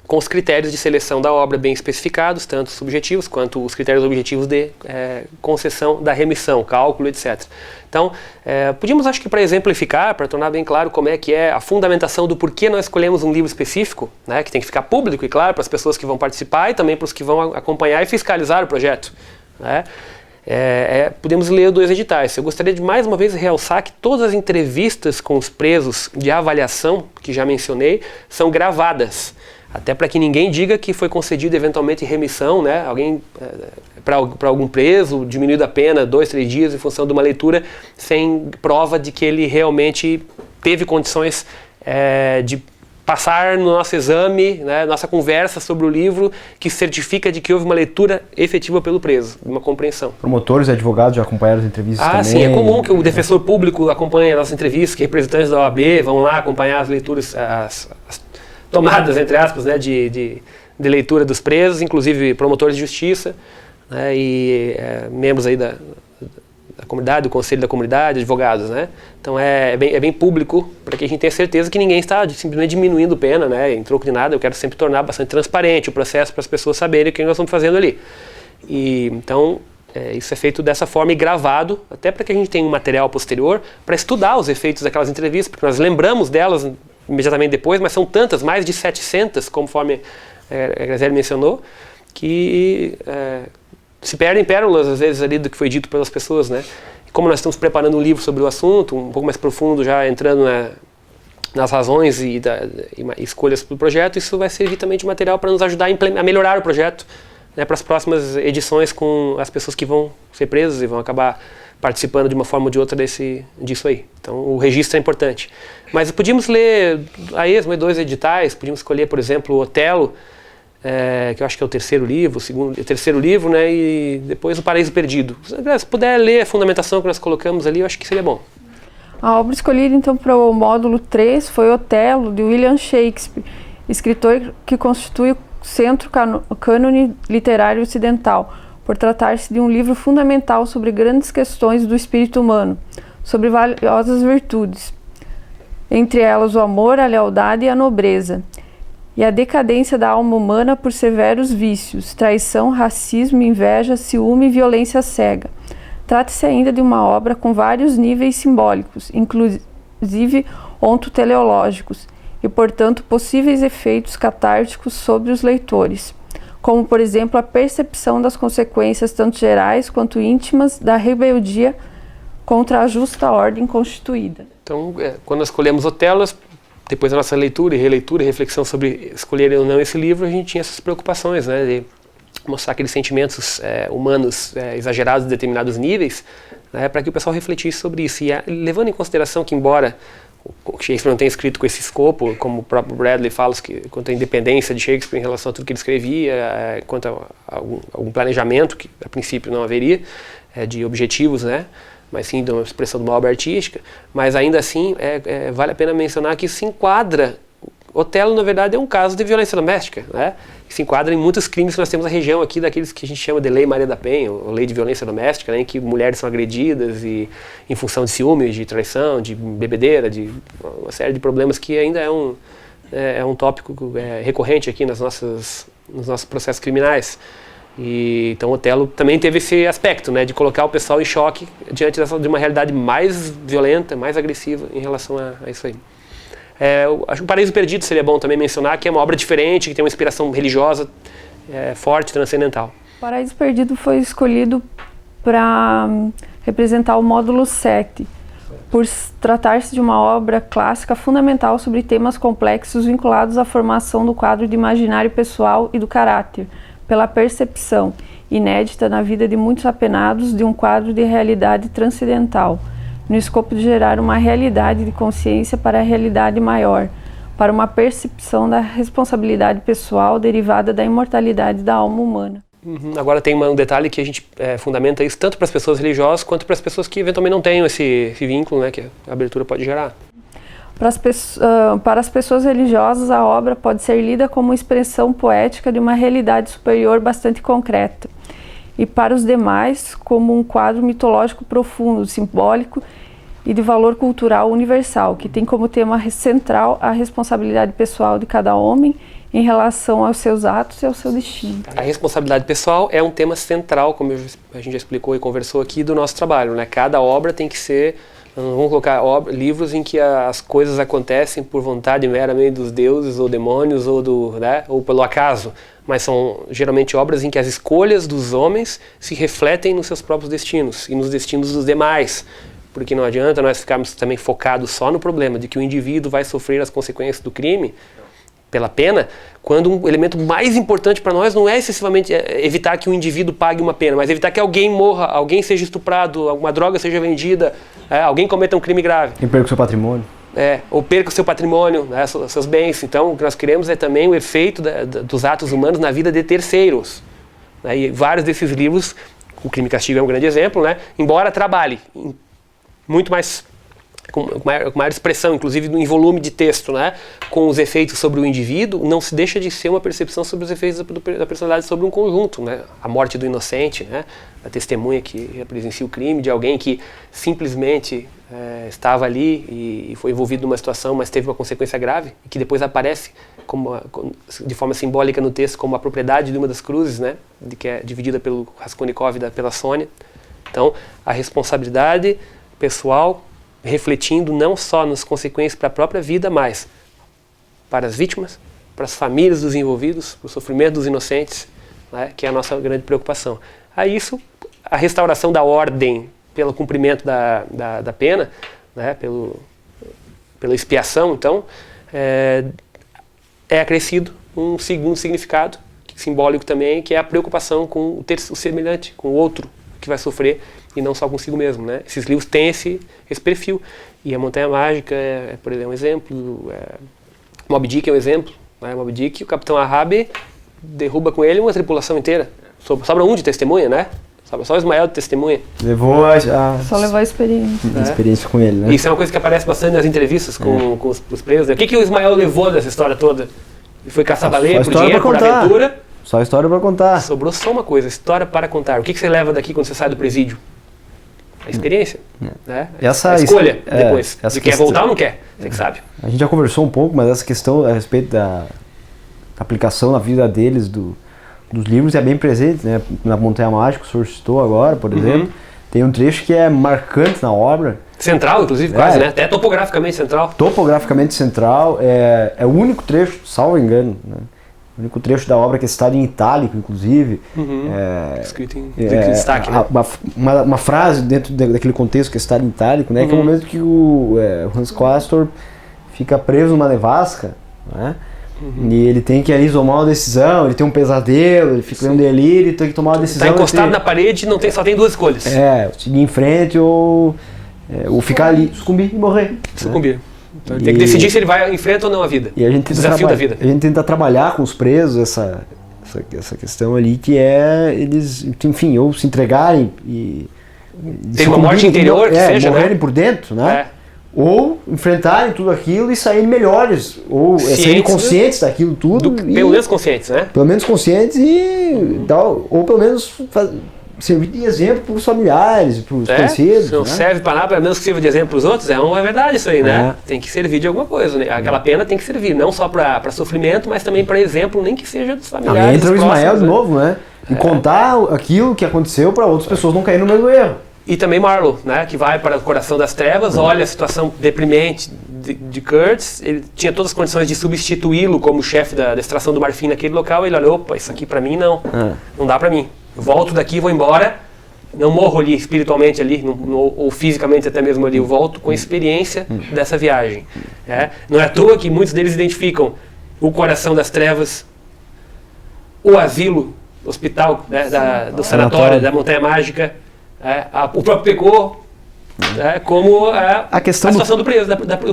com os critérios de seleção da obra bem especificados, tanto subjetivos quanto os critérios objetivos de concessão da remissão, cálculo, etc. Então, podíamos, acho que para exemplificar, para tornar bem claro como é que é a fundamentação do porquê nós escolhemos um livro específico, né, que tem que ficar público e claro para as pessoas que vão participar e também para os que vão acompanhar e fiscalizar o projeto, né? Podemos ler 2 editais. Eu gostaria de mais uma vez realçar que todas as entrevistas com os presos de avaliação, que já mencionei, são gravadas. Até para que ninguém diga que foi concedido eventualmente remissão, né? Alguém para algum preso, diminuído a pena 2, 3 dias em função de uma leitura, sem prova de que ele realmente teve condições de passar no nosso exame, né, nossa conversa sobre o livro, que certifica de que houve uma leitura efetiva pelo preso, uma compreensão. Promotores e advogados já acompanharam as entrevistas também? Sim, é comum que o defensor público acompanhe as nossas entrevistas, que representantes da OAB vão lá acompanhar as leituras, as tomadas, entre aspas, né, de leitura dos presos, inclusive promotores de justiça, né, e membros aí da comunidade, do conselho da comunidade, advogados, né? Então é bem público, para que a gente tenha certeza que ninguém está simplesmente diminuindo pena, né? Em troco de nada, eu quero sempre tornar bastante transparente o processo para as pessoas saberem o que nós estamos fazendo ali. E então isso é feito dessa forma e gravado, até para que a gente tenha um material posterior para estudar os efeitos daquelas entrevistas, porque nós lembramos delas imediatamente depois, mas são tantas, mais de 700, conforme a Graziele mencionou, que se perdem pérolas, às vezes, ali do que foi dito pelas pessoas, né? E como nós estamos preparando um livro sobre o assunto, um pouco mais profundo, já entrando nas razões e escolhas do projeto, isso vai servir também de material para nos ajudar a melhorar o projeto, né, para as próximas edições com as pessoas que vão ser presas e vão acabar participando de uma forma ou de outra disso aí. Então, o registro é importante. Mas podíamos ler a esmo 2 editais, podíamos escolher, por exemplo, o Otelo, que eu acho que é o terceiro livro, né, e depois o Paraíso Perdido. Se puder ler a fundamentação que nós colocamos ali, eu acho que seria bom. A obra escolhida, então, para o módulo 3 foi Otelo, de William Shakespeare, escritor que constitui o centro cânone literário ocidental, por tratar-se de um livro fundamental sobre grandes questões do espírito humano, sobre valiosas virtudes, entre elas o amor, a lealdade e a nobreza, e a decadência da alma humana por severos vícios, traição, racismo, inveja, ciúme e violência cega. Trata-se ainda de uma obra com vários níveis simbólicos, inclusive ontoteleológicos, e, portanto, possíveis efeitos catárticos sobre os leitores, como, por exemplo, a percepção das consequências tanto gerais quanto íntimas da rebeldia contra a justa ordem constituída. Então, quando nós escolhemos Otelo, depois da nossa leitura e releitura e reflexão sobre escolher ou não esse livro, a gente tinha essas preocupações, né, de mostrar aqueles sentimentos humanos exagerados em determinados níveis, né, para que o pessoal refletisse sobre isso. E levando em consideração que, embora o Shakespeare não tenha escrito com esse escopo, como o próprio Bradley fala, quanto à independência de Shakespeare em relação a tudo que ele escrevia, quanto a algum planejamento, que a princípio não haveria, de objetivos, né, mas sim de uma expressão de uma obra artística, mas ainda assim vale a pena mencionar que isso se enquadra. Otelo, na verdade, é um caso de violência doméstica, né? Que se enquadra em muitos crimes que nós temos na região aqui, daqueles que a gente chama de Lei Maria da Penha, ou Lei de Violência Doméstica, né, em que mulheres são agredidas em função de ciúmes, de traição, de bebedeira, de uma série de problemas que ainda é um tópico recorrente aqui nos nossos processos criminais. E, então Otelo também teve esse aspecto, né, de colocar o pessoal em choque diante de uma realidade mais violenta, mais agressiva em relação a isso aí. Acho que o Paraíso Perdido seria bom também mencionar, que é uma obra diferente, que tem uma inspiração religiosa forte, transcendental. O Paraíso Perdido foi escolhido para representar o módulo 7, por tratar-se de uma obra clássica fundamental sobre temas complexos vinculados à formação do quadro de imaginário pessoal e do caráter, pela percepção, inédita na vida de muitos apenados, de um quadro de realidade transcendental, no escopo de gerar uma realidade de consciência para a realidade maior, para uma percepção da responsabilidade pessoal derivada da imortalidade da alma humana. Agora tem um detalhe que a gente fundamenta isso tanto para as pessoas religiosas quanto para as pessoas que eventualmente não tenham esse vínculo, né, que a abertura pode gerar. Para as pessoas religiosas, a obra pode ser lida como uma expressão poética de uma realidade superior bastante concreta, e para os demais, como um quadro mitológico profundo, simbólico e de valor cultural universal, que tem como tema central a responsabilidade pessoal de cada homem em relação aos seus atos e ao seu destino. A responsabilidade pessoal é um tema central, como a gente já explicou e conversou aqui, do nosso trabalho, né? Cada obra tem que ser... Vamos colocar livros em que as coisas acontecem por vontade meramente dos deuses ou demônios ou pelo acaso, mas são geralmente obras em que as escolhas dos homens se refletem nos seus próprios destinos e nos destinos dos demais, porque não adianta nós ficarmos também focados só no problema de que o indivíduo vai sofrer as consequências do crime pela pena, quando um elemento mais importante para nós não é excessivamente evitar que um indivíduo pague uma pena, mas evitar que alguém morra, alguém seja estuprado, alguma droga seja vendida, alguém cometa um crime grave. Quem perca o seu patrimônio. ou perca o seu patrimônio, né, seus bens. Então, o que nós queremos é também o efeito dos atos humanos na vida de terceiros. Né, e vários desses livros, o Crime e Castigo é um grande exemplo, né, embora trabalhe muito mais, com maior expressão, inclusive em volume de texto, né, com os efeitos sobre o indivíduo, não se deixa de ser uma percepção sobre os efeitos da personalidade sobre um conjunto. Né, a morte do inocente, né, a testemunha que presencia o crime, de alguém que simplesmente estava ali e foi envolvido numa situação, mas teve uma consequência grave, e que depois aparece de forma simbólica no texto como a propriedade de uma das cruzes, né, que é dividida pelo Raskolnikov e pela Sônia. Então, a responsabilidade pessoal refletindo não só nas consequências para a própria vida, mas para as vítimas, para as famílias dos envolvidos, para o sofrimento dos inocentes, né, que é a nossa grande preocupação. A isso, a restauração da ordem pelo cumprimento da pena, né, pela expiação, então, é acrescido um segundo significado, simbólico também, que é a preocupação com o semelhante, com o outro que vai sofrer, e não só consigo mesmo. Né? Esses livros têm esse perfil. E a Montanha Mágica por exemplo, um exemplo. Moby Dick é um exemplo. Né? Moby Dick, o Capitão Ahab derruba com ele uma tripulação inteira. Sobra um de testemunha, né? Sobra só o Ismael de testemunha. Só levou a experiência. A experiência com ele, né? Isso é uma coisa que aparece bastante nas entrevistas com os presos. Né? O que o Ismael levou dessa história toda? Ele foi caçar baleia por dinheiro, por aventura. Só história para contar. Sobrou só uma coisa, história para contar. O que você leva daqui quando você sai do presídio? A experiência. Né? A escolha depois. Se quer voltar ou não quer, você que sabe. A gente já conversou um pouco, mas essa questão a respeito da aplicação na vida deles dos livros é bem presente, né? Na Montanha Mágica, o senhor citou agora, por exemplo. Tem um trecho que é marcante na obra. Central, inclusive, quase, né? Até topograficamente central. Topograficamente central. É o único trecho, salvo engano, né? O único trecho da obra que é citado em itálico, inclusive. Escrito em destaque, né? Uma frase dentro daquele contexto que é citado em itálico, né? Que é o momento que o Hans Castor fica preso numa nevasca, né? E ele tem que ali tomar uma decisão, ele tem um pesadelo, ele fica em um delírio, ele tem que tomar uma decisão. Está encostado na parede e só tem duas escolhas. Seguir em frente ou ficar ali, sucumbir e morrer. Sucumbir. Né? Então ele tem que decidir se ele vai em frente ou não à vida. E a gente desafio da vida. A gente tenta trabalhar com os presos essa questão ali, que é eles, enfim, ou se entregarem e tem uma morte interior que seja, morrerem, né? Por dentro, né? Ou enfrentarem tudo aquilo e saírem melhores, ou saírem conscientes daquilo tudo. Pelo menos conscientes, né? Pelo menos conscientes ou pelo menos servir de exemplo para os familiares, para os conhecidos. Não serve para nada, pelo menos que sirva de exemplo para os outros, é verdade isso aí, né? Tem que servir de alguma coisa, né? Aquela pena tem que servir, não só para sofrimento, mas também para exemplo, nem que seja dos familiares. Entra o Ismael de novo, né? E contar aquilo que aconteceu para outras pessoas não caírem no mesmo erro. E também Marlowe, né, que vai para o coração das trevas, olha a situação deprimente de Kurtz, ele tinha todas as condições de substituí-lo como chefe da extração do marfim naquele local, ele olha, opa, isso aqui para mim não dá para mim. Eu volto daqui, vou embora, não morro ali espiritualmente ali, ou fisicamente até mesmo ali, eu volto com a experiência dessa viagem. Não é à toa que muitos deles identificam o coração das trevas, o asilo, o hospital, né, do sanatório, da Montanha Mágica, o próprio Pecot, como a situação do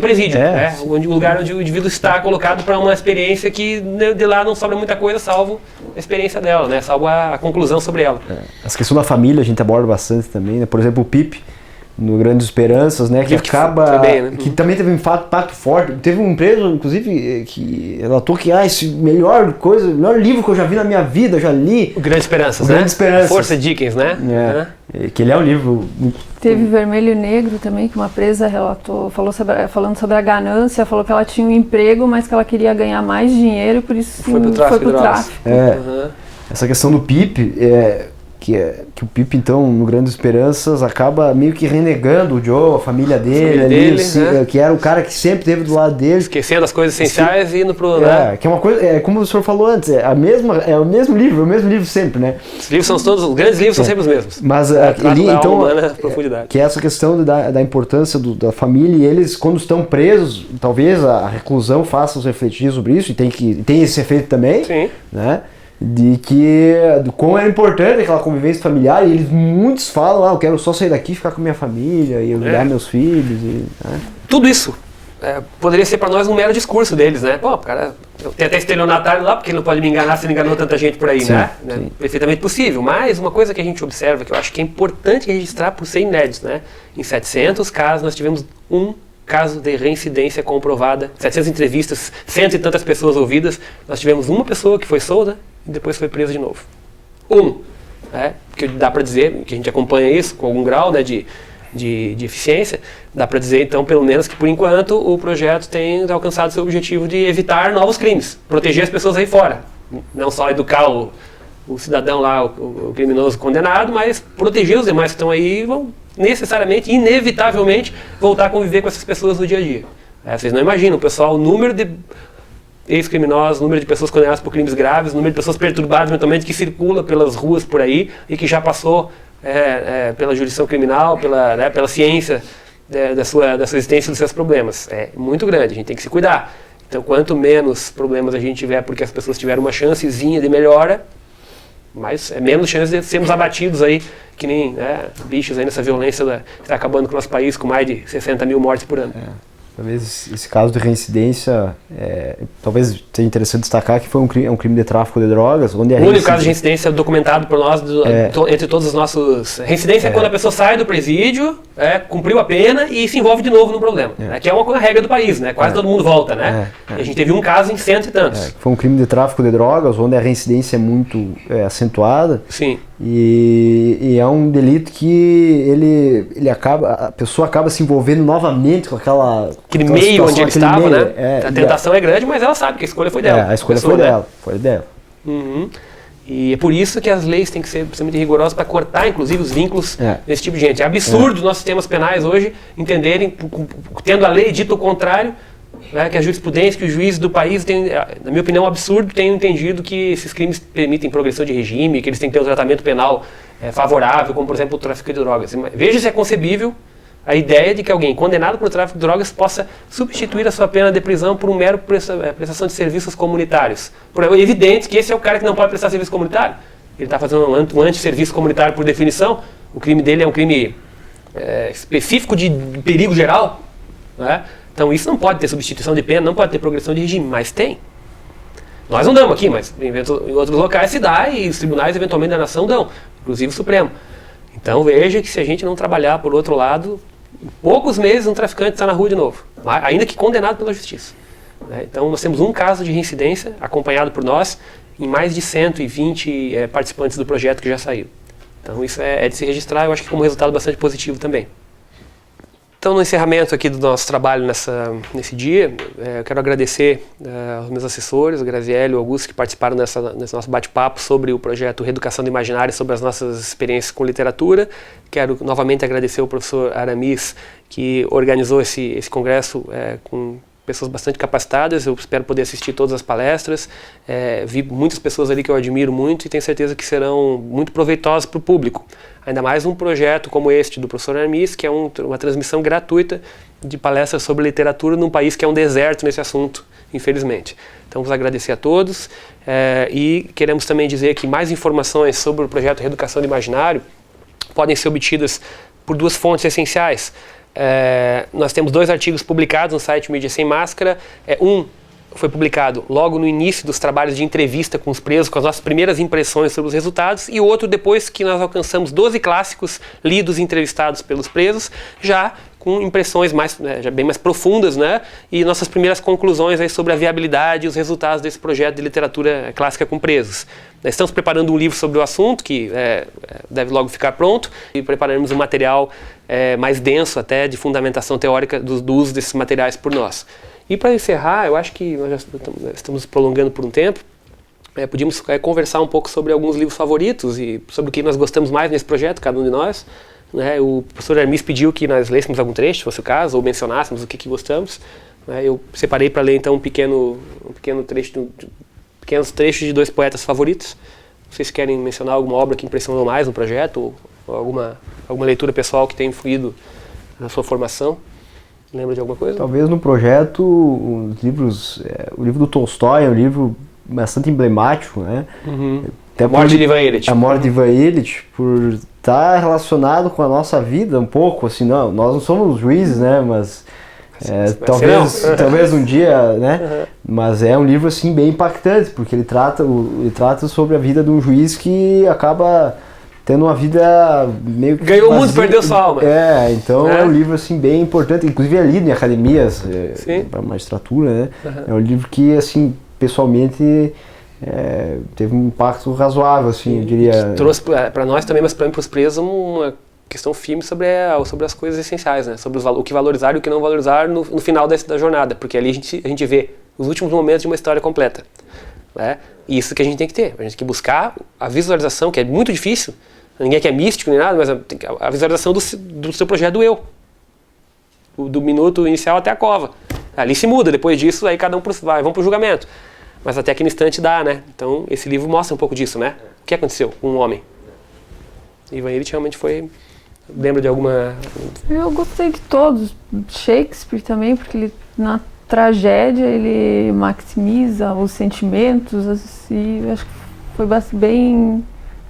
presídio, o lugar onde o indivíduo está colocado para uma experiência que de lá não sobra muita coisa, salvo a experiência dela, né, salvo a conclusão sobre ela. Essa questão da família a gente aborda bastante também, né? Por exemplo, o Pipe, no Grandes Esperanças, né, que acaba, né? Que também teve um impacto forte. Teve um preso, inclusive, que relatou que esse melhor livro que eu já vi na minha vida, eu já li. O Grandes Esperanças, né? Grandes Esperanças. Força Dickens, né? Que ele é um livro. Teve Vermelho e Negro também, que uma presa relatou, falando sobre a ganância, falou que ela tinha um emprego, mas que ela queria ganhar mais dinheiro e por isso foi pro tráfico. Essa questão do Pipe, que o Pipe, então, no Grandes Esperanças, acaba meio que renegando o Joe, a família dele, que era o cara que sempre esteve do lado dele. Esquecendo as coisas essenciais e indo pro... que é uma coisa, como o senhor falou antes, é o mesmo livro sempre, né? Os livros são todos, os grandes livros são sempre os mesmos. Mas ali, então, que é essa questão da importância da família, e eles, quando estão presos, talvez a reclusão faça os refletir sobre isso, e tem esse efeito também, né? De como é importante aquela convivência familiar, e muitos falam, eu quero só sair daqui e ficar com minha família, e ajudar meus filhos. Tudo isso poderia ser para nós um mero discurso deles, né? Pô, o cara tem até estelionatário lá, porque ele não pode me enganar se ele enganou tanta gente por aí, sim, né? Sim. Perfeitamente possível. Mas uma coisa que a gente observa, que eu acho que é importante registrar por ser inédito, né? Em 700 casos, nós tivemos um caso de reincidência comprovada, 700 entrevistas, cento e tantas pessoas ouvidas, nós tivemos uma pessoa que foi solta e depois foi presa de novo. Porque dá para dizer, que a gente acompanha isso com algum grau, né, de eficiência, dá para dizer então pelo menos que por enquanto o projeto tem alcançado seu objetivo de evitar novos crimes, proteger as pessoas aí fora, não só educar o cidadão lá, o criminoso condenado, mas proteger os demais que estão aí e vão necessariamente, inevitavelmente voltar a conviver com essas pessoas no dia a dia. Vocês não imaginam, pessoal, o número de ex-criminosos, número de pessoas condenadas por crimes graves, número de pessoas perturbadas mentalmente que circula pelas ruas por aí e que já passou pela jurisdição criminal, pela ciência da sua existência e dos seus problemas. É muito grande, a gente tem que se cuidar. Então, quanto menos problemas a gente tiver porque as pessoas tiveram uma chancezinha de melhora, mas é menos chance de sermos abatidos aí, que nem bichos aí nessa violência que está acabando com o nosso país, com mais de 60 mil mortes por ano. Talvez esse caso de reincidência, talvez seja interessante destacar que foi um crime de tráfico de drogas, onde o único caso de reincidência documentado por nós, entre todos os nossos... Reincidência é quando a pessoa sai do presídio, cumpriu a pena e se envolve de novo no problema, que é uma regra do país, né? Quase todo mundo volta, né? E a gente teve um caso em cento e tantos. Foi um crime de tráfico de drogas, onde a reincidência é muito acentuada. Sim. E é um delito que a pessoa acaba se envolvendo novamente com aquele meio situação, onde ele estava, meio, né? A tentação é grande, mas ela sabe que a escolha foi dela. A escolha foi dela, foi dela. Uhum. E é por isso que as leis têm que ser absolutamente rigorosas para cortar, inclusive, os vínculos desse tipo de gente. É absurdo os nossos sistemas penais hoje entenderem, tendo a lei dito o contrário, que a jurisprudência, que os juízes do país têm, na minha opinião, um absurdo, tenham entendido que esses crimes permitem progressão de regime, que eles têm que ter um tratamento penal favorável, como, por exemplo, o tráfico de drogas. Veja se é concebível a ideia de que alguém condenado por tráfico de drogas possa substituir a sua pena de prisão por um mero prestação de serviços comunitários. É evidente que esse é o cara que não pode prestar serviço comunitário. Ele está fazendo um antisserviço comunitário por definição. O crime dele é um crime específico de perigo geral, né? Então isso não pode ter substituição de pena, não pode ter progressão de regime, mas tem. Nós não damos aqui, mas em outros locais se dá e os tribunais eventualmente da nação dão, inclusive o Supremo. Então veja que se a gente não trabalhar por outro lado, em poucos meses um traficante está na rua de novo, ainda que condenado pela justiça. Então nós temos um caso de reincidência acompanhado por nós em mais de 120 participantes do projeto que já saíram. Então isso é de se registrar, eu acho que como resultado bastante positivo também. Então, no encerramento aqui do nosso trabalho nesse dia, eu quero agradecer aos meus assessores, o Graziello e o Augusto, que participaram nesse nosso bate-papo sobre o projeto Reeducação do Imaginário, sobre as nossas experiências com literatura. Quero novamente agradecer ao professor Aramis, que organizou esse congresso com pessoas bastante capacitadas. Eu espero poder assistir todas as palestras. Vi muitas pessoas ali que eu admiro muito e tenho certeza que serão muito proveitosas para o público. Ainda mais um projeto como este do professor Aramis, que é uma transmissão gratuita de palestras sobre literatura num país que é um deserto nesse assunto, infelizmente. Então, vamos agradecer a todos e queremos também dizer que mais informações sobre o projeto Reeducação do Imaginário podem ser obtidas por duas fontes essenciais. Nós temos 2 artigos publicados no site Mídia Sem Máscara. Um foi publicado logo no início dos trabalhos de entrevista com os presos, com as nossas primeiras impressões sobre os resultados, e outro depois que nós alcançamos 12 clássicos lidos e entrevistados pelos presos, já com impressões já bem mais profundas, né? E nossas primeiras conclusões aí sobre a viabilidade e os resultados desse projeto de literatura clássica com presos. Nós estamos preparando um livro sobre o assunto, que deve logo ficar pronto, e prepararemos um material mais denso até de fundamentação teórica do uso desses materiais por nós. E para encerrar, eu acho que nós já estamos prolongando por um tempo, podíamos conversar um pouco sobre alguns livros favoritos e sobre o que nós gostamos mais nesse projeto, cada um de nós. O professor Aramis pediu que nós lêssemos algum trecho, se fosse o caso, ou mencionássemos o que gostamos. Eu separei para ler então pequenos trechos de 2 poetas favoritos. Vocês querem mencionar alguma obra que impressionou mais no projeto, ou alguma leitura pessoal que tenha influído na sua formação? Lembra de alguma coisa? Talvez no projeto, o livro do Tolstói é um livro bastante emblemático, né? Uhum. A Morte de Ivan Ilitch. A Morte de Ivan Ilitch, por estar relacionado com a nossa vida um pouco, assim, nós não somos juízes, né? Mas Talvez um dia, né? Mas é um livro assim bem impactante, porque ele trata sobre a vida de um juiz que acaba tendo uma vida meio que ganhou o mundo, perdeu sua alma. Então é um livro assim bem importante, inclusive é lido em academias para magistratura, né? É um livro que assim pessoalmente teve um impacto razoável, assim, eu diria. Trouxe para nós também, mas para os presos, uma questão firme sobre as coisas essenciais, né? Sobre o que valorizar e o que não valorizar no final da jornada, porque ali a gente vê os últimos momentos de uma história completa, né? E isso que a gente tem que ter, a gente tem que buscar a visualização, que é muito difícil, ninguém aqui é místico nem nada, mas a visualização do seu projeto do eu, do minuto inicial até a cova. Ali se muda, depois disso, aí cada um vamos para o julgamento. Mas até aquele instante dá, né? Então, esse livro mostra um pouco disso, né? O que aconteceu com um homem? Ivan Illich realmente foi... Lembra de alguma... Eu gostei de todos. Shakespeare também, porque ele, na tragédia, ele maximiza os sentimentos. E acho que foi bem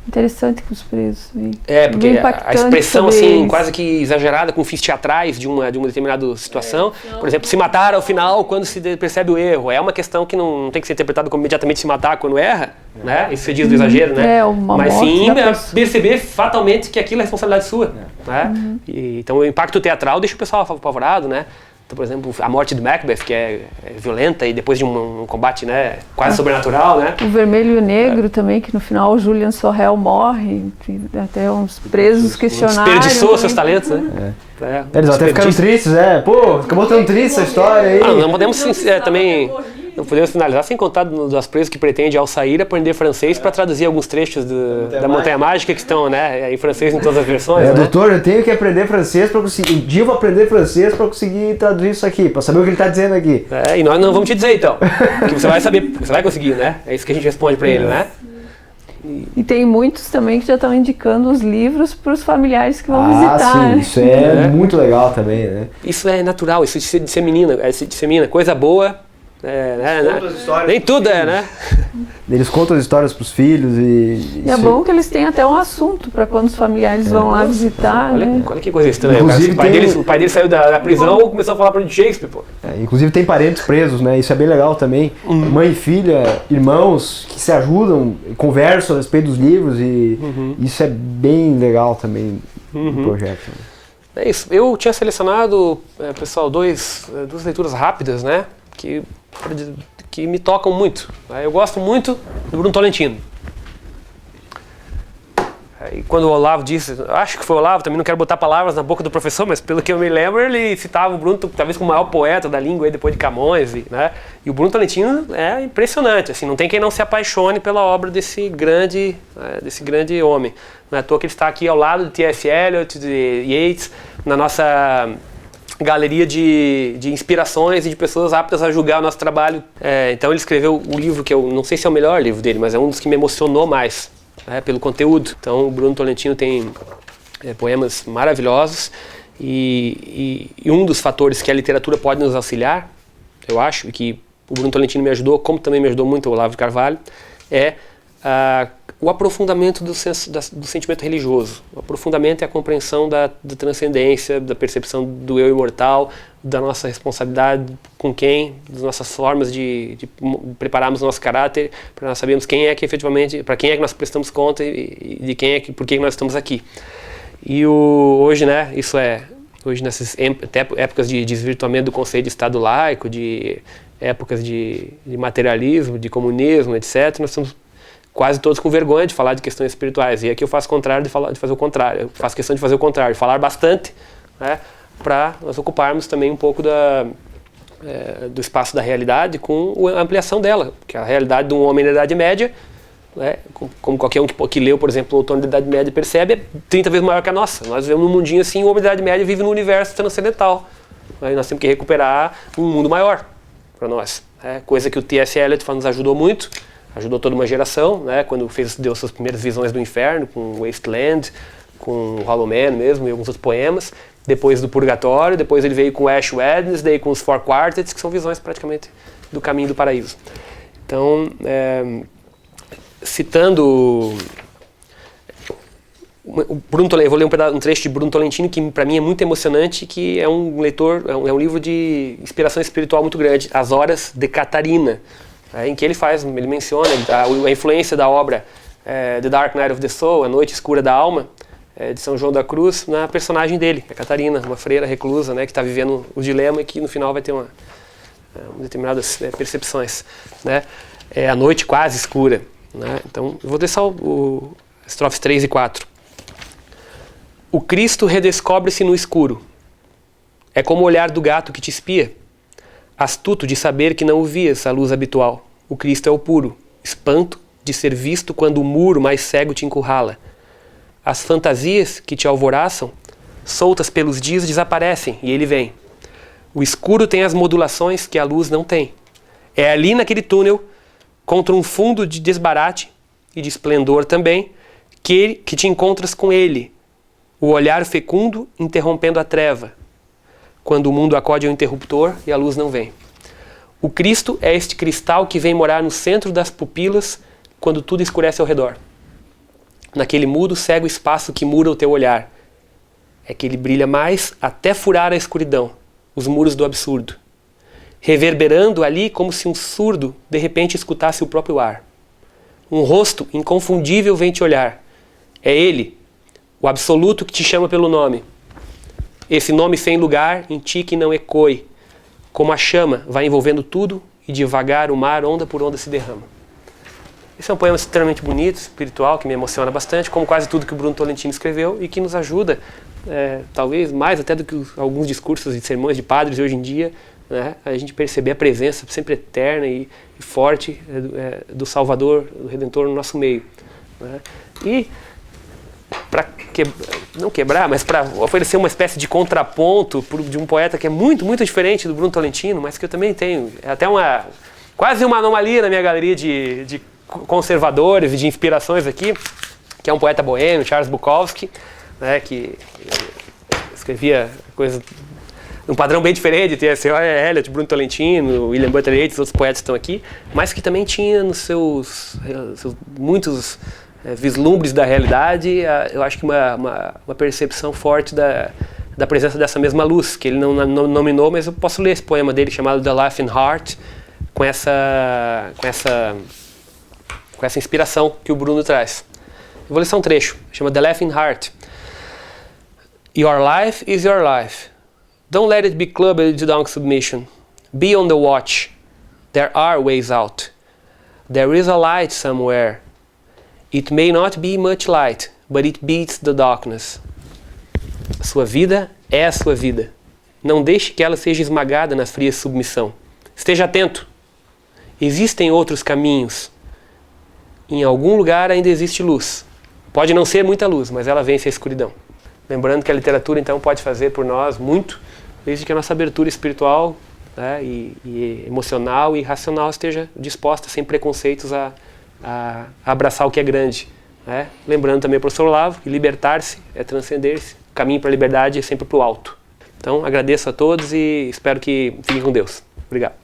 interessante com os presos. Porque a expressão assim, quase que exagerada, com fins teatrais de uma determinada situação. Por exemplo, se matar ao final quando se percebe o erro. É uma questão que não tem que ser interpretada como imediatamente se matar quando erra, né? Isso você diz do exagero, né? Mas sim perceber fatalmente que aquilo é responsabilidade sua. Né? Então o impacto teatral deixa o pessoal apavorado, né? Então, por exemplo, a morte de Macbeth, que é violenta e depois de um combate, né, quase sobrenatural, né? O Vermelho e o Negro também, que no final o Julian Sorrell morre, até uns presos questionaram. Desperdiçou seus talentos, né? Eles até ficaram tristes, acabou tão triste essa história aí. Não podemos também... Não podemos finalizar sem contar das presas que pretendem, ao sair, aprender francês para traduzir alguns trechos da Montanha Mágica que estão, né, em francês em todas as versões. Né? Doutor, eu tenho que aprender francês para conseguir. Um dia eu vou aprender francês para conseguir traduzir isso aqui, para saber o que ele está dizendo aqui. E nós não vamos te dizer então, porque você vai saber, você vai conseguir, né? É isso que a gente responde para ele, né? E tem muitos também que já estão indicando os livros para os familiares que vão visitar. Sim, isso muito legal também, né? Isso é natural, isso se dissemina, coisa boa. Nem tudo né? Eles contam as histórias para os filhos e é bom que eles têm até um assunto para quando os familiares vão lá visitar. Olha que coisa estranha. O pai dele saiu da prisão e começou a falar para o Shakespeare. Pô. Inclusive tem parentes presos, né? Isso é bem legal também. Mãe e filha, irmãos que se ajudam, conversam a respeito dos livros e isso é bem legal também no projeto. É isso. Eu tinha selecionado, pessoal, duas leituras rápidas, né? Que me tocam muito. Eu gosto muito do Bruno Tolentino. E quando o Olavo disse, acho que foi o Olavo, também não quero botar palavras na boca do professor, mas pelo que eu me lembro, ele citava o Bruno talvez como o maior poeta da língua aí, depois de Camões, né? E o Bruno Tolentino é impressionante, assim, não tem quem não se apaixone pela obra desse grande homem. Não é à toa que ele está aqui ao lado de T.S. Eliot, de Yeats, na nossa galeria de inspirações e de pessoas aptas a julgar o nosso trabalho. Então ele escreveu um livro que eu não sei se é o melhor livro dele, mas é um dos que me emocionou mais, pelo conteúdo. Então o Bruno Tolentino tem poemas maravilhosos e um dos fatores que a literatura pode nos auxiliar, eu acho, e que o Bruno Tolentino me ajudou, como também me ajudou muito o Olavo de Carvalho, é o aprofundamento do sentimento religioso. O aprofundamento é a compreensão da transcendência, da percepção do eu imortal, da nossa responsabilidade com quem, das nossas formas de prepararmos o nosso caráter, para nós sabermos quem é que efetivamente, para quem é que nós prestamos conta e de quem por que nós estamos aqui. E hoje, né, hoje nessas épocas de desvirtuamento do conceito de Estado laico, de épocas de materialismo, de comunismo, etc., nós estamos quase todos com vergonha de falar de questões espirituais. E aqui eu faço contrário de fazer o contrário. Eu faço questão de fazer o contrário, de falar bastante, né, para nós ocuparmos também um pouco do espaço da realidade com a ampliação dela. Que a realidade de um homem da Idade Média, né, como qualquer um que leu, por exemplo, o Outono da Idade Média percebe, é 30 vezes maior que a nossa. Nós vivemos num mundinho assim, o homem da Idade Média vive num universo transcendental. Aí nós temos que recuperar um mundo maior para nós. Coisa que o T.S. Eliot nos ajudou muito. Ajudou toda uma geração, né, quando deu suas primeiras visões do inferno, com Wasteland, com o Hollow Man mesmo, e alguns outros poemas. Depois do Purgatório, depois ele veio com Ash Wednesday, com os Four Quartets, que são visões praticamente do caminho do paraíso. Então, citando Eu vou ler um trecho de Bruno Tolentino que para mim é muito emocionante, que é um é um livro de inspiração espiritual muito grande, As Horas de Catarina, em que ele menciona a influência da obra The Dark Night of the Soul, A Noite Escura da Alma, de São João da Cruz, na personagem dele, a Catarina, uma freira reclusa, que está vivendo o dilema e que no final vai ter determinadas percepções, né? É a noite quase escura, né? Então eu vou ler só estrofes 3 e 4. O Cristo redescobre-se no escuro. É como o olhar do gato que te espia, astuto de saber que não o vias à luz habitual. O Cristo é o puro espanto de ser visto quando o muro mais cego te encurrala. As fantasias que te alvoraçam, soltas pelos dias, desaparecem e ele vem. O escuro tem as modulações que a luz não tem. É ali naquele túnel, contra um fundo de desbarate e de esplendor também, que te encontras com ele, o olhar fecundo interrompendo a treva, quando o mundo acode ao interruptor e a luz não vem. O Cristo é este cristal que vem morar no centro das pupilas quando tudo escurece ao redor. Naquele mudo, cego espaço que mura o teu olhar. É que ele brilha mais até furar a escuridão, os muros do absurdo, reverberando ali como se um surdo de repente escutasse o próprio ar. Um rosto inconfundível vem te olhar. É ele, o absoluto que te chama pelo nome. Esse nome sem lugar em ti que não ecoe. Como a chama vai envolvendo tudo e devagar o mar onda por onda se derrama. Esse é um poema extremamente bonito, espiritual, que me emociona bastante, como quase tudo que o Bruno Tolentino escreveu e que nos ajuda, talvez mais até do que alguns discursos e sermões de padres hoje em dia, né, a gente perceber a presença sempre eterna e forte do Salvador, do Redentor no nosso meio, né? E para não quebrar, mas para oferecer uma espécie de contraponto de um poeta que é muito, muito diferente do Bruno Tolentino, mas que eu também tenho, é até quase uma anomalia na minha galeria de conservadores e de inspirações aqui, que é um poeta boêmio, Charles Bukowski, né, que escrevia coisas um padrão bem diferente, tem a Eliot, Bruno Tolentino, William Butler Yeats, outros poetas estão aqui, mas que também tinha nos seus muitos vislumbres da realidade, eu acho que uma percepção forte da presença dessa mesma luz, que ele não nominou, mas eu posso ler esse poema dele chamado The Laughing Heart, com essa inspiração que o Bruno traz. Eu vou ler só um trecho, chama The Laughing Heart. Your life is your life. Don't let it be clubbed down submission. Be on the watch. There are ways out. There is a light somewhere. It may not be much light, but it beats the darkness. A sua vida é a sua vida. Não deixe que ela seja esmagada na fria submissão. Esteja atento. Existem outros caminhos. Em algum lugar ainda existe luz. Pode não ser muita luz, mas ela vence a escuridão. Lembrando que a literatura, então, pode fazer por nós muito, desde que a nossa abertura espiritual, né, e emocional e racional esteja disposta, sem preconceitos, a abraçar o que é grande, né? Lembrando também, professor Olavo, que libertar-se é transcender-se, o caminho para a liberdade é sempre para o alto. Então, agradeço a todos e espero que fiquem com Deus. Obrigado.